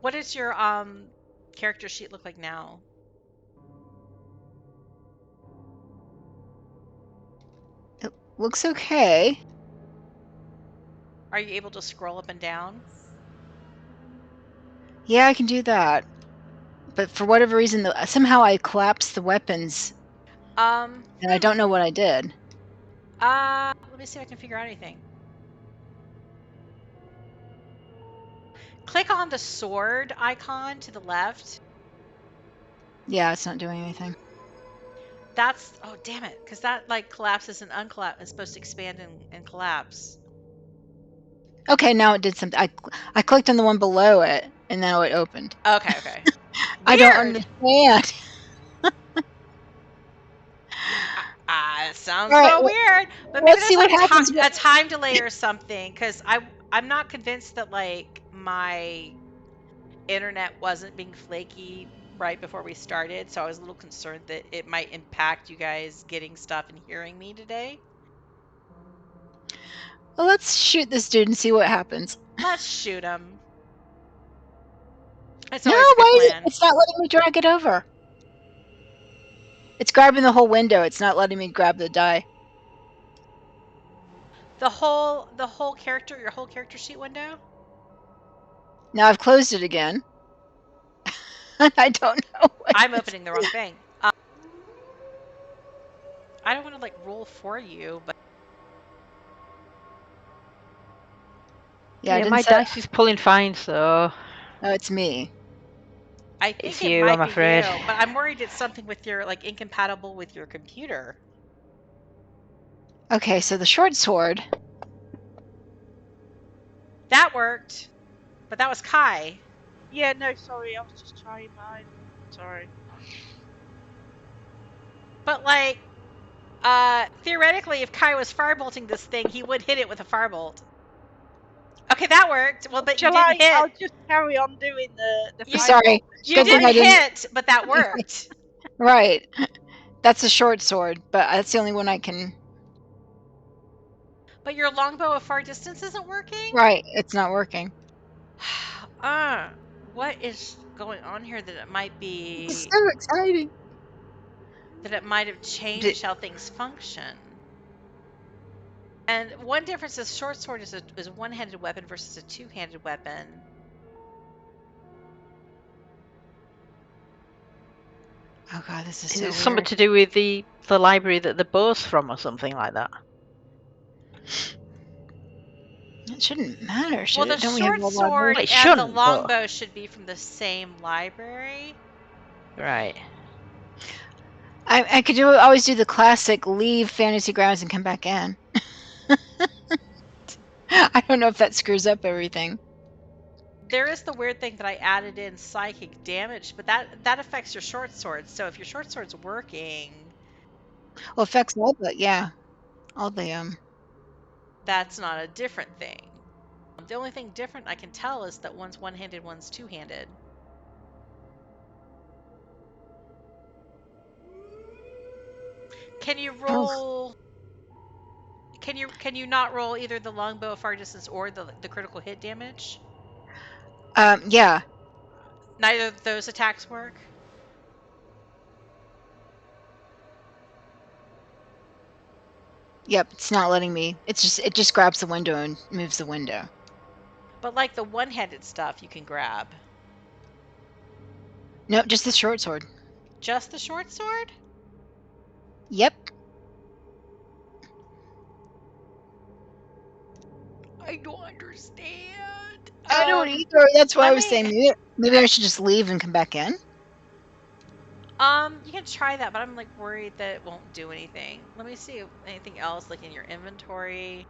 What does your character sheet look like now? It looks okay. Are you able to scroll up and down? Yeah, I can do that. But for whatever reason, somehow I collapsed the weapons. And I don't know what I did. Let me see if I can figure out anything. Click on the sword icon to the left. Yeah, it's not doing anything. That's, oh damn it, because that like collapses and uncollapse. It's supposed to expand and collapse. Okay, now it did something. I clicked on the one below it, and now it opened. Okay. I don't understand. It sounds so weird. But maybe let's see there's what happens. a time delay or something, because I'm not convinced that like my internet wasn't being flaky right before we started, so I was a little concerned that it might impact you guys getting stuff and hearing me today. Well, let's shoot this dude and see what happens. Let's shoot him. It's No, always a good plan. It's not letting me drag it over. It's grabbing the whole window. It's not letting me grab the die. The whole character, your whole character sheet window? Now I've closed it again. I don't know. I'm opening the wrong thing. I don't want to like roll for you, but yeah, my dice is pulling fine, so. No, it's me. I think it's it you, might I'm be afraid. you, but I'm worried it's something with your like incompatible with your computer. Okay, so the short sword. That worked, but that was Kai. Yeah, no, sorry, I was just trying mine. Sorry. But like, theoretically, if Kai was firebolting this thing, he would hit it with a firebolt. Okay, that worked. Well, but you didn't hit. I'll just carry on doing the Sorry. You didn't hit, but that worked. Right. That's a short sword, but that's the only one I can... But your longbow of far distance isn't working? Right, it's not working. What is going on here that it might be... It's so exciting. That it might have changed how things function. And one difference is short sword is a one-handed weapon versus a two-handed weapon. Oh god, this is so Is it weird. something to do with the library that the bow's from or something like that? It shouldn't matter, should well, it? the short sword and the longbow should be from the same library. Right. I could always do the classic leave Fantasy Grounds and come back in. I don't know if that screws up everything. There is the weird thing that I added in psychic damage, but that affects your short sword. So if your short sword's working, well, affects all the that's not a different thing. The only thing different I can tell is that one's one-handed, one's two-handed. Can you roll? Can you not roll either the longbow of far distance or the critical hit damage? Yeah. Neither of those attacks work? Yep, it's not letting me. It just grabs the window and moves the window. But like the one-handed stuff you can grab. No, just the short sword. Just the short sword? Yep. I don't understand. I don't either. That's why I was saying maybe I should just leave and come back in. You can try that, but I'm like worried that it won't do anything. Let me see if anything else like in your inventory.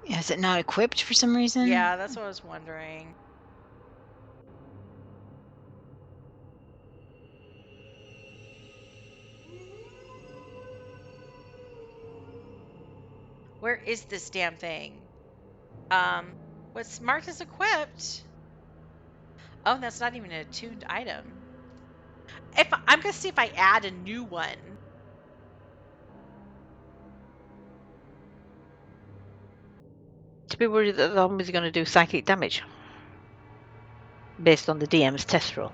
Yeah, is it not equipped for some reason? Yeah, that's what I was wondering. Where is this damn thing? What's marked as equipped? Oh, that's not even an attuned item. I'm gonna see if I add a new one. To be worried that the zombie's going to do psychic damage based on the DM's test roll.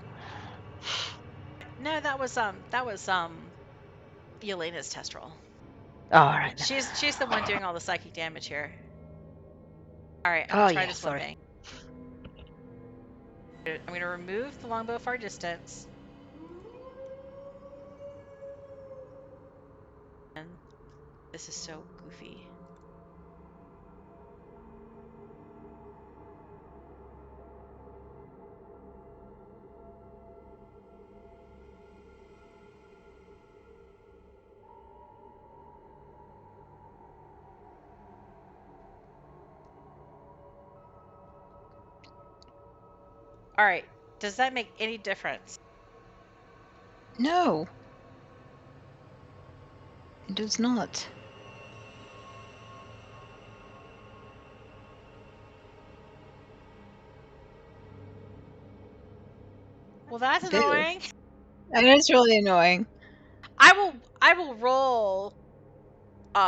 No, that was Yelena's test roll. Oh, all right. She's the one doing all the psychic damage here. All right, I'm Oh, gonna try yeah, this one sorry. thing. I'm gonna remove the longbow far distance. And this is so goofy. All right, does that make any difference? No. It does not. Well, that's Boo. annoying. That is really annoying. I will roll.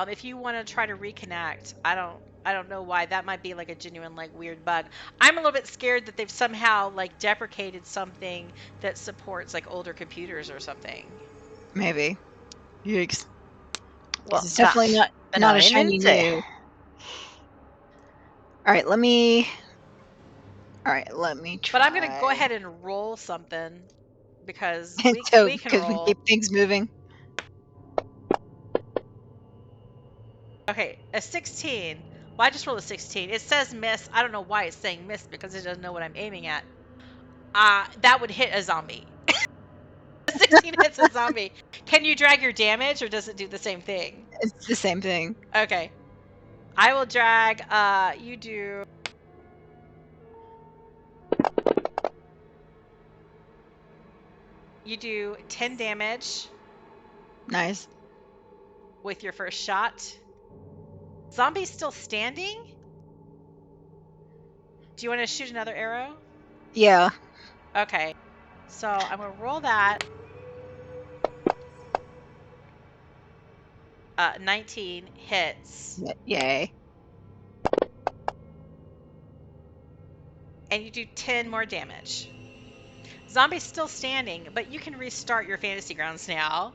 If you want to try to reconnect, I don't know why. That might be like a genuine like weird bug. I'm a little bit scared that they've somehow like deprecated something that supports like older computers or something. Maybe. Yikes. Well, It's definitely not a annoying, shiny isn't it? new. All right, let me try. But I'm gonna go ahead and roll something because we we can roll. keep things moving. Okay, a 16. Well, I just rolled a 16. It says miss. I don't know why it's saying miss because it doesn't know what I'm aiming at. That would hit a zombie. 16 hits a zombie. Can you drag your damage or does it do the same thing? It's the same thing. Okay. I will drag, you do... You do 10 damage Nice. with your first shot. Zombie's still standing? Do you want to shoot another arrow? Yeah. Okay. So I'm going to roll that. 19 hits. Yay. And you do 10 more damage. Zombie's still standing, but you can restart your fantasy grounds now.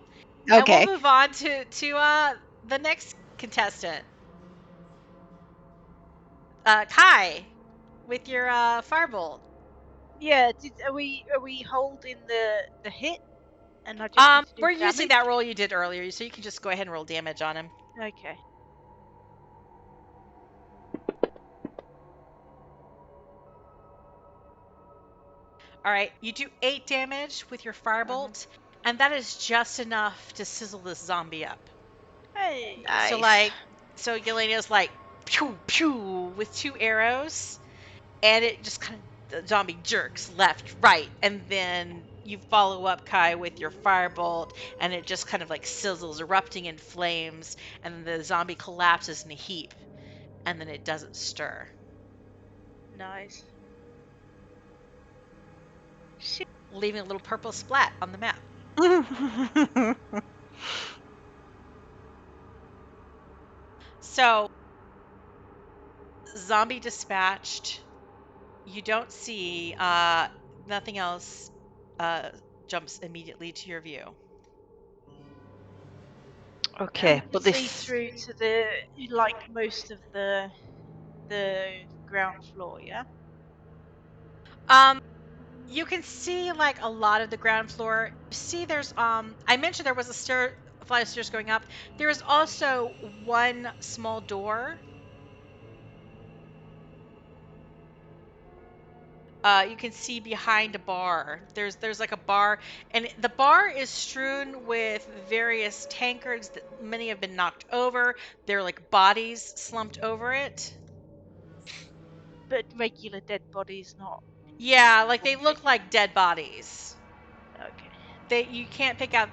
Okay. And we'll move on to the next contestant. Kai, with your firebolt. Yeah. Are we holding the hit? And I just need to do We're using damage? that roll you did earlier, so you can just go ahead and roll damage on him. Okay. All right, you do 8 damage with your firebolt, and that is just enough to sizzle this zombie up. Hey. Nice. So Yelena's like, pew, pew, with 2 arrows, and it just kind of, the zombie jerks left, right, and then you follow up, Kai, with your firebolt, and it just kind of like sizzles, erupting in flames, and the zombie collapses in a heap, and then it doesn't stir. Nice. Leaving a little purple splat on the map. So, zombie dispatched. You don't see, nothing else jumps immediately to your view. Okay, but See this through to the most of the ground floor, yeah. You can see like a lot of the ground floor. You see, there's I mentioned there was a flight of stairs going up. There is also one small door. you can see behind a bar. There's like a bar, and the bar is strewn with various tankards that many have been knocked over. They're like bodies slumped over it. But regular dead bodies, not. Yeah, like they look like dead bodies. Okay. You can't pick out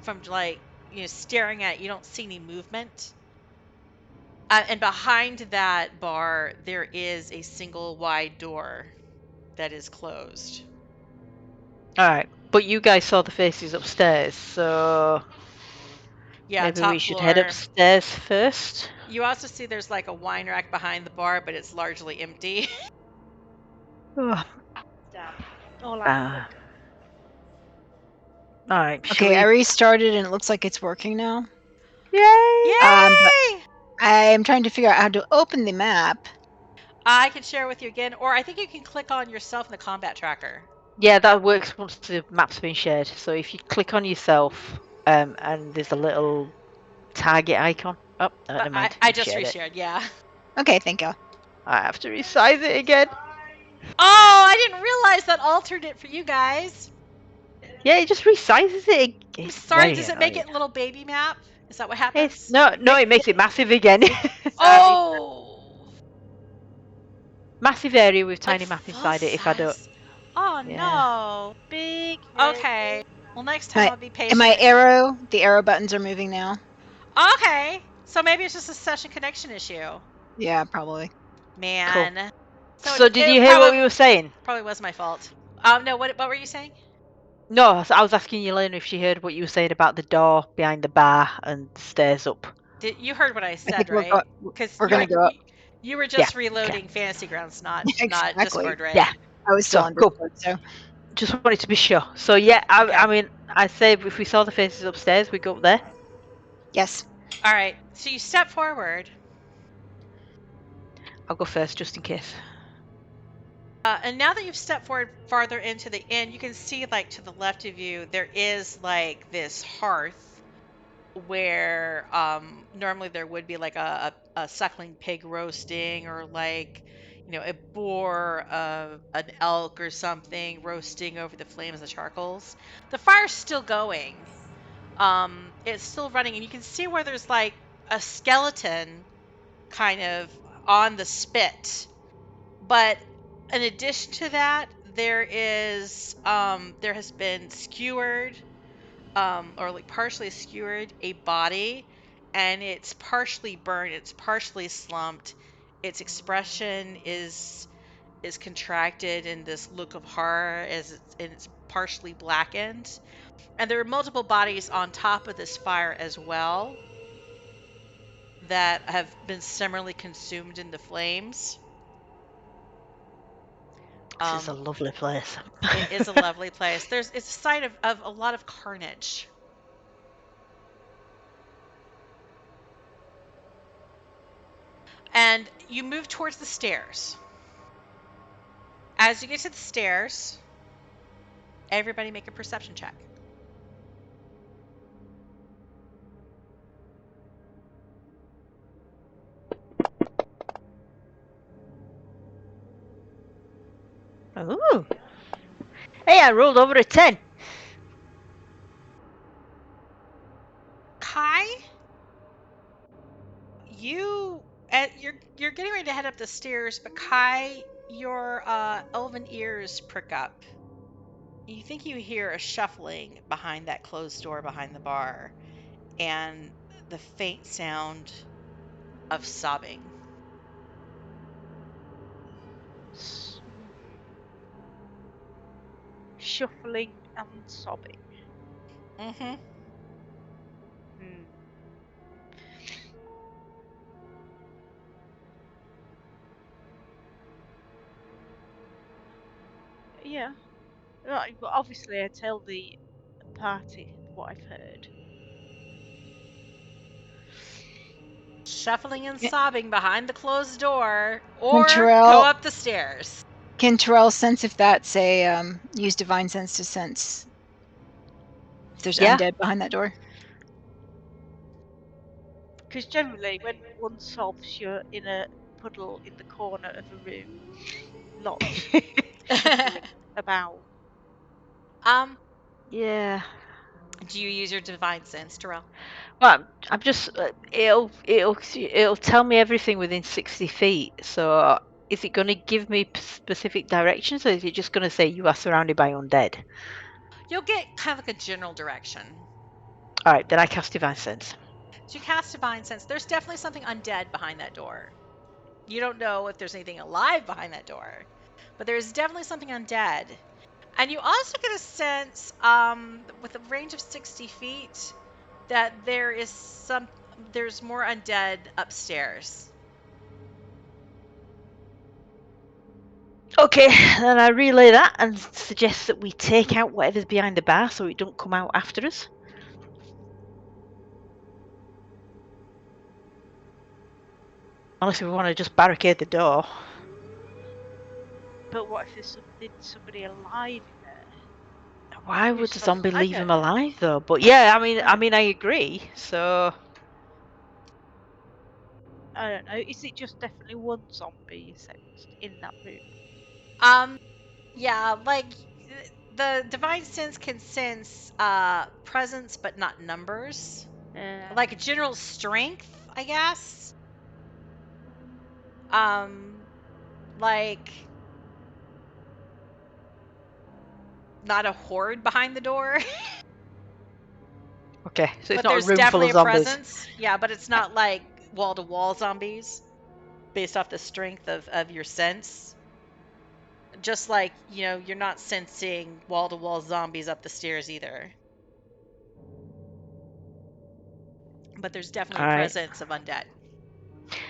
from like staring at it, you don't see any movement. And behind that bar there is a single wide door that is closed. All right, but you guys saw the faces upstairs, so Yeah, maybe top we should floor. head upstairs first. You also see there's like a wine rack behind the bar, but it's largely empty. Oh, Damn. All all right. Okay, I restarted and it looks like it's working now. Yay! But I am trying to figure out how to open the map. I can share with you again, or I think you can click on yourself in the combat tracker. Yeah, that works once the map's been shared. So if you click on yourself, and there's a little target icon. Oh, never mind. I just reshared, yeah. Okay, thank you. I have to resize it again. Oh, I didn't realize that altered it for you guys. Yeah, it just resizes it. I'm sorry, does it make it a little baby map? Is that what happens? No, it makes it massive again. Oh! Massive area with tiny Like map inside it if I don't. Oh Yeah. no. Big. Okay. Well, next time I'll be patient. And the arrow buttons are moving now. Okay. So maybe it's just a session connection issue. Yeah, probably. Man. Cool. So did you hear what we were saying? Probably was my fault. No, what were you saying? No, I was asking Yelena if she heard what you were saying about the door behind the bar and stairs up. You heard what I said, right? Because we're going to go up. You were just reloading Fantasy Grounds, not Discord, right? Yeah, I was still on Discord, so. Just wanted to be sure. So yeah, I mean, I say if we saw the faces upstairs, we go up there. Yes. All right. So you step forward. I'll go first, just in case. And now that you've stepped forward farther into the inn, you can see, like, to the left of you, there is, like, this hearth where normally there would be, like, a suckling pig roasting, or, like, a boar, an elk or something roasting over the flames of charcoals. The fire's still going. It's still running, and you can see where there's, like, a skeleton kind of on the spit. But in addition to that, there has been skewered, or like partially skewered, a body, and it's partially burned, it's partially slumped, its expression is contracted in this look of horror and it's partially blackened. And there are multiple bodies on top of this fire as well that have been similarly consumed in the flames. This is a lovely place. It is a lovely place. It's a site of a lot of carnage. And you move towards the stairs. As you get to the stairs, everybody make a perception check. Ooh. Hey, I rolled over a 10. Kai, you're getting ready to head up the stairs, but Kai, your elven ears prick up. You think you hear a shuffling behind that closed door behind the bar, and the faint sound of sobbing. Shuffling and sobbing. Mm-hmm. Yeah. Right, but obviously I tell the party what I've heard. Shuffling and sobbing behind the closed door, or go up the stairs. Can Terel sense if that's a use divine sense to sense if there's undead behind that door? Because generally, when one sobs, you're in a puddle in the corner of a room. Not. about? Yeah. Do you use your divine sense, Terel? Well, I'm just. It'll tell me everything within 60 feet. So, is it going to give me specific directions, or is it just going to say you are surrounded by undead? You'll get kind of like a general direction. All right, then I cast Divine Sense. So you cast divine sense. There's definitely something undead behind that door. You don't know if there's anything alive behind that door, but there's definitely something undead. And you also get a sense, with a range of 60 feet, that there's more undead upstairs. Okay, then I relay that and suggest that we take out whatever's behind the bar so it don't come out after us. Unless we want to just barricade the door. But what if there's somebody alive in there? Why would the zombie I leave don't him know. alive though? But yeah, I mean, I agree. So I don't know. Is it just definitely one zombie you sensed in that room? Yeah, like the divine sense can sense presence but not numbers. Like general strength, I guess. Like not a horde behind the door. okay, so it's But not a there's room full definitely of a zombies. presence. Yeah, but it's not like wall to wall zombies based off the strength of your sense. Just like, you're not sensing wall to wall zombies up the stairs either. But there's definitely a Alright. presence of undead.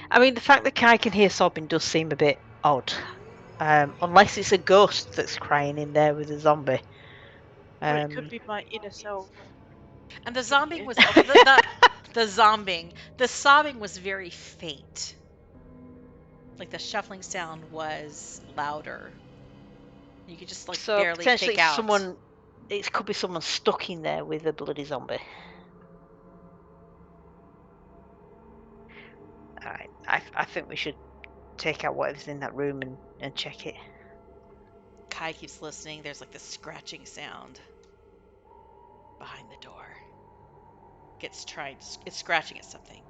I mean, the fact that Kai can hear sobbing does seem a bit odd. Unless it's a ghost that's crying in there with a zombie. Or it could be my inner self. And the zombing was the sobbing was very faint. Like the shuffling sound was louder. You could just so barely potentially pick out. it could be someone stuck in there with a bloody zombie. Alright, I think we should take out whatever's in that room and check it. Kai keeps listening. There's like this scratching sound behind the door. It's scratching at something.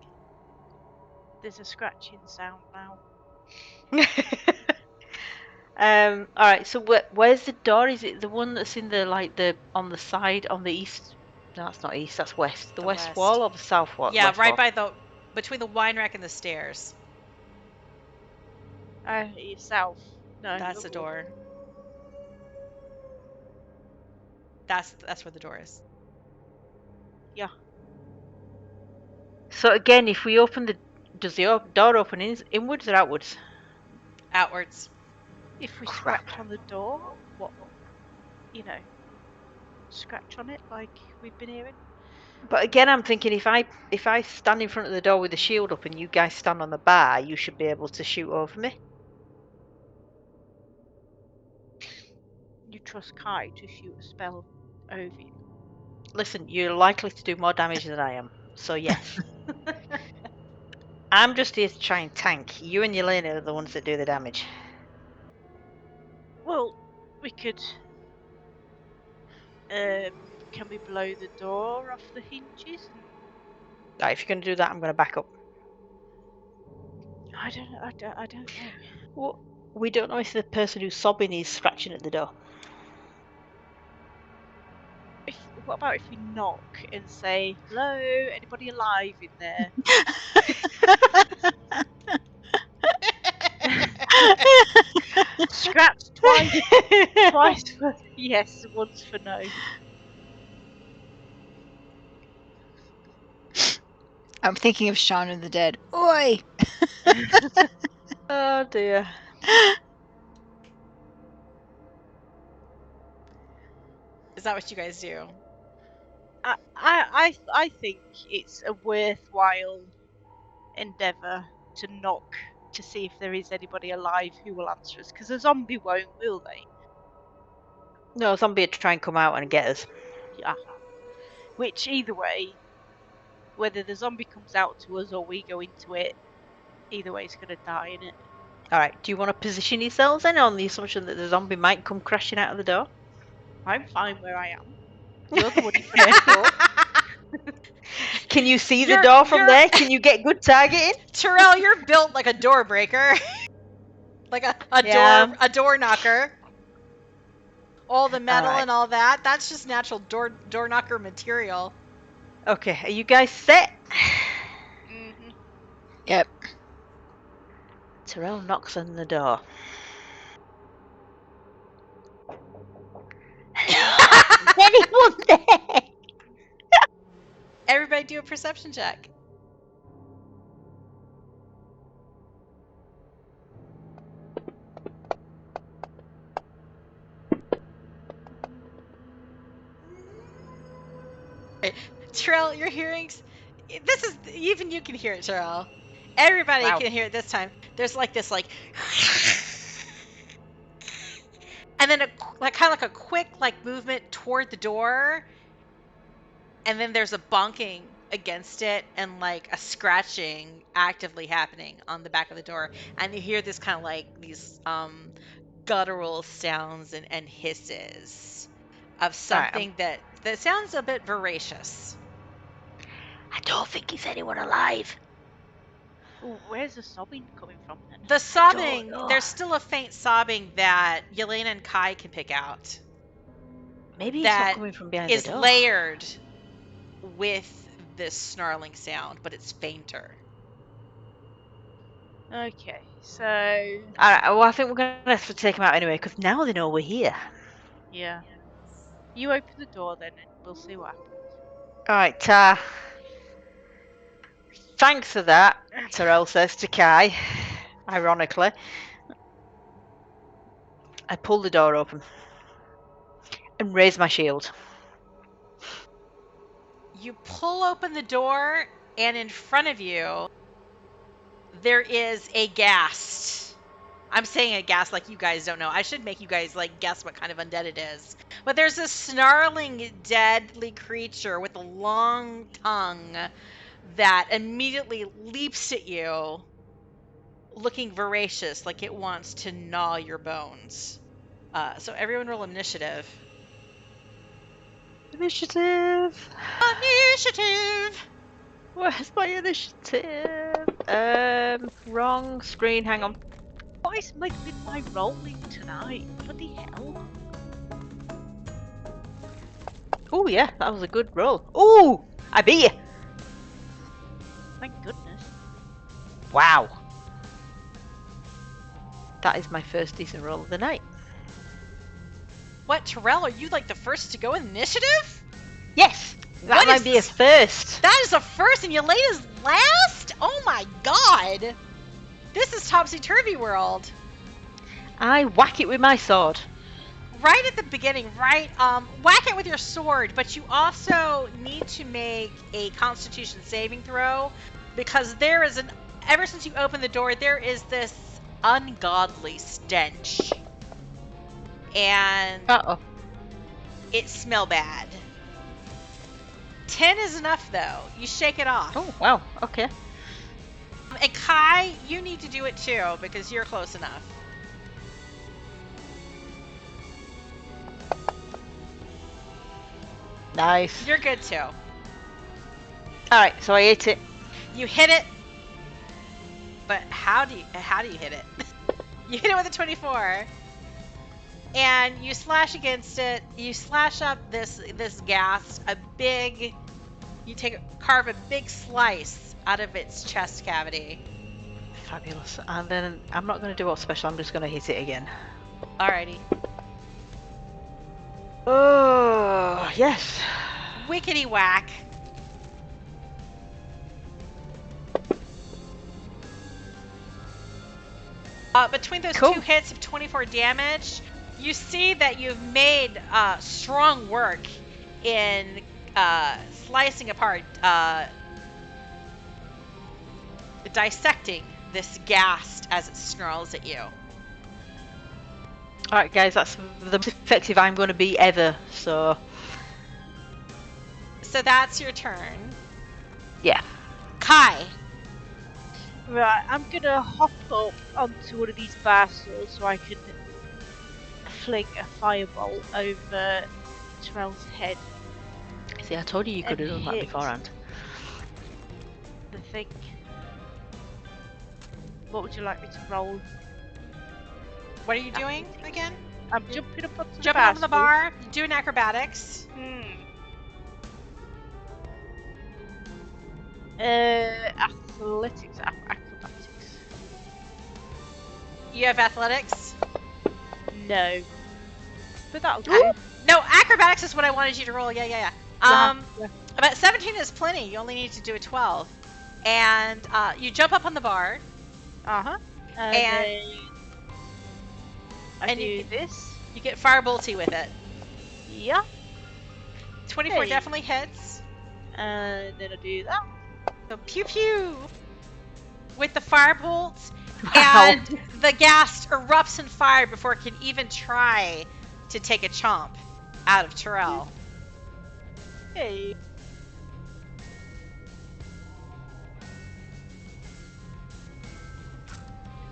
There's a scratching sound now. Alright, so where's the door? Is it the one that's in the on the side on the east? No, that's not east, that's west. The west wall or the south wall? Yeah, west right wall? between the wine rack and the stairs. Yourself. No. That's the door. That's where the door is. Yeah. So again, if we open does the door open inwards or outwards? Outwards. If we scratch on the door, what? Scratch on it like we've been hearing. But again, I'm thinking if I stand in front of the door with the shield up and you guys stand on the bar, you should be able to shoot over me. You trust Kai to shoot a spell over you. Listen, you're likely to do more damage than I am, so yes. I'm just here to try and tank. You and Yelena are the ones that do the damage. Well, we could. Can we blow the door off the hinges? Right, if you're going to do that, I'm going to back up. I don't know. Well, we don't know if the person who's sobbing is scratching at the door. What about if we knock and say, "Hello, anybody alive in there?" Scratch twice. Twice for yes, once for no. I'm thinking of Shaun of the Dead. Oi! Oh dear. Is that what you guys do? I think it's a worthwhile endeavour to knock to see if there is anybody alive who will answer us, because a zombie won't, will they? No, zombie will try and come out and get us. Yeah. Which, either way, whether the zombie comes out to us or we go into it, either way it's going to die, innit? Alright, do you want to position yourselves then on the assumption that the zombie might come crashing out of the door? I'm fine where I am. You're the one who pressed the door. Can you see the door from there? Can you get good targeting? Terel, you're built like a door breaker. Like a door knocker. All the metal and all that. That's just natural door knocker material. Okay, are you guys set? Mm-hmm. Yep. Terel knocks on the door. Anyone there? Everybody do a perception check. Terel, your hearings. This is even you can hear it, Terel. Everybody can hear it this time. There's like this, like, and then kind of like a quick movement toward the door, and then there's a bonking against it and like a scratching actively happening on the back of the door, and you hear this kind of like these guttural sounds and hisses of something that sounds a bit voracious. I don't think he's anyone alive. Ooh, where's the sobbing coming from then? The sobbing, there's still a faint sobbing that Yelena and Kai can pick out. Maybe it's not coming from behind the door. Is layered with this snarling sound, but it's fainter. Okay, so... Alright, well I think we're going to have to take him out anyway, because now they know we're here. Yeah. You open the door then and we'll see what happens. Alright, thanks for that, Terel says to Kai, ironically. I pull the door open and raise my shield. You pull open the door, and in front of you, there is a ghast. I'm saying a ghast like you guys don't know. I should make you guys like guess what kind of undead it is. But there's a snarling, deadly creature with a long tongue that immediately leaps at you, looking voracious, like it wants to gnaw your bones. So everyone roll initiative. Initiative! Initiative! Where's my initiative? Wrong screen, hang on. What is with my rolling tonight? Bloody hell. Oh yeah, that was a good roll. Oh, I beat you! Thank goodness. Wow. That is my first decent roll of the night. What, Terel, are you like the first to go in initiative? Yes! That might be his first. That is a first and Yelena's last? Oh my god! This is topsy-turvy world. I whack it with my sword. Right at the beginning, whack it with your sword, but you also need to make a Constitution saving throw, because there is ever since you opened the door, there is this ungodly stench. And it smell bad. 10 is enough though. You shake it off. Oh, wow. Okay. And Kai, you need to do it too, because you're close enough. Nice. You're good too. Alright, so I ate it. You hit it. But how do you hit it? You hit it with a 24. And you slash against it. You slash up this ghast, carve a big slice out of its chest cavity. Fabulous. And then I'm not going to do what's special, I'm just going to hit it again. Alrighty. Oh, yes. Wickety whack. Between those two hits of 24 damage, you see that you've made strong work in slicing apart, dissecting this ghast as it snarls at you. Alright guys, that's the most effective I'm going to be ever, so... So that's your turn. Yeah. Kai. Right, I'm gonna hop up onto one of these bar stools so I can fling a firebolt over Terel's head See, I told you you could and have done that hit beforehand. the thing. What would you like me to roll? What are you doing again? I'm jumping up onto Jumping on the stool. bar, doing acrobatics. Athletics, acrobatics. You have athletics? No. But that'll do. No, acrobatics is what I wanted you to roll. Yeah. Yeah. About 17 is plenty. You only need to do a 12. And you jump up on the bar. Uh-huh. And then I and do you- this. You get firebolty with it. Yeah. 24 Hey. definitely hits. And then I do that. So pew pew with the firebolt. Wow. And the ghast erupts in fire before it can even try to take a chomp out of Terel. Hey.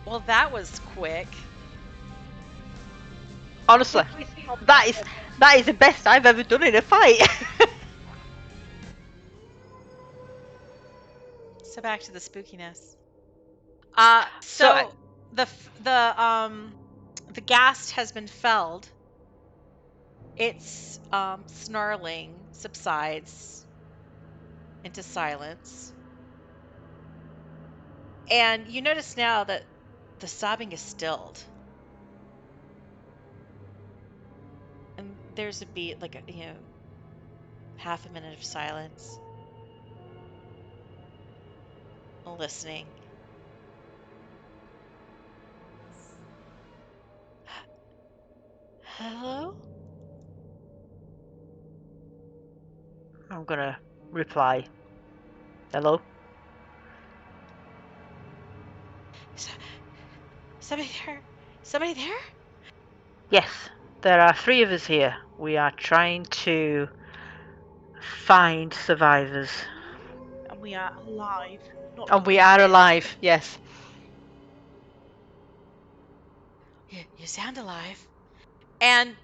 Well, that was quick. Honestly, that is the best I've ever done in a fight. So back to the spookiness. So- The ghast has been felled. Its snarling subsides into silence. And you notice now that the sobbing is stilled. And there's a beat, like half a minute of silence. Listening. Hello? I'm gonna reply. Hello? Somebody there? Somebody there? Yes, there are 3 of us here. We are trying to find survivors. And we are alive. Not And we are alive, yes. You sound alive. And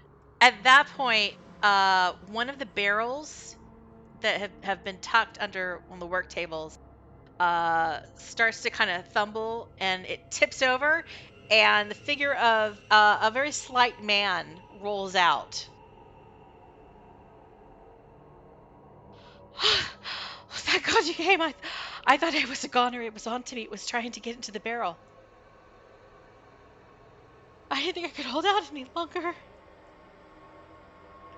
at that point, one of the barrels that have been tucked under one of the work tables starts to kind of thumble, and it tips over, and the figure of a very slight man rolls out. Thank God you came. I thought it was a goner. It was on to me. It was trying to get into the barrel. I didn't think I could hold out any longer.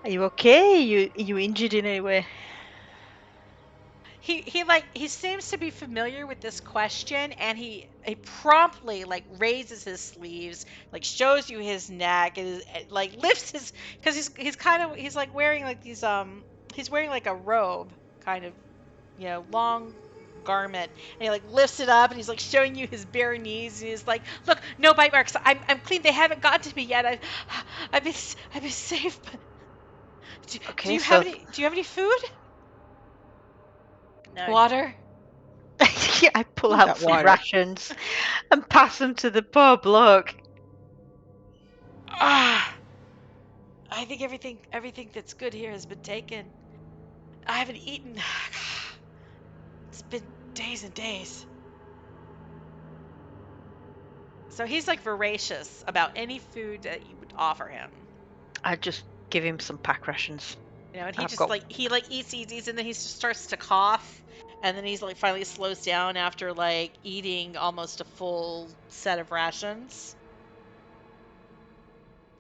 Are you okay? Are you injured in any way? He seems to be familiar with this question, and he promptly raises his sleeves, shows you his neck, and lifts his, because he's wearing these he's wearing a robe, kind of, long garment, and he lifts it up, and he's showing you his bare knees, and he's like, look, no bite marks, I'm clean, they haven't gotten to me yet, I've been safe. But do you have any food? No. Water? Yeah, I pull out some rations and pass them to the poor bloke. I think everything that's good here has been taken. I haven't eaten. It's been days and days. So he's voracious about any food that you would offer him. I just give him some pack rations. And he eats, and then he just starts to cough, and then he's finally slows down after eating almost a full set of rations.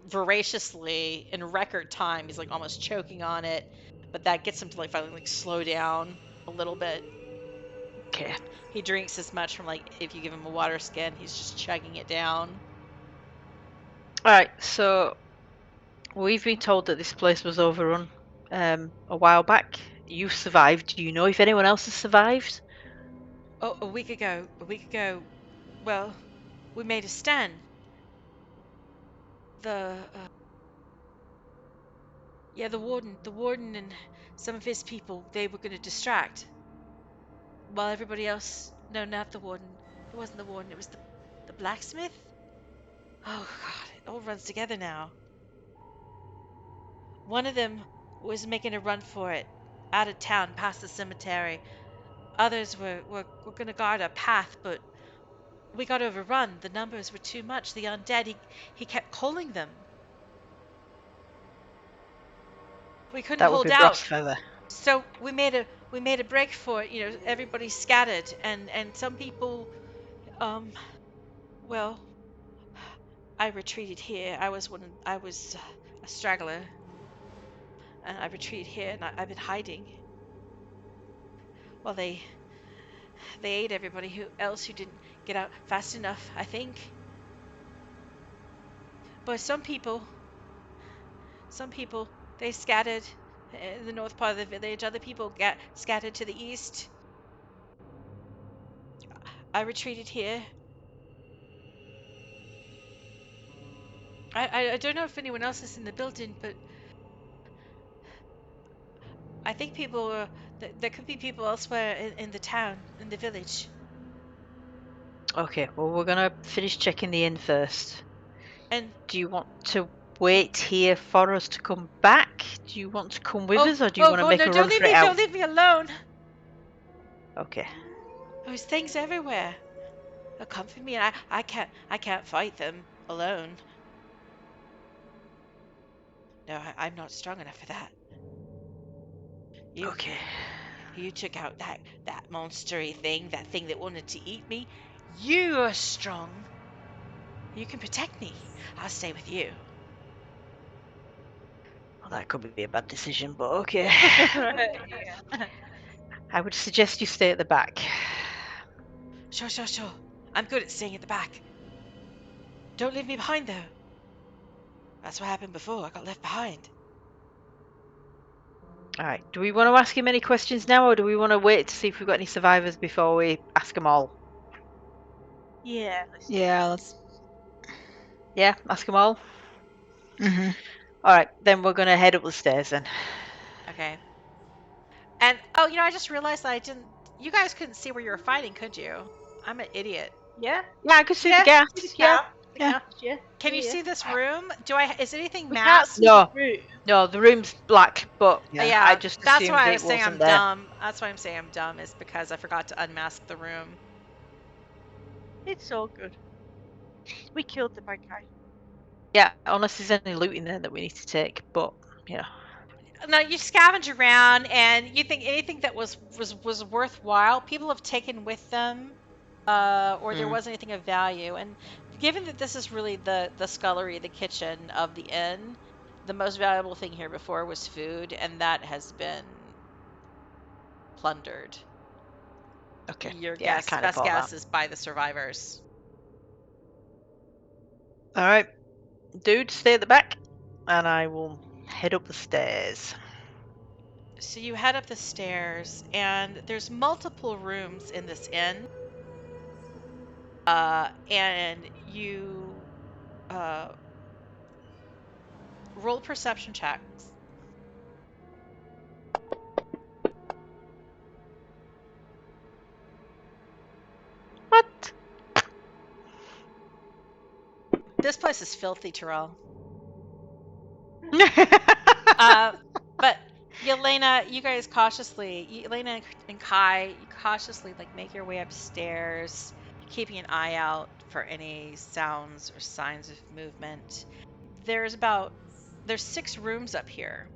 Voraciously in record time, he's almost choking on it, but that gets him to finally slow down a little bit. Okay. He drinks as much from if you give him a water skin, he's just chugging it down. Alright, so we've been told that this place was overrun a while back. You survived. Do you know if anyone else has survived? Oh, a week ago, well, we made a stand. The warden and some of his people, they were going to distract, while everybody else, no, not the warden, It wasn't the warden, it was the blacksmith? Oh god, it all runs together now. One of them was making a run for it, out of town, past the cemetery. Others were gonna guard our path, but we got overrun. The numbers were too much. The undead, he kept calling them. We couldn't That would hold be out. Brossfeather. So we made a break for it. You know, everybody scattered, and some people, well, I retreated here. I was a straggler, and I retreated here, and I've been hiding. Well, they ate everybody else who didn't get out fast enough, I think. But some people, they scattered in the north part of the village. Other people scattered to the east. I retreated here. I don't know if anyone else is in the building, but I think there could be people elsewhere in the town, in the village. Okay, well, we're gonna finish checking the inn first. And do you want to wait here for us to come back? Do you want to come with us, or do you want to make a run for it out? Don't leave me alone. Okay. There's things everywhere. They'll comfort me, and I can't fight them alone. No, I'm not strong enough for that. Okay. You took out that monstery thing, that thing that wanted to eat me. You are strong. You can protect me. I'll stay with you. Well, that could be a bad decision, but okay. Yeah. I would suggest you stay at the back. Sure. I'm good at staying at the back. Don't leave me behind, though. That's what happened before. I got left behind. Alright, do we want to ask him any questions now, or do we want to wait to see if we've got any survivors before we ask them all? Yeah. Let's. Yeah, ask them all? Mm-hmm. Alright, then we're going to head up the stairs then. Okay. And, I just realized that you guys couldn't see where you were fighting, could you? I'm an idiot. Yeah. Yeah, I could see the gas. Yeah. Can you see this room? Is anything We can't masked? see the room. No, the room's black, but Yeah, I just that's assumed why I it was saying I'm wasn't there. dumb. That's why I'm saying I'm dumb, is because I forgot to unmask the room. It's all good. We killed the bad guy. Yeah, unless there's any loot in there that we need to take, but yeah. No, you scavenge around, and you think anything that was worthwhile, people have taken with them, or there was anything of value. And given that this is really the scullery, the kitchen of the inn, the most valuable thing here before was food, and that has been plundered. Okay. Your best guess is by the survivors. Alright. Dude, stay at the back, and I will head up the stairs. So you head up the stairs, and there's multiple rooms in this inn. And you roll perception checks. What? This place is filthy, Terel. But Yelena, you guys Yelena and Kai, you cautiously make your way upstairs, keeping an eye out for any sounds or signs of movement. There's 6 rooms up here.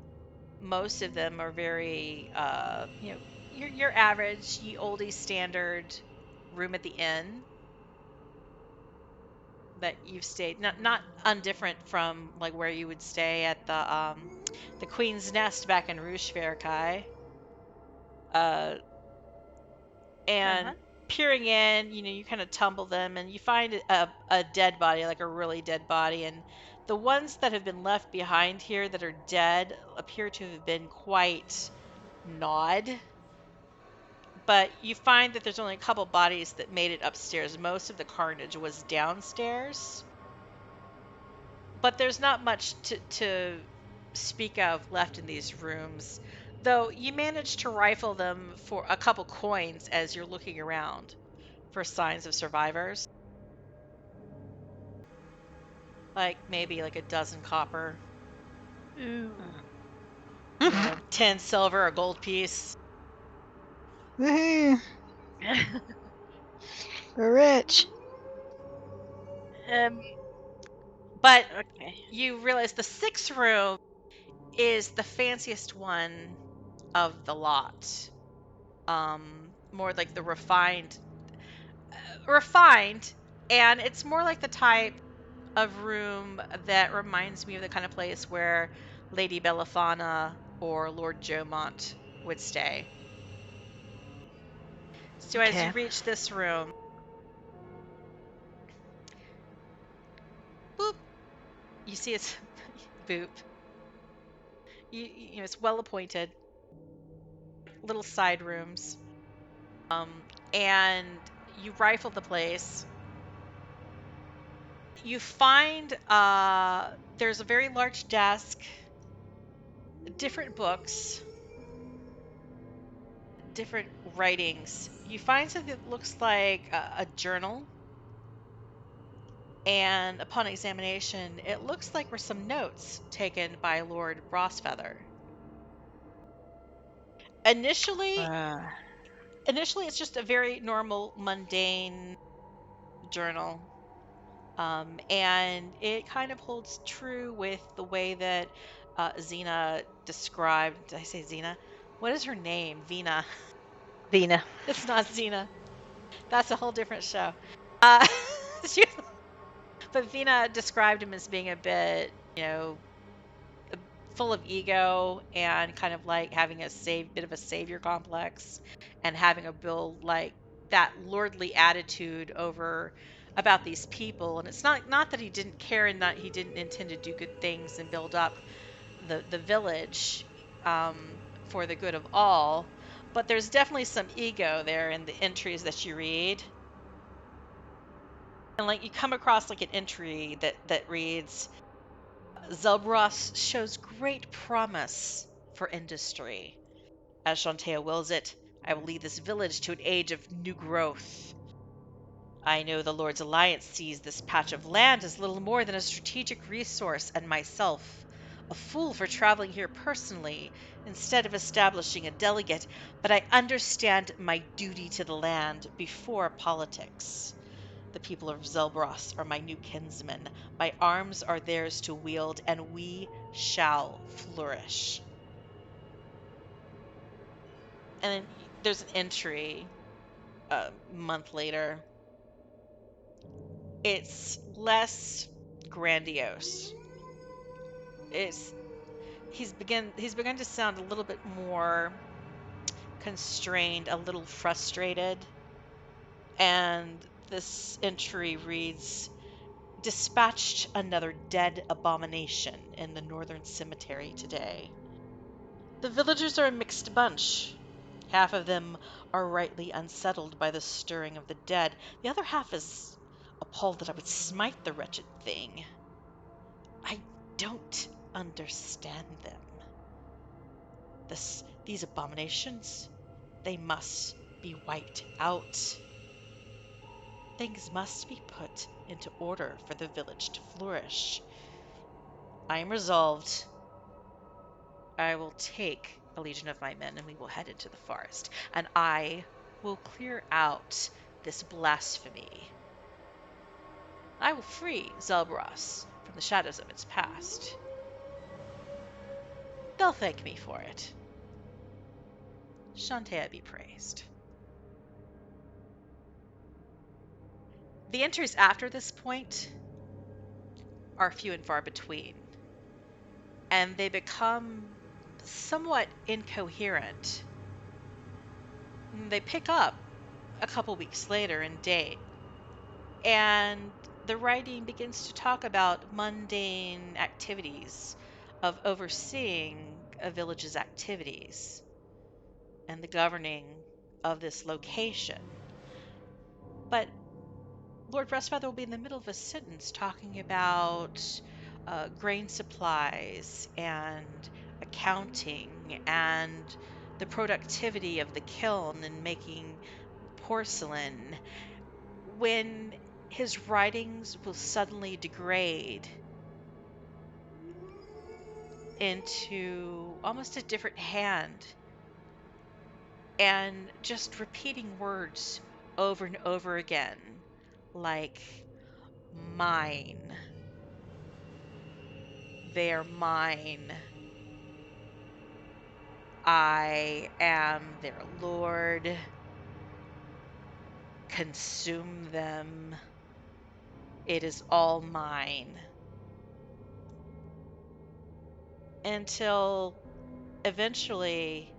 Most of them are very, your average, ye oldie standard room at the inn that you've stayed, not undifferent from where you would stay at the Queen's Nest back in Rouge-Fair, Kai. And peering in, you kind of tumble them, and you find a dead body, like a really dead body, and the ones that have been left behind here that are dead appear to have been quite gnawed. But you find that there's only a couple bodies that made it upstairs. Most of the carnage was downstairs. But there's not much to speak of left in these rooms, though you managed to rifle them for a couple coins as you're looking around. for signs of survivors. Like maybe like a dozen copper. Ooh. 10 silver, a gold piece. Woohoo! We're rich. But Okay. you realize the 6th room is the fanciest one of the lot. More like the refined, and it's more like the type of room that reminds me of the kind of place where Lady Belafana or Lord Jomont would stay. So as you reach this room, boop, you see it's boop. You know, it's well appointed, little side rooms, and you rifle the place. You find there's a very large desk, different books, different writings. You find something that looks like a journal, and upon examination, it looks like were some notes taken by Lord Brossfeather. Initially, it's just a very normal, mundane journal. And it kind of holds true with the way that Xena described. Did I say Xena? What is her name? Veena. Veena. It's not Xena. That's a whole different show. But Veena described him as being a bit, full of ego and kind of like having a bit of a savior complex, and having a build like that lordly attitude about these people. And it's not that he didn't care and that he didn't intend to do good things and build up the village for the good of all, but there's definitely some ego there in the entries that you read. And like you come across like an entry that reads, Zelbross shows great promise for industry. As Chauntea wills it, I will lead this village to an age of new growth. I know the Lord's Alliance sees this patch of land as little more than a strategic resource, and myself, a fool for traveling here personally instead of establishing a delegate, but I understand my duty to the land before politics. The people of Zelbross are my new kinsmen. My arms are theirs to wield, and we shall flourish. And then there's an entry a month later. It's less grandiose. He's begun to sound a little bit more constrained, a little frustrated. And this entry reads, dispatched another dead abomination in the northern cemetery today. The villagers are a mixed bunch. Half of them are rightly unsettled by the stirring of the dead. The other half is appalled that I would smite the wretched thing. I don't understand them. These abominations, they must be wiped out. Things must be put into order for the village to flourish. I am resolved. I will take a legion of my men and we will head into the forest, and I will clear out this blasphemy. I will free Zelbross from the shadows of its past. They'll thank me for it. Chauntea be praised. The entries after this point are few and far between, and they become somewhat incoherent. They pick up a couple weeks later in date, and the writing begins to talk about mundane activities of overseeing a village's activities and the governing of this location. But Lord Brossfeather will be in the middle of a sentence talking about grain supplies and accounting and the productivity of the kiln and making porcelain. when his writings will suddenly degrade into almost a different hand and just repeating words over and over again, like mine. They're mine. I am their lord. Consume them. It is all mine. Until eventually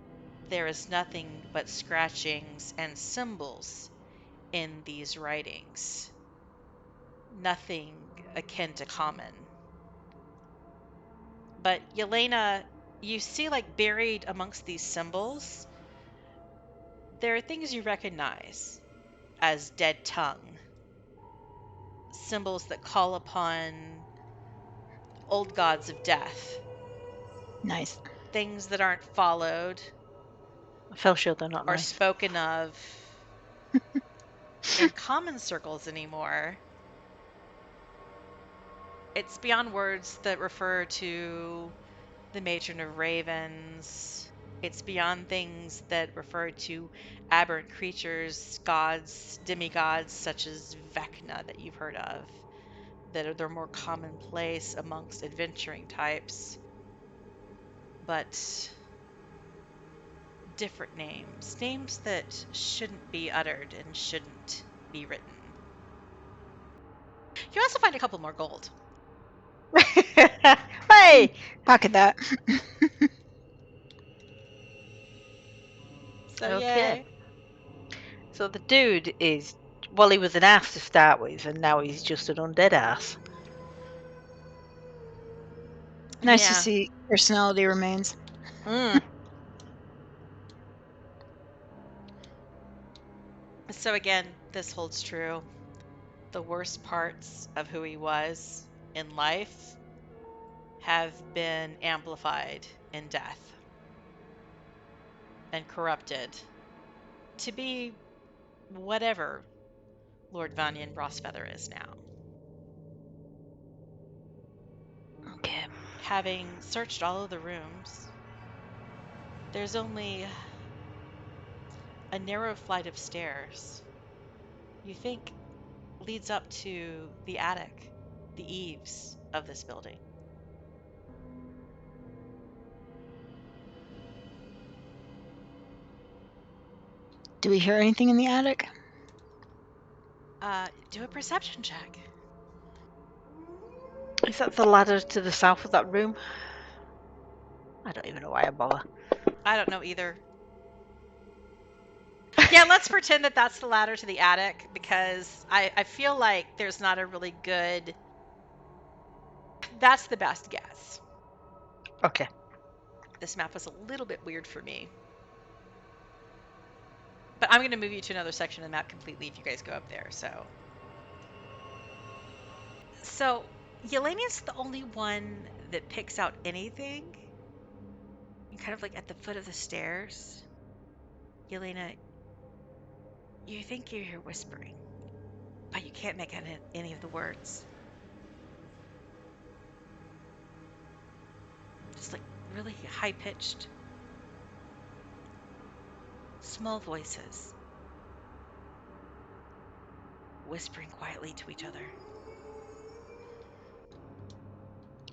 there is nothing but scratchings and symbols in these writings. Nothing akin to common. But Yelena, you see, like, buried amongst these symbols, there are things you recognize as dead tongue. Symbols that call upon old gods of death. Nice. Things that aren't followed I feel sure they're not or nice. spoken of in common circles anymore. It's beyond words that refer to the matron of ravens. It's beyond things that refer to aberrant creatures, gods, demigods such as Vecna that you've heard of. They're more commonplace amongst adventuring types. But different names. Names that shouldn't be uttered and shouldn't be written. You also find a couple more gold. Hey! Pocket that. So Okay. yay. So the dude is, well, he was an ass to start with, and now he's just an undead ass. Nice to Yeah. see personality remains. So again, this holds true. The worst parts of who he was in life have been amplified in death and corrupted to be whatever Lord Vanyan Brossfeather is now. Okay. Having searched all of the rooms, there's only a narrow flight of stairs you think leads up to the attic, the eaves of this building. Do we hear anything in the attic? Do a perception check. Is that the ladder to the south of that room? I don't even know why I bother. I don't know either. Yeah, let's pretend that that's the ladder to the attic, because I feel like there's not a really good... That's the best guess. Okay. This map was a little bit weird for me. But I'm going to move you to another section of the map completely if you guys go up there, So, Yelena's the only one that picks out anything. And kind of like at the foot of the stairs. Yelena, you think you hear whispering, but you can't make out any of the words. Just like really high-pitched, small voices, whispering quietly to each other.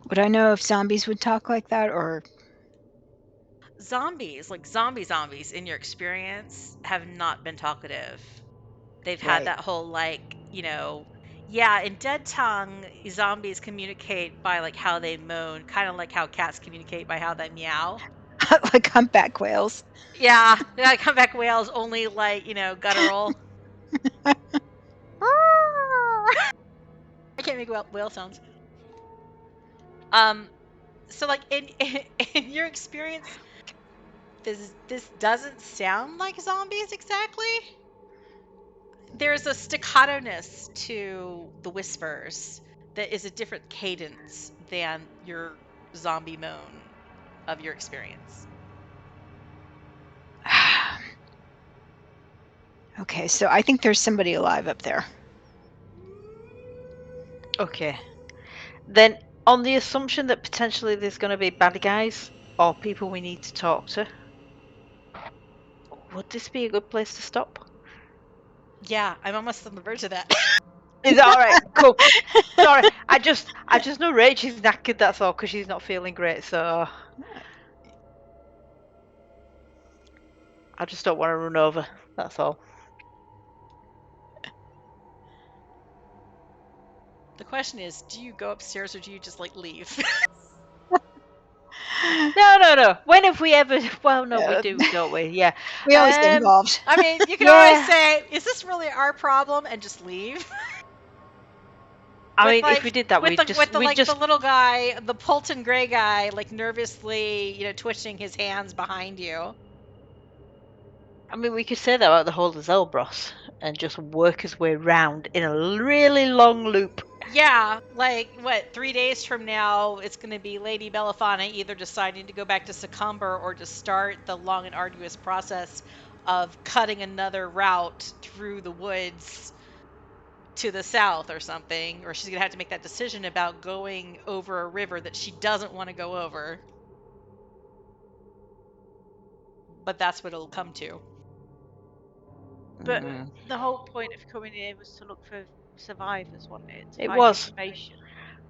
Would I know if zombies would talk like that, or... Zombies, like zombies, in your experience, have not been talkative. They've had Right. that whole, like, yeah, in Dead Tongue, zombies communicate by, like, how they moan, kind of like how cats communicate by how they meow. like humpback whales? Yeah, like humpback whales, only, like, guttural. I can't make whale sounds. So, like, in your experience, this doesn't sound like zombies exactly. There's a staccato-ness to the whispers that is a different cadence than your zombie moan of your experience. Okay, so I think there's somebody alive up there. Okay. Then, on the assumption that potentially there's going to be bad guys or people we need to talk to, would this be a good place to stop? Yeah, I'm almost on the verge of that. Is that all right? Cool. Sorry, I just know Rach is knackered. That's all, because she's not feeling great. So I just don't want to run over. That's all. The question is, do you go upstairs or do you just like leave? No. When have we ever? Well, no, we Yeah. do, don't we? Yeah. We always get involved. I mean, you can Yeah. always say, "Is this really our problem?" and just leave. I With, mean, like, if we did that, with we'd the just. little guy, the Polton Gray guy, like nervously, twitching his hands behind you. I mean, we could say that about the whole of Zelbross and just work his way round in a really long loop. Yeah, like what? 3 days from now, it's going to be Lady Belafana either deciding to go back to Succumber or to start the long and arduous process of cutting another route through the woods to the south or something, or she's going to have to make that decision about going over a river that she doesn't want to go over. But that's what it'll come to. But the whole point of coming here was to look for survivors, wasn't it? To It find was. information.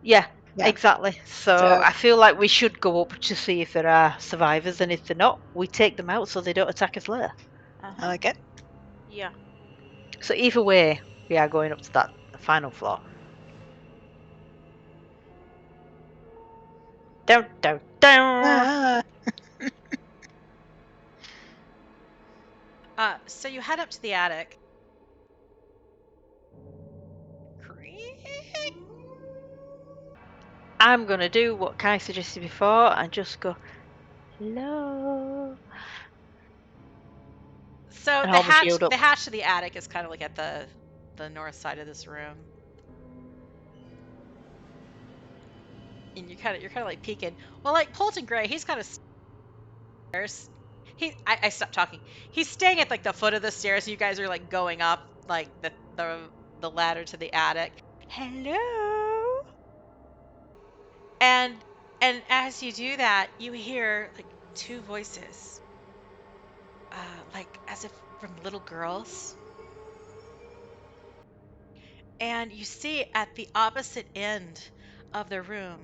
Yeah, Yeah. exactly. So I feel like we should go up to see if there are survivors, and if they're not, we take them out so they don't attack us later. I like it. Yeah. So either way, we are going up to that final floor. Down. So you head up to the attic. Creak. I'm gonna do what Kai suggested before and just go, hello. So And the hold my shield up. hatch to the attic is kind of like at the north side of this room. And you're kind of like peeking. Well, like Polton Gray, he's kind of stairs. I stopped talking. He's staying at like the foot of the stairs. You guys are like going up like the ladder to the attic. Hello. And as you do that, you hear like two voices. Like as if from little girls. And you see at the opposite end of the room,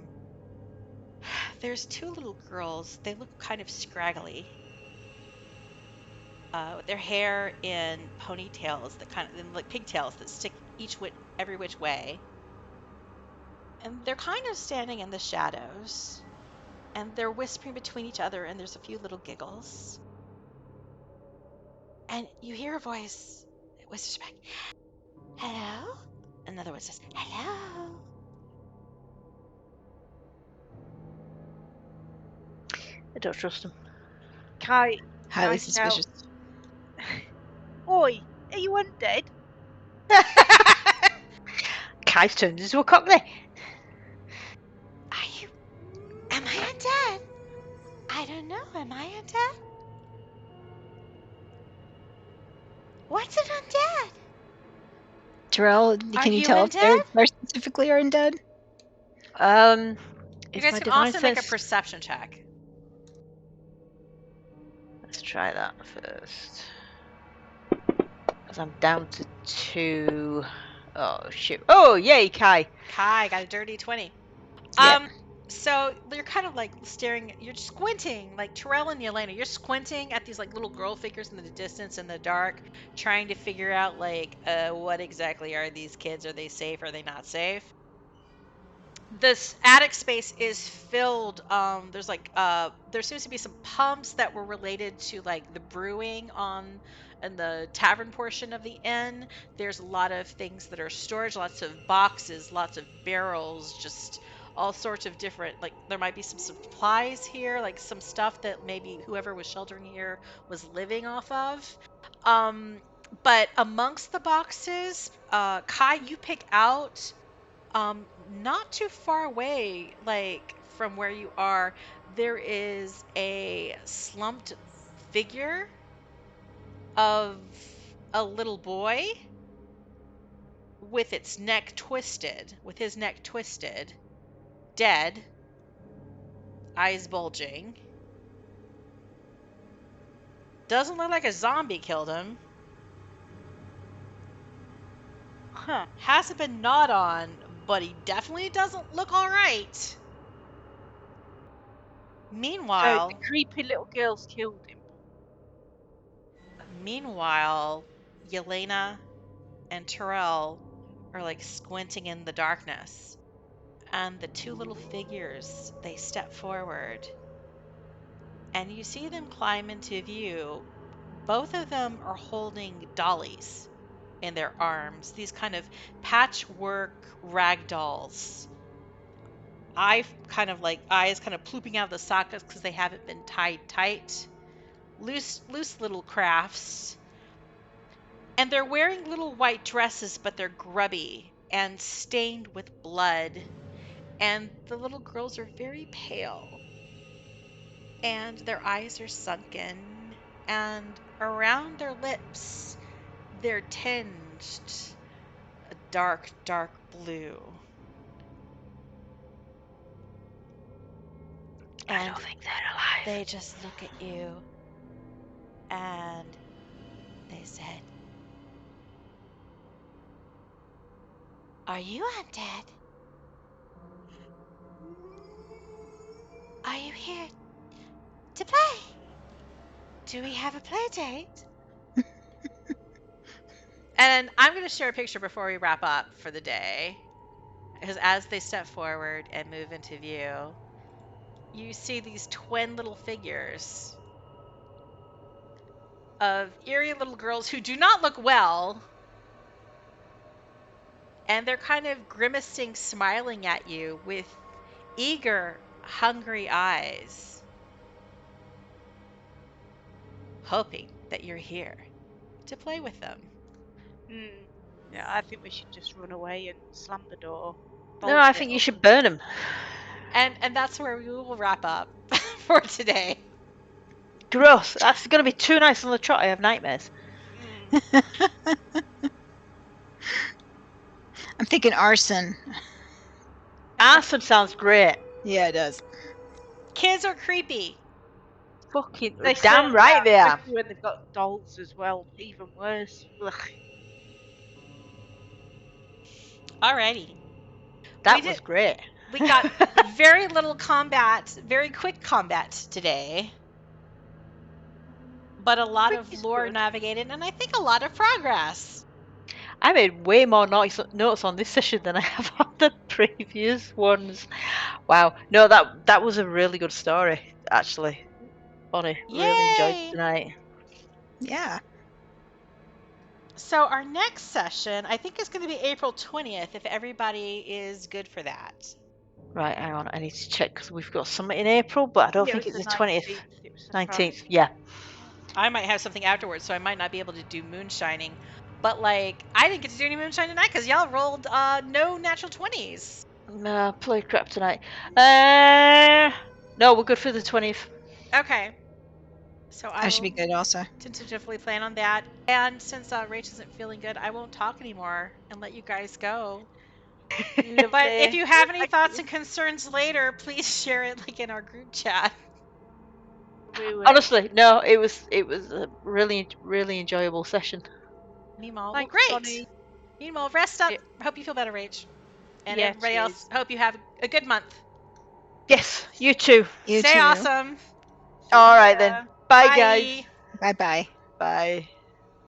there's two little girls. They look kind of scraggly. With their hair in ponytails that kind of like pigtails that stick every which way. And they're kind of standing in the shadows. And they're whispering between each other, and there's a few little giggles. And you hear a voice that whispers back, hello? Another one says, hello? I don't trust them. Kai. Highly Kai suspicious. Oi, are you undead? Kai's turned into a cockney. Am I undead? I don't know. Am I undead? What's an undead? Terel, can you tell if they're specifically are undead? You guys can also make a perception check. Let's try that first. Because I'm down to 2. Oh, shoot. Oh, yay, Kai. Kai got a dirty 20. Yep. So you're kind of like staring, you're squinting, like Terel and Yelena, you're squinting at these like little girl figures in the distance in the dark, trying to figure out like, what exactly are these kids? Are they safe? Are they not safe? This attic space is filled, there's like, there seems to be some pumps that were related to like the brewing in the tavern portion of the inn. There's a lot of things that are storage, lots of boxes, lots of barrels, just all sorts of different, like there might be some supplies here, like some stuff that maybe whoever was sheltering here was living off of. But amongst the boxes, Kai, you pick out not too far away, like from where you are, there is a slumped figure of a little boy with its neck twisted, with his neck twisted, dead, eyes bulging. Doesn't look like a zombie killed him. Huh. Hasn't been gnawed on, but he definitely doesn't look all right. Meanwhile, So the creepy little girls killed him. Yelena and Terel are like squinting in the darkness. And the two little figures, they step forward. And you see them climb into view. Both of them are holding dollies in their arms, these kind of patchwork rag dolls. Eyes kind of plooping out of the sockets because they haven't been tied tight. Loose little crafts. And they're wearing little white dresses, but they're grubby and stained with blood. And the little girls are very pale. And their eyes are sunken. And around their lips, they're tinged a dark, dark blue. And I don't think they're alive. they just look at you and they said, "Are you undead? Are you here to play? Do we have a play date?" And I'm going to share a picture before we wrap up for the day. Because as they step forward and move into view, you see these twin little figures of eerie little girls who do not look well. And they're kind of grimacing, smiling at you with eager, hungry eyes, hoping that you're here to play with them. Yeah, I think we should just run away and slam the door. No, I think you should burn them. And that's where we will wrap up for today. Gross. That's going to be too nice on the trot. I have nightmares. I'm thinking arson. Arson sounds great. Yeah, it does. Kids are creepy. Fucking They damn certainly right they are. especially when they've got dolls as well, even worse. Ugh. Alrighty. That was great. We got very little combat, very quick combat today. But a lot Quick of is lore good. navigated, and I think a lot of progress. I made way more notes on this session than I have on the previous ones. Wow. No, that was a really good story, actually. Bonnie, really enjoyed Yay! it tonight. Yeah. So our next session, I think, is going to be April 20th, if everybody is good for that. Right, hang on. I need to check because we've got something in April, but I don't Yeah, think it was it's the 20th. 19th. It was a 19th, surprise. yeah. I might have something afterwards, so I might not be able to do moonshining. But, like, I didn't get to do any moonshine tonight because y'all rolled no natural 20s. Play crap tonight. No, we're good for the 20th. Okay. So I should be good also. tentatively plan on that. And since Rach isn't feeling good, I won't talk anymore and let you guys go. But if you have any thoughts and concerns later, please share it like in our group chat. Honestly, no, it was a really, really enjoyable session. Meanwhile, Thanks, great. Bonnie. Meanwhile, rest up. Yeah. Hope you feel better, Rach. And Yeah, everybody cheers. else, hope you have a good month. Yes, you too. You Stay too. awesome. All right then. Bye, guys. Bye-bye. Bye.